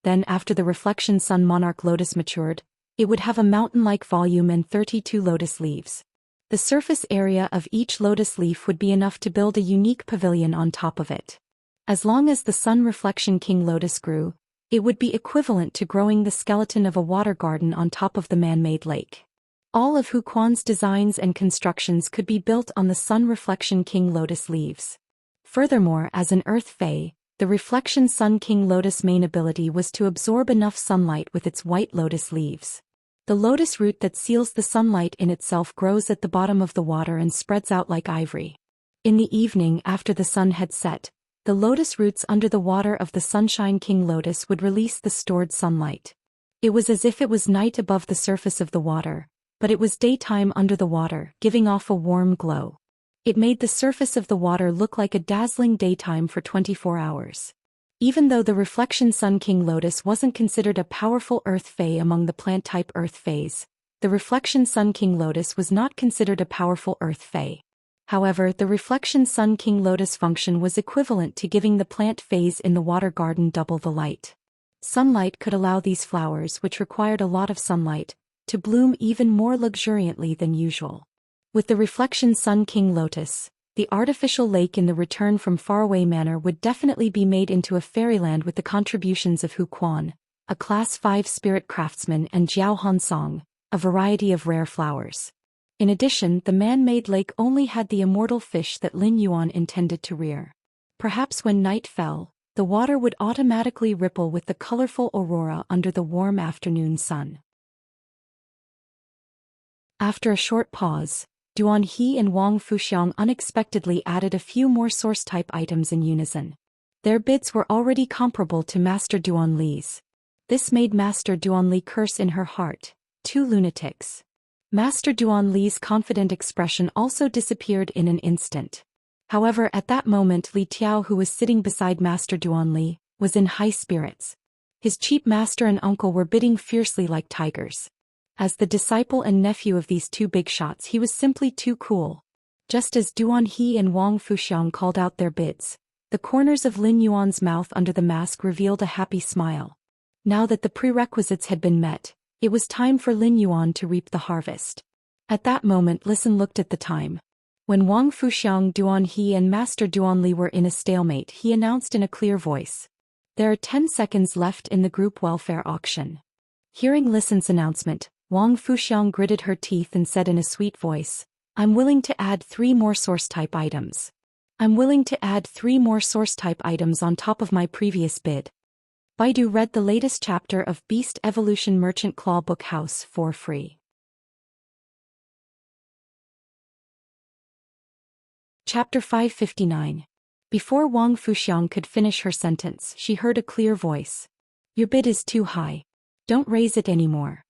then after the Reflection Sun Monarch Lotus matured, it would have a mountain-like volume and 32 lotus leaves. The surface area of each lotus leaf would be enough to build a unique pavilion on top of it. As long as the Sun Reflection King Lotus grew, it would be equivalent to growing the skeleton of a water garden on top of the man-made lake. All of Hu Quan's designs and constructions could be built on the sun reflection king lotus leaves. Furthermore, as an earth fae, the reflection sun king lotus main ability was to absorb enough sunlight with its white lotus leaves. The lotus root that seals the sunlight in itself grows at the bottom of the water and spreads out like ivory. In the evening after the sun had set, the lotus roots under the water of the sunshine king lotus would release the stored sunlight. It was as if it was night above the surface of the water, but it was daytime under the water, giving off a warm glow. It made the surface of the water look like a dazzling daytime for 24 hours. Even though the reflection sun king lotus wasn't considered a powerful earth fae among the plant-type earth faes, the reflection sun king lotus was not considered a powerful earth fae. However, the reflection sun king lotus function was equivalent to giving the plant phase in the water garden double the light. Sunlight could allow these flowers, which required a lot of sunlight, to bloom even more luxuriantly than usual. With the reflection sun king lotus, the artificial lake in the Return from Faraway Manor would definitely be made into a fairyland with the contributions of Hu Quan, a Class 5 spirit craftsman, and Jiao Hansong, a variety of rare flowers. In addition, the man-made lake only had the immortal fish that Lin Yuan intended to rear. Perhaps when night fell, the water would automatically ripple with the colorful aurora under the warm afternoon sun. After a short pause, Duan He and Wang Fuxiang unexpectedly added a few more source-type items in unison. Their bids were already comparable to Master Duan Li's. This made Master Duan Li curse in her heart, 2 lunatics. Master Duan Li's confident expression also disappeared in an instant. However, at that moment Li Tiao, who was sitting beside Master Duan Li, was in high spirits. His cheap master and uncle were bidding fiercely like tigers. As the disciple and nephew of these 2 big shots, he was simply too cool. Just as Duan He and Wang Fuxiang called out their bids, the corners of Lin Yuan's mouth under the mask revealed a happy smile. Now that the prerequisites had been met, it was time for Lin Yuan to reap the harvest. At that moment, Listen looked at the time. When Wang Fuxiang, Duan He and Master Duan Li were in a stalemate, he announced in a clear voice, "There are 10 seconds left in the group welfare auction." Hearing Listen's announcement, Wang Fuxiang gritted her teeth and said in a sweet voice, "I'm willing to add 3 more source-type items. I'm willing to add 3 more source-type items on top of my previous bid." Baidu read the latest chapter of Beast Evolution Merchant Claw Book House for free. Chapter 559. Before Wang Fuxiang could finish her sentence, she heard a clear voice. "Your bid is too high. Don't raise it anymore."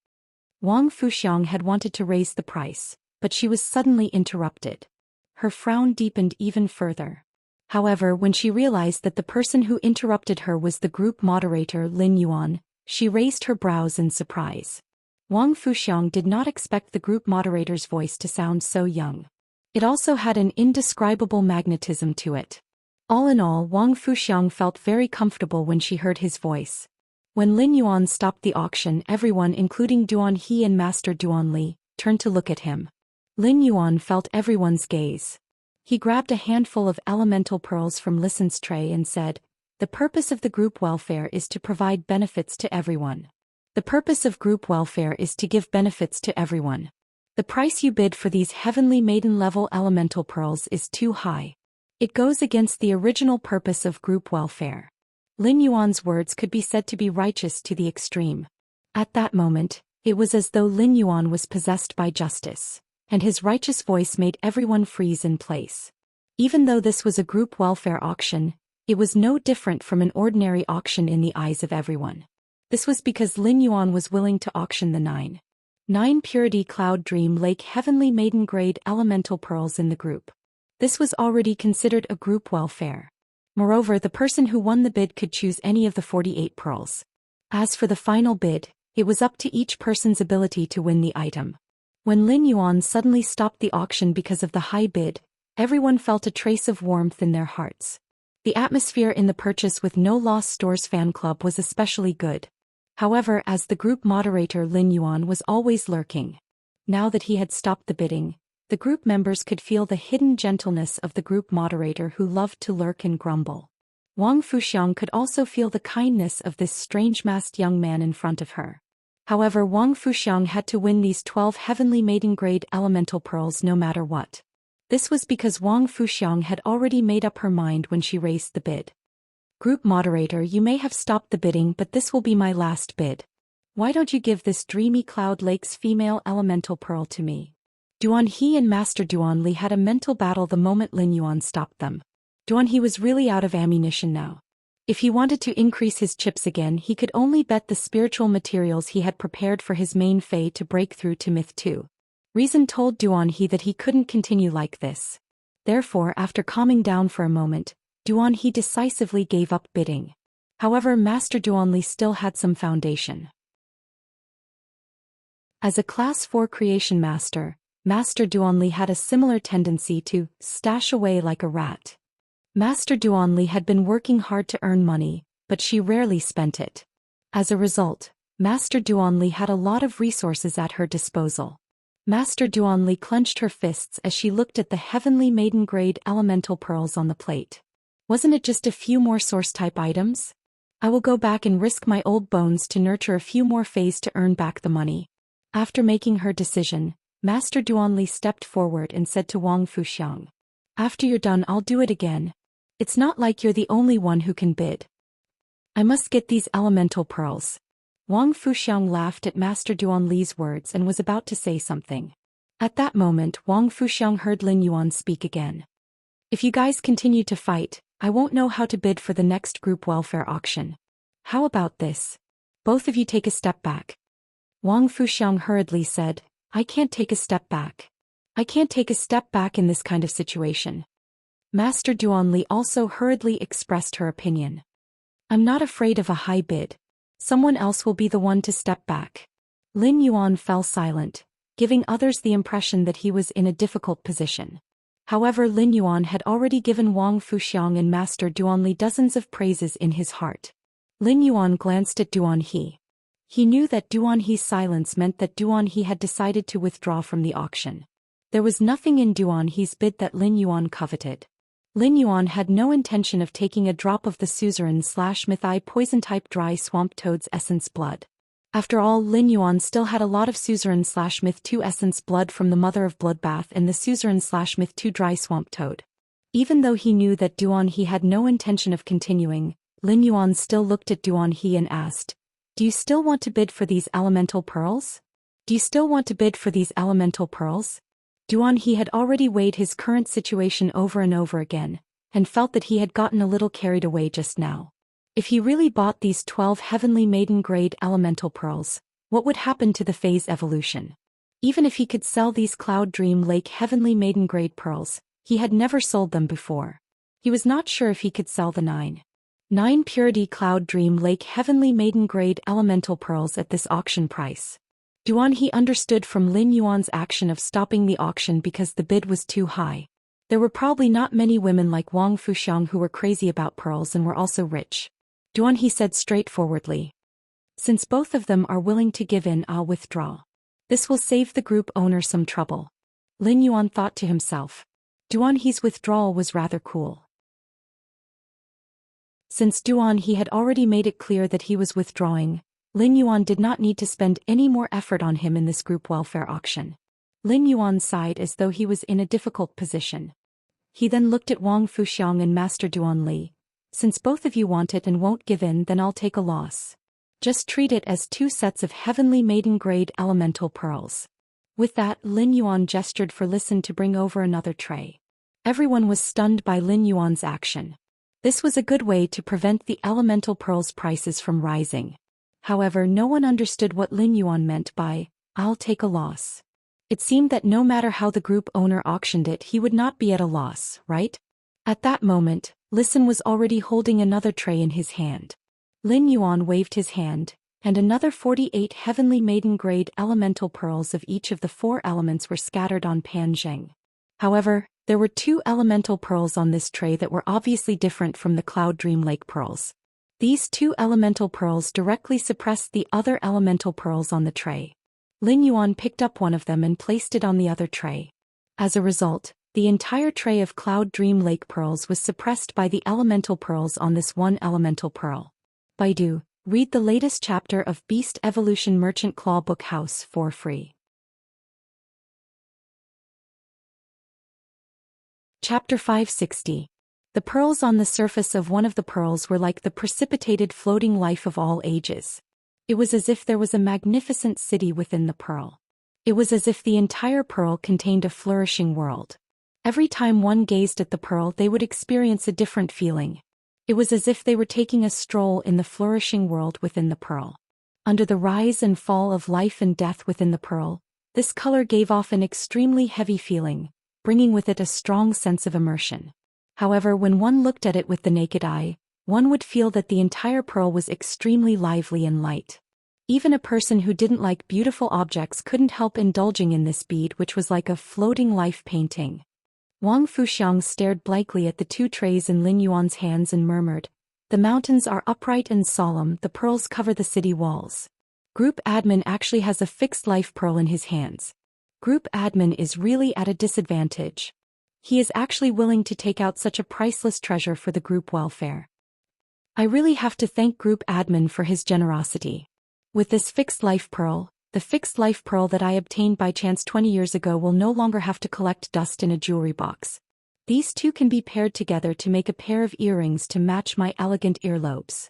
Wang Fuxiang had wanted to raise the price, but she was suddenly interrupted. Her frown deepened even further. However, when she realized that the person who interrupted her was the group moderator Lin Yuan, she raised her brows in surprise. Wang Fuxiang did not expect the group moderator's voice to sound so young. It also had an indescribable magnetism to it. All in all, Wang Fuxiang felt very comfortable when she heard his voice. When Lin Yuan stopped the auction, everyone, including Duan He and Master Duan Li, turned to look at him. Lin Yuan felt everyone's gaze. He grabbed a handful of elemental pearls from Listen's tray and said, "The purpose of the group welfare is to provide benefits to everyone. The purpose of group welfare is to give benefits to everyone. The price you bid for these heavenly maiden-level elemental pearls is too high. It goes against the original purpose of group welfare." Lin Yuan's words could be said to be righteous to the extreme. At that moment, it was as though Lin Yuan was possessed by justice, and his righteous voice made everyone freeze in place. Even though this was a group welfare auction, it was no different from an ordinary auction in the eyes of everyone. This was because Lin Yuan was willing to auction the 9 Purity Cloud Dream Lake Heavenly Maiden Grade Elemental Pearls in the group. This was already considered a group welfare. Moreover, the person who won the bid could choose any of the 48 pearls. As for the final bid, it was up to each person's ability to win the item. When Lin Yuan suddenly stopped the auction because of the high bid, everyone felt a trace of warmth in their hearts. The atmosphere in the Purchase with No Loss Stores fan club was especially good. However, as the group moderator, Lin Yuan was always lurking. Now that he had stopped the bidding, the group members could feel the hidden gentleness of the group moderator who loved to lurk and grumble. Wang Fuxiang could also feel the kindness of this strange masked young man in front of her. However, Wang Fuxiang had to win these 12 heavenly maiden-grade elemental pearls no matter what. This was because Wang Fuxiang had already made up her mind when she raised the bid. Group moderator, you may have stopped the bidding, but this will be my last bid. Why don't you give this dreamy Cloud Lake's female elemental pearl to me? Duan He and Master Duan Li had a mental battle the moment Lin Yuan stopped them. Duan He was really out of ammunition now. If he wanted to increase his chips again, he could only bet the spiritual materials he had prepared for his main Fei to break through to Myth 2. Reason told Duan He that he couldn't continue like this. Therefore, after calming down for a moment, Duan He decisively gave up bidding. However, Master Duan Li still had some foundation. As a Class 4 creation master, Master Duan Li had a similar tendency to stash away like a rat. Master Duan Li had been working hard to earn money, but she rarely spent it. As a result, Master Duan Li had a lot of resources at her disposal. Master Duan Li clenched her fists as she looked at the heavenly maiden-grade elemental pearls on the plate. Wasn't it just a few more source-type items? I will go back and risk my old bones to nurture a few more Feis to earn back the money. After making her decision, Master Duan Li stepped forward and said to Wang Fuxiang, "After you're done, I'll do it again. It's not like you're the only one who can bid. I must get these elemental pearls." Wang Fuxiang laughed at Master Duan Li's words and was about to say something. At that moment, Wang Fuxiang heard Lin Yuan speak again. "If you guys continue to fight, I won't know how to bid for the next group welfare auction. How about this? Both of you take a step back." Wang Fuxiang hurriedly said, "I can't take a step back. I can't take a step back in this kind of situation." Master Duan Li also hurriedly expressed her opinion. "I'm not afraid of a high bid. Someone else will be the one to step back." Lin Yuan fell silent, giving others the impression that he was in a difficult position. However, Lin Yuan had already given Wang Fuxiang and Master Duan Li dozens of praises in his heart. Lin Yuan glanced at Duan He. He knew that Duan He's silence meant that Duan He had decided to withdraw from the auction. There was nothing in Duan He's bid that Lin Yuan coveted. Lin Yuan had no intention of taking a drop of the suzerain/mythi poison-type dry swamp toad's essence blood. After all, Lin Yuan still had a lot of suzerain/myth 2 essence blood from the Mother of Bloodbath and the suzerain/myth 2 dry swamp toad. Even though he knew that Duan He had no intention of continuing, Lin Yuan still looked at Duan He and asked, "Do you still want to bid for these elemental pearls? Do you still want to bid for these elemental pearls?" Duan He had already weighed his current situation over and over again, and felt that he had gotten a little carried away just now. If he really bought these 12 heavenly maiden-grade elemental pearls, what would happen to the phase evolution? Even if he could sell these Cloud Dream Lake heavenly maiden-grade pearls, he had never sold them before. He was not sure if he could sell the 9 Purity Cloud Dream Lake heavenly maiden-grade elemental pearls at this auction price. Duan He understood from Lin Yuan's action of stopping the auction because the bid was too high. There were probably not many women like Wang Fuxiang who were crazy about pearls and were also rich. Duan He said straightforwardly, "Since both of them are willing to give in, I'll withdraw. This will save the group owner some trouble." Lin Yuan thought to himself. Duan He's withdrawal was rather cool. Since Duan He had already made it clear that he was withdrawing, Lin Yuan did not need to spend any more effort on him in this group welfare auction. Lin Yuan sighed as though he was in a difficult position. He then looked at Wang Fuxiang and Master Duan Li. "Since both of you want it and won't give in, then I'll take a loss. Just treat it as 2 sets of heavenly maiden-grade elemental pearls." With that, Lin Yuan gestured for Listen to bring over another tray. Everyone was stunned by Lin Yuan's action. This was a good way to prevent the elemental pearls' prices from rising. However, no one understood what Lin Yuan meant by, "I'll take a loss." It seemed that no matter how the group owner auctioned it, he would not be at a loss, right? At that moment, Listen was already holding another tray in his hand. Lin Yuan waved his hand, and another 48 heavenly maiden-grade elemental pearls of each of the 4 elements were scattered on Pan Zheng. However, there were 2 elemental pearls on this tray that were obviously different from the Cloud Dream Lake pearls. These 2 elemental pearls directly suppressed the other elemental pearls on the tray. Lin Yuan picked up one of them and placed it on the other tray. As a result, the entire tray of Cloud Dream Lake pearls was suppressed by the elemental pearls on this one elemental pearl. Baidu, Read the latest chapter of Beast Evolution Merchant Claw Book House for free. Chapter 560. The pearls on the surface of one of the pearls were like the precipitated floating life of all ages. It was as if there was a magnificent city within the pearl. It was as if the entire pearl contained a flourishing world. Every time one gazed at the pearl, they would experience a different feeling. It was as if they were taking a stroll in the flourishing world within the pearl. Under the rise and fall of life and death within the pearl, this color gave off an extremely heavy feeling, bringing with it a strong sense of immersion. However, when one looked at it with the naked eye, one would feel that the entire pearl was extremely lively and light. Even a person who didn't like beautiful objects couldn't help indulging in this bead, which was like a floating life painting. Wang Fuxiang stared blankly at the two trays in Lin Yuan's hands and murmured, "The mountains are upright and solemn, the pearls cover the city walls. Group admin actually has a fixed life pearl in his hands. Group admin is really at a disadvantage. He is actually willing to take out such a priceless treasure for the group welfare. I really have to thank group admin for his generosity. With this fixed life pearl, the fixed life pearl that I obtained by chance 20 years ago will no longer have to collect dust in a jewelry box. These two can be paired together to make a pair of earrings to match my elegant earlobes."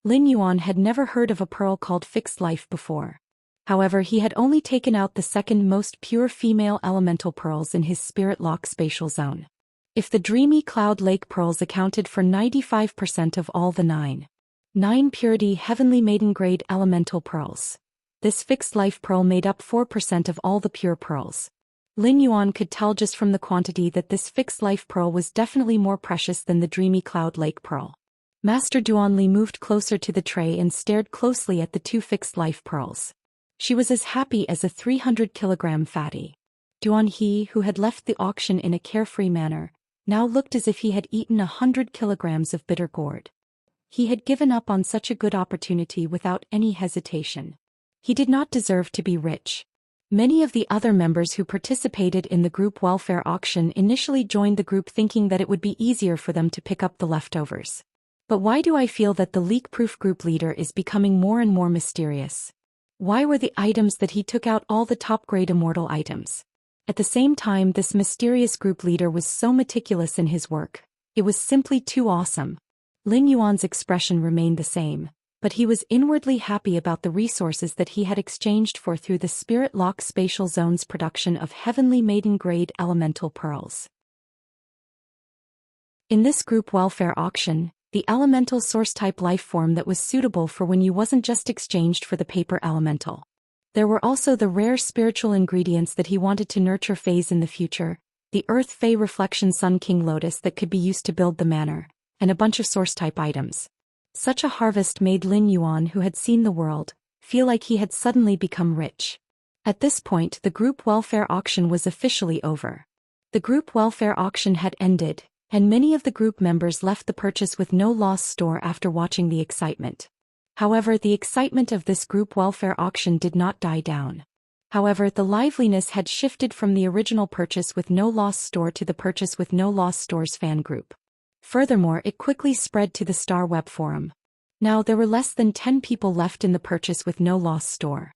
Lin Yuan had never heard of a pearl called fixed life before. However, he had only taken out the second most pure female elemental pearls in his spirit lock spatial zone. If the dreamy cloud lake pearls accounted for 95% of all the nine purity heavenly maiden grade elemental pearls, this fixed life pearl made up 4% of all the pure pearls. Lin Yuan could tell just from the quantity that this fixed life pearl was definitely more precious than the dreamy cloud lake pearl. Master Duanli moved closer to the tray and stared closely at the two fixed life pearls. She was as happy as a 300-kilogram fatty. Duan He, who had left the auction in a carefree manner, now looked as if he had eaten 100 kilograms of bitter gourd. He had given up on such a good opportunity without any hesitation. He did not deserve to be rich. Many of the other members who participated in the group welfare auction initially joined the group thinking that it would be easier for them to pick up the leftovers. But why do I feel that the leak-proof group leader is becoming more and more mysterious? Why were the items that he took out all the top-grade immortal items? At the same time, this mysterious group leader was so meticulous in his work. It was simply too awesome. Lin Yuan's expression remained the same, but he was inwardly happy about the resources that he had exchanged for through the Spirit Lock Spatial Zone's production of heavenly maiden-grade elemental pearls. In this group welfare auction, the elemental source-type life form that was suitable for when you wasn't just exchanged for the paper elemental. There were also the rare spiritual ingredients that he wanted to nurture phase in the future, the Earth Fey Reflection Sun King Lotus that could be used to build the manor, and a bunch of source-type items. Such a harvest made Lin Yuan, who had seen the world, feel like he had suddenly become rich. At this point, the group welfare auction was officially over. The group welfare auction had ended, and many of the group members left the purchase with no loss store after watching the excitement. However, the excitement of this group welfare auction did not die down. However, the liveliness had shifted from the original purchase with no loss store to the purchase with no loss store's fan group. Furthermore, it quickly spread to the Star Web forum. Now there were less than 10 people left in the purchase with no loss store.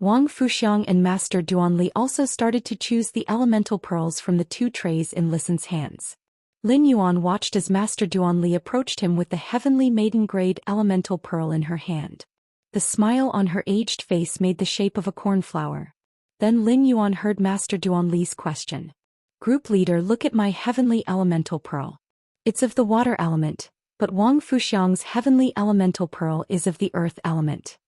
Wang Fuxiang and Master Duanli also started to choose the elemental pearls from the two trays in Lisan's hands. Lin Yuan watched as Master Duanli approached him with the heavenly maiden-grade elemental pearl in her hand. The smile on her aged face made the shape of a cornflower. Then Lin Yuan heard Master Duanli's question. "Group leader, look at my heavenly elemental pearl. It's of the water element, but Wang Fuxiang's heavenly elemental pearl is of the earth element.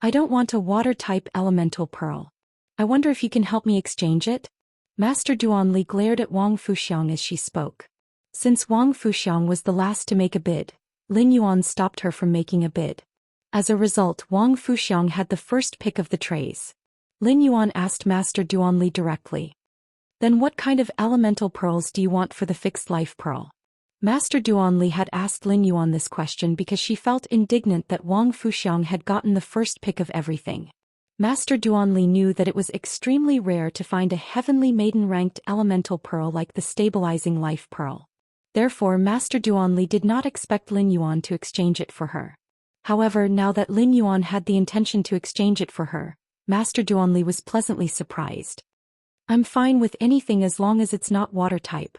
I don't want a water-type elemental pearl. I wonder if you can help me exchange it?" Master Duanli glared at Wang Fuxiang as she spoke. Since Wang Fuxiang was the last to make a bid, Lin Yuan stopped her from making a bid. As a result, Wang Fuxiang had the first pick of the trays. Lin Yuan asked Master Duanli directly. "Then what kind of elemental pearls do you want for the fixed life pearl?" Master Duanli had asked Lin Yuan this question because she felt indignant that Wang Fuxiang had gotten the first pick of everything. Master Duanli knew that it was extremely rare to find a heavenly maiden-ranked elemental pearl like the stabilizing life pearl. Therefore, Master Duanli did not expect Lin Yuan to exchange it for her. However, now that Lin Yuan had the intention to exchange it for her, Master Duanli was pleasantly surprised. I'm fine with anything as long as it's not water type.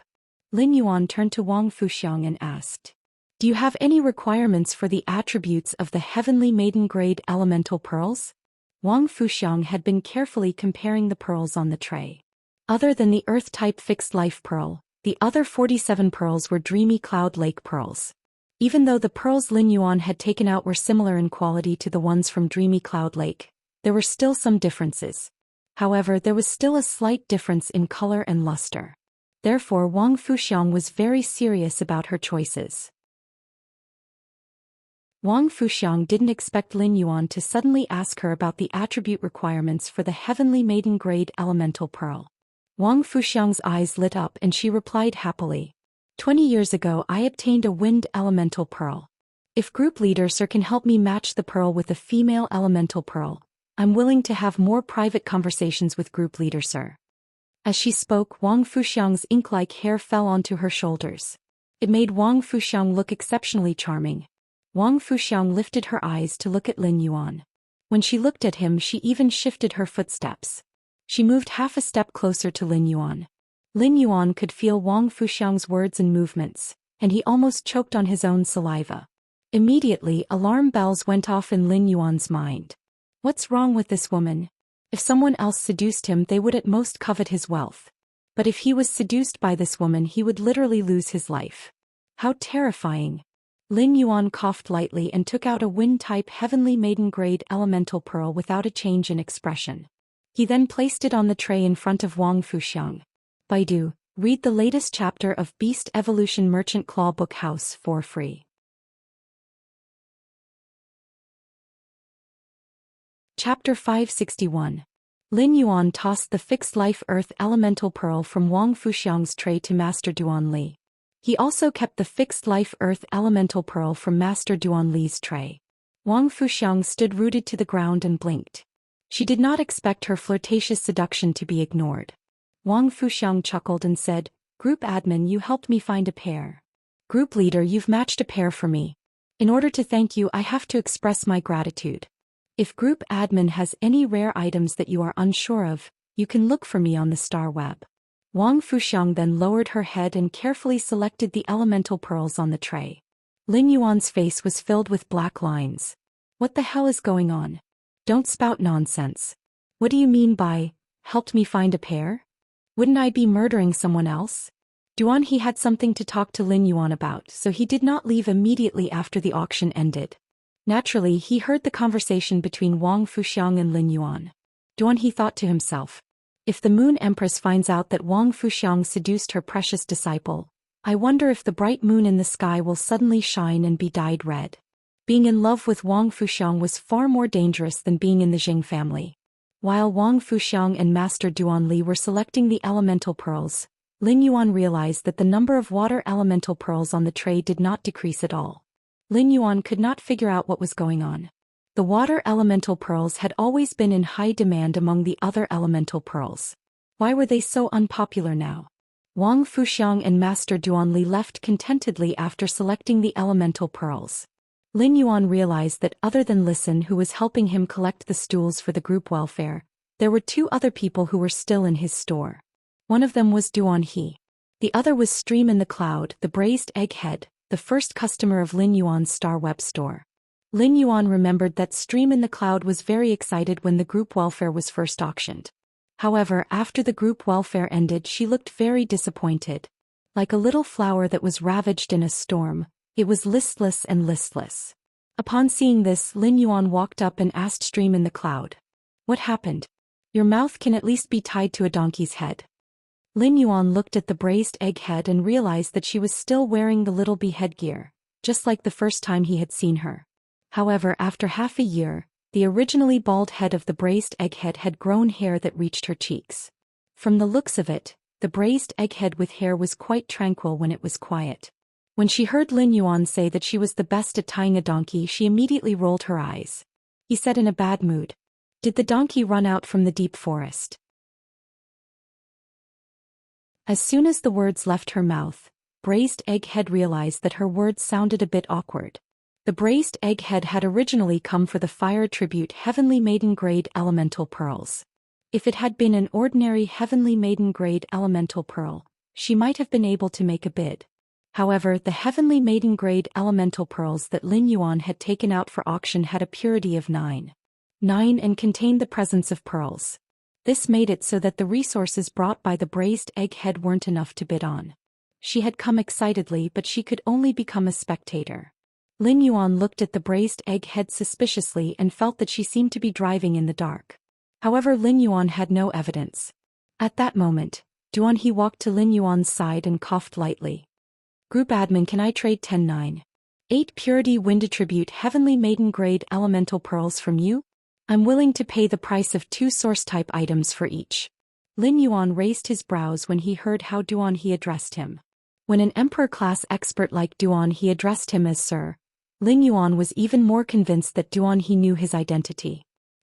Lin Yuan turned to Wang Fuxiang and asked. Do you have any requirements for the attributes of the heavenly maiden grade elemental pearls? Wang Fuxiang had been carefully comparing the pearls on the tray. Other than the earth-type fixed life pearl, the other 47 pearls were dreamy cloud lake pearls. Even though the pearls Lin Yuan had taken out were similar in quality to the ones from dreamy cloud lake, there were still some differences. However, there was still a slight difference in color and luster. Therefore, Wang Fuxiang was very serious about her choices. Wang Fuxiang didn't expect Lin Yuan to suddenly ask her about the attribute requirements for the heavenly maiden grade elemental pearl. Wang Fuxiang's eyes lit up and she replied happily. 20 years ago I obtained a wind elemental pearl. If group leader sir can help me match the pearl with a female elemental pearl, I'm willing to have more private conversations with group leader sir. As she spoke, Wang Fuxiang's ink-like hair fell onto her shoulders. It made Wang Fuxiang look exceptionally charming. Wang Fuxiang lifted her eyes to look at Lin Yuan. When she looked at him, she even shifted her footsteps. She moved half a step closer to Lin Yuan. Lin Yuan could feel Wang Fuxiang's words and movements, and he almost choked on his own saliva. Immediately, alarm bells went off in Lin Yuan's mind. What's wrong with this woman? If someone else seduced him, they would at most covet his wealth. But if he was seduced by this woman, he would literally lose his life. How terrifying. Lin Yuan coughed lightly and took out a wind-type heavenly maiden-grade elemental pearl without a change in expression. He then placed it on the tray in front of Wang Fuxiang. Baidu, read the latest chapter of Beast Evolution Merchant Claw Book House for free. Chapter 561. Lin Yuan tossed the fixed life earth elemental pearl from Wang Fuxiang's tray to Master Duanli. He also kept the fixed life earth elemental pearl from Master Duanli's tray. Wang Fuxiang stood rooted to the ground and blinked. She did not expect her flirtatious seduction to be ignored. Wang Fuxiang chuckled and said, Group admin, you helped me find a pair. Group leader, you've matched a pair for me. In order to thank you, I have to express my gratitude. If group admin has any rare items that you are unsure of, you can look for me on the star web. Wang Fuxiang then lowered her head and carefully selected the elemental pearls on the tray. Lin Yuan's face was filled with black lines. What the hell is going on? Don't spout nonsense. What do you mean by, helped me find a pair? Wouldn't I be murdering someone else? He had something to talk to Lin Yuan about, so he did not leave immediately after the auction ended. Naturally, he heard the conversation between Wang Fuxiang and Lin Yuan. He thought to himself. If the Moon Empress finds out that Wang Fuxiang seduced her precious disciple, I wonder if the bright moon in the sky will suddenly shine and be dyed red. Being in love with Wang Fuxiang was far more dangerous than being in the Jing family. While Wang Fuxiang and Master Duanli were selecting the elemental pearls, Lin Yuan realized that the number of water elemental pearls on the tray did not decrease at all. Lin Yuan could not figure out what was going on. The water elemental pearls had always been in high demand among the other elemental pearls. Why were they so unpopular now? Wang Fuxiang and Master Duanli left contentedly after selecting the elemental pearls. Lin Yuan realized that other than Listen, who was helping him collect the stools for the group welfare, there were two other people who were still in his store. One of them was Duan He. The other was Stream in the Cloud, the braised egghead, the first customer of Lin Yuan's Star Web store. Lin Yuan remembered that Stream in the Cloud was very excited when the group welfare was first auctioned. However, after the group welfare ended, she looked very disappointed. Like a little flower that was ravaged in a storm, it was listless and listless. Upon seeing this, Lin Yuan walked up and asked Stream in the Cloud. What happened? Your mouth can at least be tied to a donkey's head. Lin Yuan looked at the braised egghead and realized that she was still wearing the little bee headgear, just like the first time he had seen her. However, after half a year, the originally bald head of the braised egghead had grown hair that reached her cheeks. From the looks of it, the braised egghead with hair was quite tranquil when it was quiet. When she heard Lin Yuan say that she was the best at tying a donkey, she immediately rolled her eyes. He said in a bad mood. Did the donkey run out from the deep forest? As soon as the words left her mouth, braised egghead realized that her words sounded a bit awkward. The braised egghead had originally come for the fire tribute Heavenly Maiden Grade Elemental Pearls. If it had been an ordinary Heavenly Maiden Grade Elemental Pearl, she might have been able to make a bid. However, the Heavenly Maiden Grade Elemental Pearls that Lin Yuan had taken out for auction had a purity of 9 and contained the presence of pearls. This made it so that the resources brought by the braised egghead weren't enough to bid on. She had come excitedly, but she could only become a spectator. Lin Yuan looked at the braised egghead suspiciously and felt that she seemed to be driving in the dark. However, Lin Yuan had no evidence. At that moment, Duanhe walked to Lin Yuan's side and coughed lightly. Group admin, can I trade 10-9? 8 purity wind attribute Heavenly Maiden Grade Elemental Pearls from you? I'm willing to pay the price of 2 source type items for each. Lin Yuan raised his brows when he heard how Duanhe addressed him. When an emperor-class expert like Duanhe addressed him as Sir, Lin Yuan was even more convinced that Duanhe knew his identity.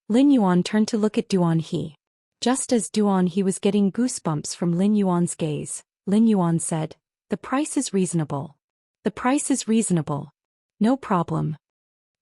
Lin Yuan turned to look at Duanhe. Just as Duanhe was getting goosebumps from Lin Yuan's gaze, Lin Yuan said, "The price is reasonable. The price is reasonable. No problem.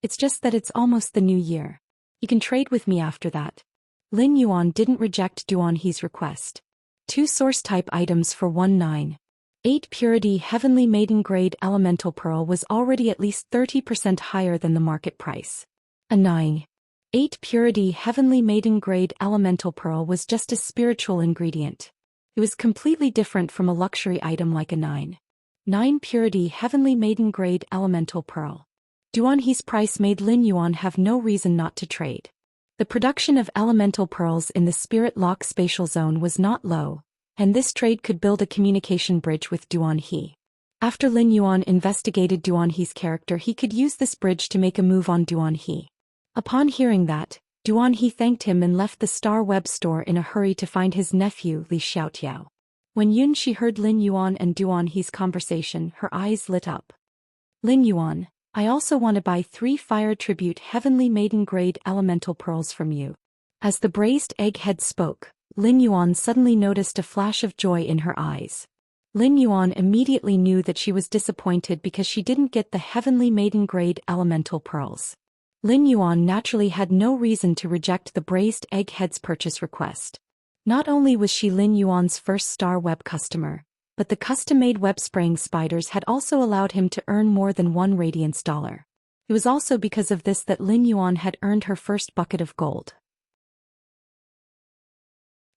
It's just that it's almost the new year. You can trade with me after that." Lin Yuan didn't reject Duanhe's request. 2 source type items for 1-9. 8 purity Heavenly Maiden Grade Elemental Pearl was already at least 30% higher than the market price. A 9. 8 purity Heavenly Maiden Grade Elemental Pearl was just a spiritual ingredient. It was completely different from a luxury item like a 9 purity Heavenly Maiden Grade Elemental Pearl. Duanhe's price made Lin Yuan have no reason not to trade. The production of elemental pearls in the Spirit Lock spatial zone was not low, and this trade could build a communication bridge with Duanhe. After Lin Yuan investigated Duanhe's character, he could use this bridge to make a move on Duanhe. Upon hearing that, Duanhe thanked him and left the Star Web store in a hurry to find his nephew Li Xiaotiao. When Yunxi heard Lin Yuan and Duanhe's conversation, her eyes lit up. "Lin Yuan, I also want to buy 3 fire tribute Heavenly Maiden Grade Elemental Pearls from you." As the braised egghead spoke, Lin Yuan suddenly noticed a flash of joy in her eyes. Lin Yuan immediately knew that she was disappointed because she didn't get the Heavenly Maiden Grade Elemental Pearls. Lin Yuan naturally had no reason to reject the braised egghead's purchase request. Not only was she Lin Yuan's first Star Web customer, but the custom-made web-spraying spiders had also allowed him to earn more than 1 radiance dollar. It was also because of this that Lin Yuan had earned her first bucket of gold.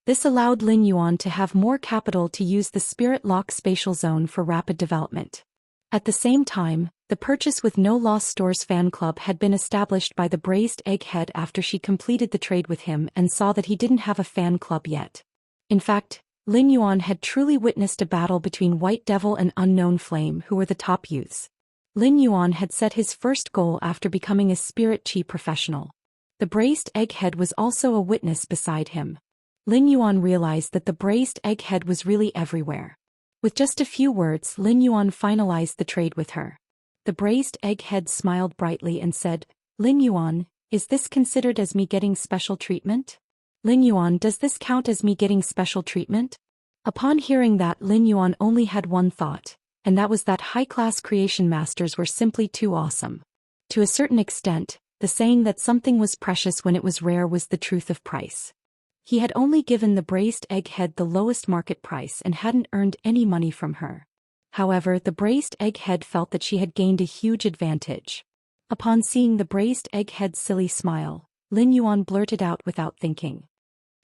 This allowed Lin Yuan to have more capital to use the Spirit Lock spatial zone for rapid development. At the same time, the Purchase with No Loss Stores fan club had been established by the braised egghead after she completed the trade with him and saw that he didn't have a fan club yet. In fact, Lin Yuan had truly witnessed a battle between White Devil and Unknown Flame, who were the top youths. Lin Yuan had set his first goal after becoming a spirit chi professional. The braised egghead was also a witness beside him. Lin Yuan realized that the braised egghead was really everywhere. With just a few words, Lin Yuan finalized the trade with her. The braised egghead smiled brightly and said, "Lin Yuan, is this considered as me getting special treatment? Lin Yuan, does this count as me getting special treatment?" Upon hearing that, Lin Yuan only had one thought, and that was that high-class creation masters were simply too awesome. To a certain extent, the saying that something was precious when it was rare was the truth of price. He had only given the braised egghead the lowest market price and hadn't earned any money from her. However, the braised egghead felt that she had gained a huge advantage. Upon seeing the braised egghead's silly smile, Lin Yuan blurted out without thinking,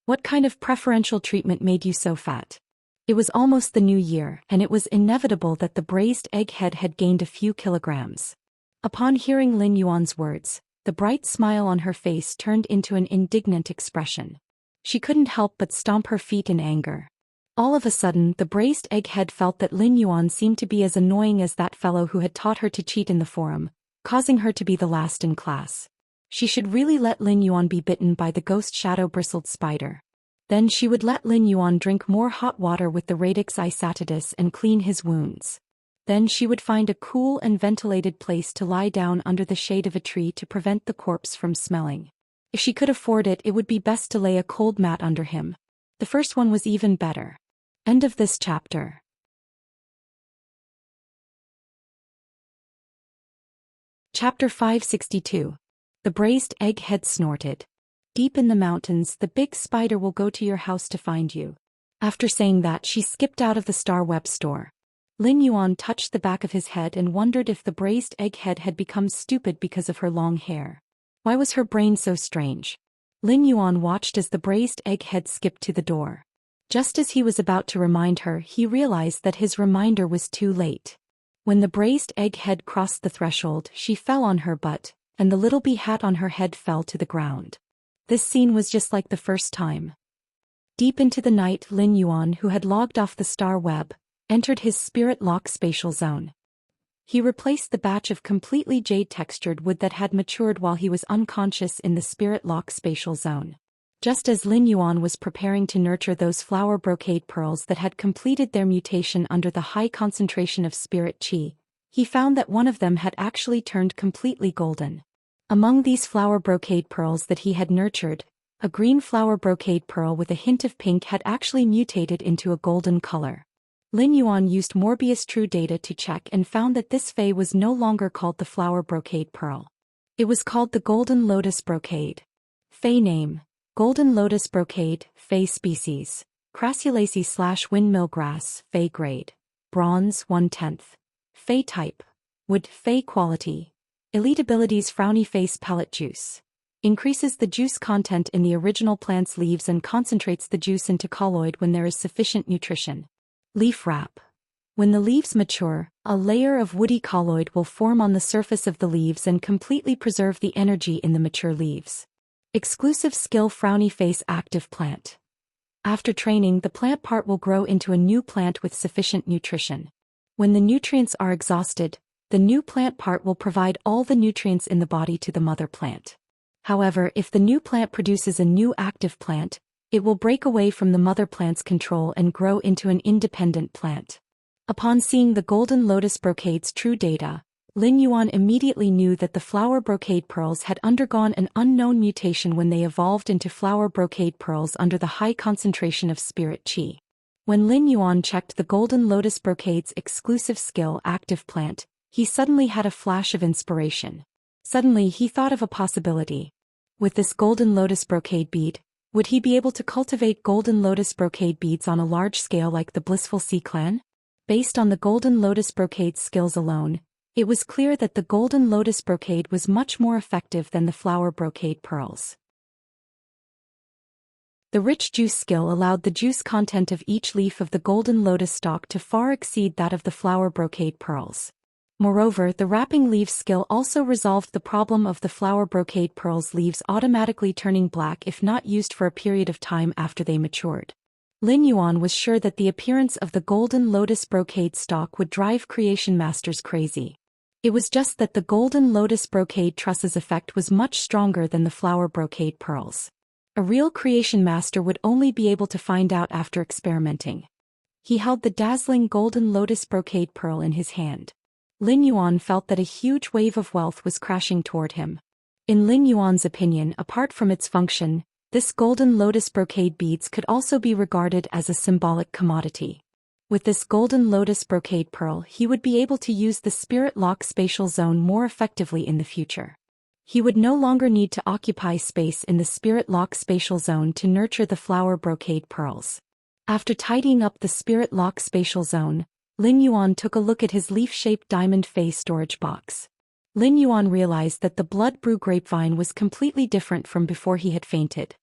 "What kind of preferential treatment made you so fat?" It was almost the new year, and it was inevitable that the braised egghead had gained a few kilograms. Upon hearing Lin Yuan's words, the bright smile on her face turned into an indignant expression. She couldn't help but stomp her feet in anger. All of a sudden, the braised egghead felt that Lin Yuan seemed to be as annoying as that fellow who had taught her to cheat in the forum, causing her to be the last in class. She should really let Lin Yuan be bitten by the ghost shadow-bristled spider. Then she would let Lin Yuan drink more hot water with the radix isatidus and clean his wounds. Then she would find a cool and ventilated place to lie down under the shade of a tree to prevent the corpse from smelling. If she could afford it, it would be best to lay a cold mat under him. The first one was even better. End of this chapter. Chapter 562. The braised egg head snorted. Deep in the mountains, the big spider will go to your house to find you. After saying that, she skipped out of the Star Web store. Lin Yuan touched the back of his head and wondered if the braised egg head had become stupid because of her long hair. Why was her brain so strange? Lin Yuan watched as the braised egg head skipped to the door. Just as he was about to remind her, he realized that his reminder was too late. When the braised egg head crossed the threshold, she fell on her butt, and the little bee hat on her head fell to the ground. This scene was just like the first time. Deep into the night, Lin Yuan, who had logged off the Star Web, entered his spirit lock spatial zone. He replaced the batch of completely jade-textured wood that had matured while he was unconscious in the spirit lock spatial zone. Just as Lin Yuan was preparing to nurture those flower brocade pearls that had completed their mutation under the high concentration of spirit qi, he found that one of them had actually turned completely golden. Among these flower brocade pearls that he had nurtured, a green flower brocade pearl with a hint of pink had actually mutated into a golden color. Lin Yuan used Morbius True Data to check and found that this fei was no longer called the flower brocade pearl. It was called the golden lotus brocade. Fei name: Golden Lotus Brocade, Fei species, Crassulaceae/windmill grass, Fei grade, bronze 1/10. Fei type: wood, Fei quality. Elite abilities: frowny face pellet juice. Increases the juice content in the original plant's leaves and concentrates the juice into colloid when there is sufficient nutrition. Leaf wrap: when the leaves mature, a layer of woody colloid will form on the surface of the leaves and completely preserve the energy in the mature leaves. Exclusive skill: frowny face active plant. After training, the plant part will grow into a new plant with sufficient nutrition. When the nutrients are exhausted, the new plant part will provide all the nutrients in the body to the mother plant. However, if the new plant produces a new active plant, it will break away from the mother plant's control and grow into an independent plant. Upon seeing the Golden Lotus Brocade's true data, Lin Yuan immediately knew that the flower brocade pearls had undergone an unknown mutation when they evolved into flower brocade pearls under the high concentration of spirit qi. When Lin Yuan checked the Golden Lotus Brocade's exclusive skill active plant, he suddenly had a flash of inspiration. Suddenly he thought of a possibility. With this Golden Lotus Brocade bead, would he be able to cultivate Golden Lotus Brocade beads on a large scale like the Blissful Sea clan? Based on the Golden Lotus Brocade skills alone, it was clear that the Golden Lotus Brocade was much more effective than the flower brocade pearls. The rich juice skill allowed the juice content of each leaf of the Golden Lotus stalk to far exceed that of the flower brocade pearls. Moreover, the wrapping leaves skill also resolved the problem of the flower brocade pearls leaves automatically turning black if not used for a period of time after they matured. Lin Yuan was sure that the appearance of the Golden Lotus Brocade stalk would drive creation masters crazy. It was just that the Golden Lotus Brocade trusses effect was much stronger than the flower brocade pearls. A real creation master would only be able to find out after experimenting. He held the dazzling Golden Lotus Brocade pearl in his hand. Lin Yuan felt that a huge wave of wealth was crashing toward him. In Lin Yuan's opinion, apart from its function, this Golden Lotus Brocade beads could also be regarded as a symbolic commodity. With this Golden Lotus Brocade pearl, he would be able to use the Spirit Lock spatial zone more effectively in the future. He would no longer need to occupy space in the Spirit Lock spatial zone to nurture the flower brocade pearls. After tidying up the Spirit Lock spatial zone, Lin Yuan took a look at his leaf-shaped diamond fei storage box. Lin Yuan realized that the blood brew grapevine was completely different from before he had fainted.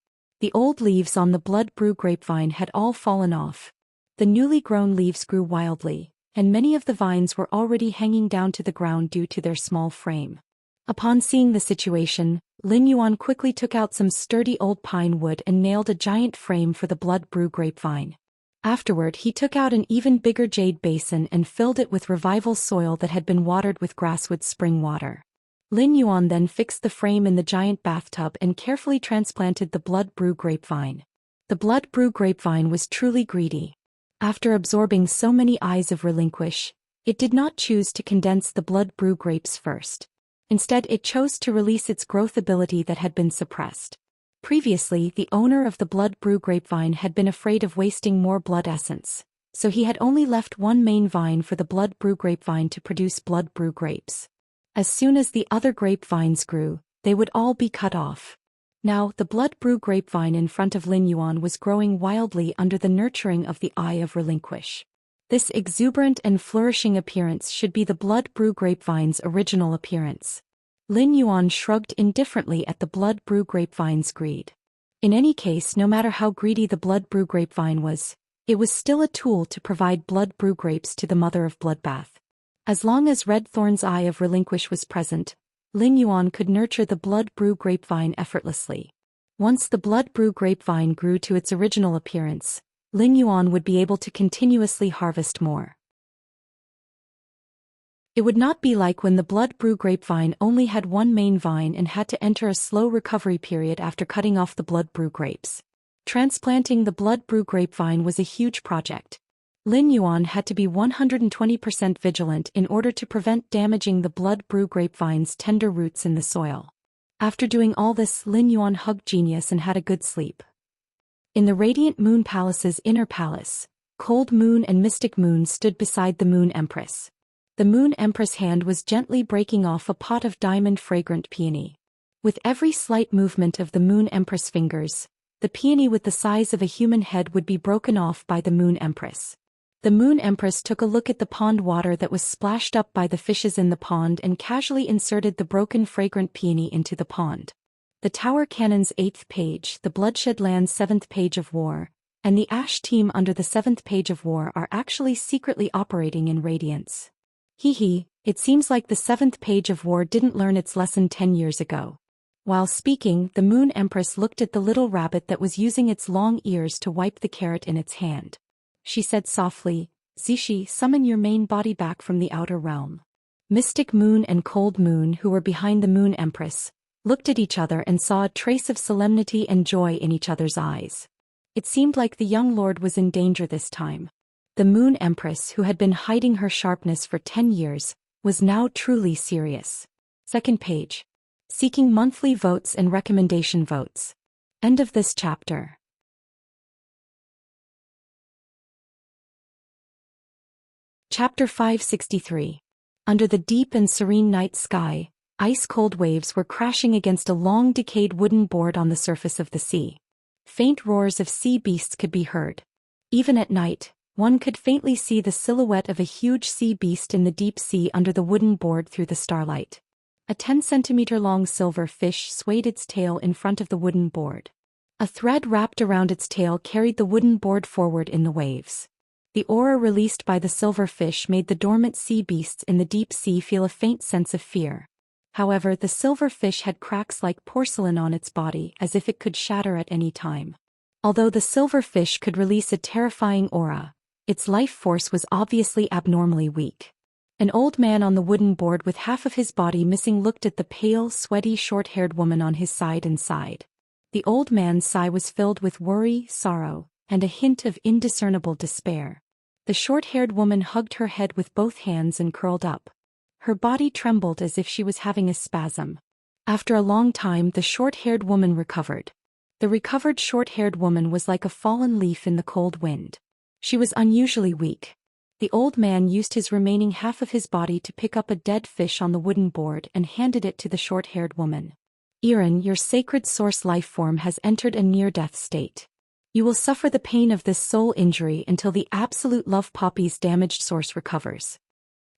The old leaves on the blood brew grapevine had all fallen off. The newly grown leaves grew wildly, and many of the vines were already hanging down to the ground due to their small frame. Upon seeing the situation, Lin Yuan quickly took out some sturdy old pine wood and nailed a giant frame for the blood brew grapevine. Afterward, he took out an even bigger jade basin and filled it with revival soil that had been watered with grasswood spring water. Lin Yuan then fixed the frame in the giant bathtub and carefully transplanted the blood brew grapevine. The blood brew grapevine was truly greedy. After absorbing so many eyes of relinquish, it did not choose to condense the blood brew grapes first. Instead, it chose to release its growth ability that had been suppressed. Previously, the owner of the blood brew grapevine had been afraid of wasting more blood essence, so he had only left one main vine for the blood brew grapevine to produce blood brew grapes. As soon as the other grapevines grew, they would all be cut off. Now, the blood brew grapevine in front of Lin Yuan was growing wildly under the nurturing of the Eye of Relinquish. This exuberant and flourishing appearance should be the blood brew grapevine's original appearance. Lin Yuan shrugged indifferently at the blood brew grapevine's greed. In any case, no matter how greedy the blood brew grapevine was, it was still a tool to provide blood brew grapes to the mother of bloodbath. As long as Red Thorn's Eye of Relinquish was present, Lin Yuan could nurture the blood brew grapevine effortlessly. Once the blood brew grapevine grew to its original appearance, Lin Yuan would be able to continuously harvest more. It would not be like when the blood brew grapevine only had one main vine and had to enter a slow recovery period after cutting off the blood brew grapes. Transplanting the blood brew grapevine was a huge project. Lin Yuan had to be 120% vigilant in order to prevent damaging the blood brew grapevine's tender roots in the soil. After doing all this, Lin Yuan hugged Genius and had a good sleep. In the Radiant Moon Palace's inner palace, Cold Moon and Mystic Moon stood beside the Moon Empress. The Moon Empress' hand was gently breaking off a pot of diamond fragrant peony. With every slight movement of the Moon Empress' fingers, the peony with the size of a human head would be broken off by the Moon Empress. The Moon Empress took a look at the pond water that was splashed up by the fishes in the pond and casually inserted the broken fragrant peony into the pond. The Tower Cannon's 8th page, the Bloodshed Land's 7th page of war, and the Ash team under the 7th page of war are actually secretly operating in Radiance. It seems like the 7th page of war didn't learn its lesson 10 years ago. While speaking, the Moon Empress looked at the little rabbit that was using its long ears to wipe the carrot in its hand. She said softly, "Zishi, summon your main body back from the outer realm." Mystic Moon and Cold Moon, who were behind the Moon Empress, looked at each other and saw a trace of solemnity and joy in each other's eyes. It seemed like the young lord was in danger this time. The Moon Empress, who had been hiding her sharpness for 10 years, was now truly serious. 2nd page. Seeking monthly votes and recommendation votes. End of this chapter. Chapter 563. Under the deep and serene night sky, ice-cold waves were crashing against a long decayed wooden board on the surface of the sea. Faint roars of sea beasts could be heard. Even at night, one could faintly see the silhouette of a huge sea beast in the deep sea under the wooden board through the starlight. A 10-centimeter-long silver fish swayed its tail in front of the wooden board. A thread wrapped around its tail carried the wooden board forward in the waves. The aura released by the silver fish made the dormant sea beasts in the deep sea feel a faint sense of fear. However, the silver fish had cracks like porcelain on its body, as if it could shatter at any time. Although the silver fish could release a terrifying aura, its life force was obviously abnormally weak. An old man on the wooden board with half of his body missing looked at the pale, sweaty, short-haired woman on his side and sighed. The old man's sigh was filled with worry, sorrow, and a hint of indiscernible despair. The short-haired woman hugged her head with both hands and curled up. Her body trembled as if she was having a spasm. After a long time, the short-haired woman recovered. The recovered short-haired woman was like a fallen leaf in the cold wind. She was unusually weak. The old man used his remaining half of his body to pick up a dead fish on the wooden board and handed it to the short-haired woman. "Iran, your sacred source life form has entered a near-death state. You will suffer the pain of this soul injury until the absolute love poppy's damaged source recovers."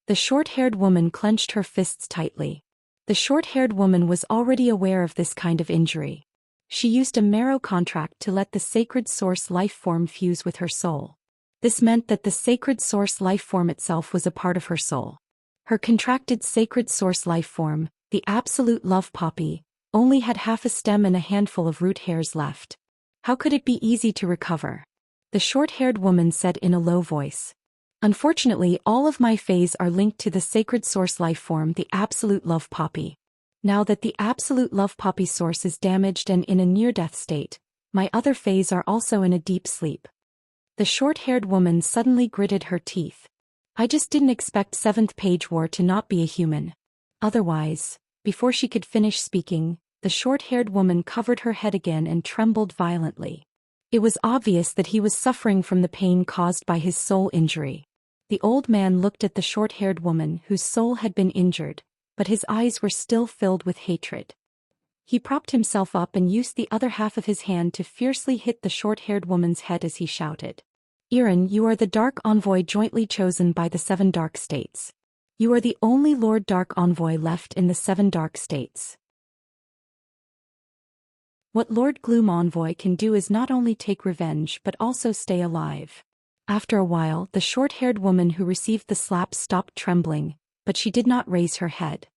The short-haired woman clenched her fists tightly. The short-haired woman was already aware of this kind of injury. She used a marrow contract to let the sacred source life form fuse with her soul. This meant that the sacred source life form itself was a part of her soul. Her contracted sacred source life form, the absolute love poppy, only had half a stem and a handful of root hairs left. How could it be easy to recover? The short-haired woman said in a low voice. "Unfortunately, all of my phase are linked to the sacred source life form, the absolute love poppy. Now that the absolute love poppy source is damaged and in a near-death state, my other phase are also in a deep sleep." The short-haired woman suddenly gritted her teeth. "I just didn't expect 7th page war to not be a human. Otherwise," before she could finish speaking, the short-haired woman covered her head again and trembled violently. It was obvious that he was suffering from the pain caused by his soul injury. The old man looked at the short-haired woman whose soul had been injured, but his eyes were still filled with hatred. He propped himself up and used the other half of his hand to fiercely hit the short-haired woman's head as he shouted. Iran, you are the Dark Envoy jointly chosen by the 7 Dark States. You are the only Lord Dark Envoy left in the 7 Dark States. What Lord Gloom Envoy can do is not only take revenge but also stay alive. After a while, the short-haired woman who received the slap stopped trembling, but she did not raise her head.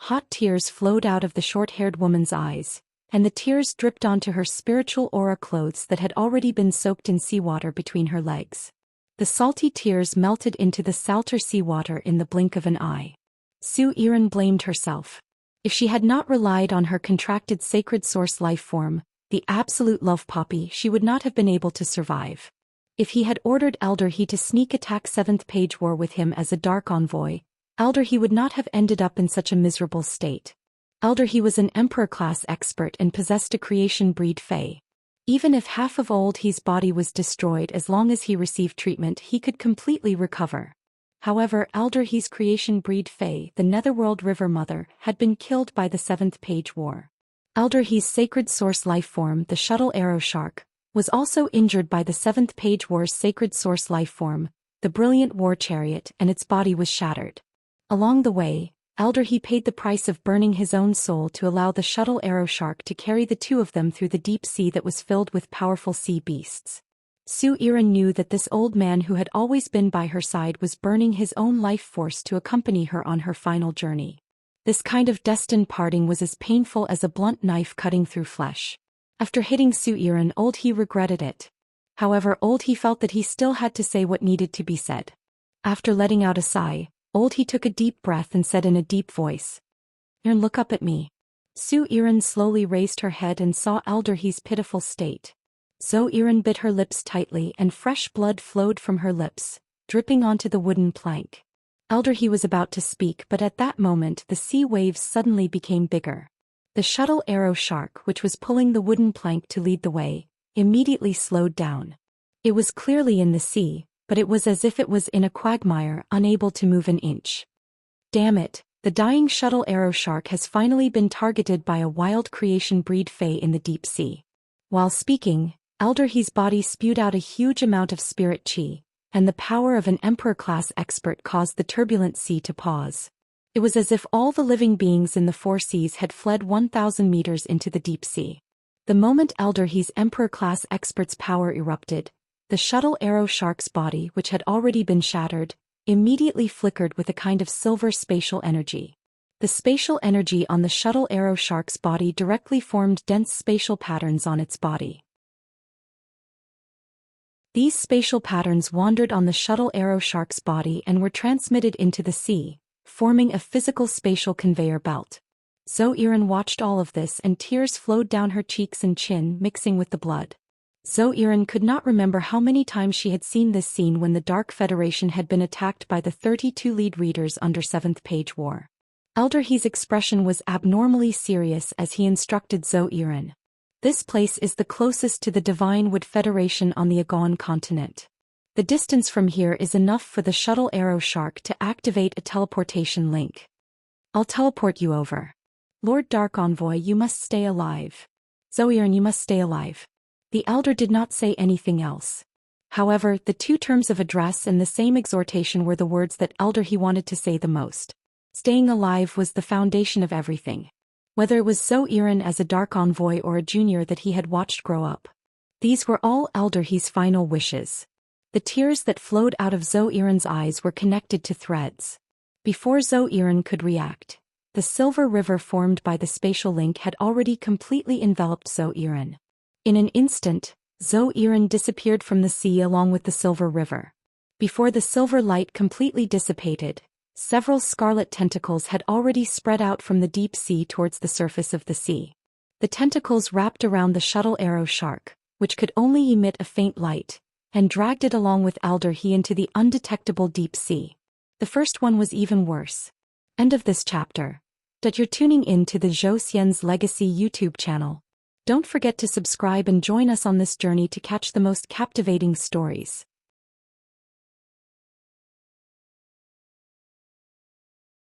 Hot tears flowed out of the short-haired woman's eyes, and the tears dripped onto her spiritual aura clothes that had already been soaked in seawater between her legs. The salty tears melted into the salter seawater in the blink of an eye. Zhou Xian blamed herself. If she had not relied on her contracted sacred source life form, the absolute love poppy, she would not have been able to survive. If he had ordered Elder He to sneak attack 7th Page War with him as a Dark Envoy, Elder He would not have ended up in such a miserable state. Elder He was an Emperor-class expert and possessed a creation breed Fae. Even if half of Old He's body was destroyed, as long as he received treatment he could completely recover. However, Elder He's creation breed Fae, the Netherworld River Mother, had been killed by the 7th Page War. Elder He's sacred source life form, the Shuttle Arrow Shark, was also injured by the 7th Page War's sacred source life form, the Brilliant War Chariot, and its body was shattered. Along the way, Elder He paid the price of burning his own soul to allow the Shuttle Arrow Shark to carry the 2 of them through the deep sea that was filled with powerful sea beasts. Zhou Xian knew that this old man who had always been by her side was burning his own life force to accompany her on her final journey. This kind of destined parting was as painful as a blunt knife cutting through flesh. After hitting Zhou Xian, Old He regretted it. However, Old He felt that he still had to say what needed to be said. After letting out a sigh, Old He took a deep breath and said in a deep voice, "Xian, look up at me." Zhou Xian slowly raised her head and saw Elder He's pitiful state. Zhou Xian bit her lips tightly and fresh blood flowed from her lips, dripping onto the wooden plank. Elder He was about to speak, but at that moment the sea waves suddenly became bigger. The Shuttle Arrow Shark, which was pulling the wooden plank to lead the way, immediately slowed down. It was clearly in the sea, but it was as if it was in a quagmire, unable to move an inch. Damn it, the dying Shuttle Arrow Shark has finally been targeted by a wild creation breed Fae in the deep sea. While speaking, Elder He's body spewed out a huge amount of spirit chi, and the power of an Emperor-class expert caused the turbulent sea to pause. It was as if all the living beings in the 4 seas had fled 1,000 meters into the deep sea. The moment Elder He's Emperor-class expert's power erupted, the Shuttle Arrow Shark's body, which had already been shattered, immediately flickered with a kind of silver spatial energy. The spatial energy on the Shuttle Arrow Shark's body directly formed dense spatial patterns on its body. These spatial patterns wandered on the Shuttle Arrow Shark's body and were transmitted into the sea, forming a physical spatial conveyor belt. Zhou Xian watched all of this and tears flowed down her cheeks and chin, mixing with the blood. Zhou Xian could not remember how many times she had seen this scene when the Dark Federation had been attacked by the 32 lead readers under 7th Page War. Elder He's expression was abnormally serious as he instructed Zhou Xian. This place is the closest to the Divine Wood Federation on the Agon continent. The distance from here is enough for the Shuttle Arrow Shark to activate a teleportation link. I'll teleport you over. Lord Dark Envoy, you must stay alive. Zhou Xian, you must stay alive. The elder did not say anything else. However, the 2 terms of address and the same exhortation were the words that Elder He wanted to say the most. Staying alive was the foundation of everything. Whether it was Zhou Xian as a Dark Envoy or a junior that he had watched grow up. These were all Elder He's final wishes. The tears that flowed out of Zhou Xian's eyes were connected to threads. Before Zhou Xian could react, the silver river formed by the spatial link had already completely enveloped Zhou Xian. In an instant, Zhou Xian disappeared from the sea along with the silver river. Before the silver light completely dissipated, several scarlet tentacles had already spread out from the deep sea towards the surface of the sea. The tentacles wrapped around the Shuttle Arrow Shark, which could only emit a faint light, and dragged it along with Elder He into the undetectable deep sea. The first one was even worse. End of this chapter. That you're tuning in to the Zhou Xian's Legacy YouTube channel. Don't forget to subscribe and join us on this journey to catch the most captivating stories.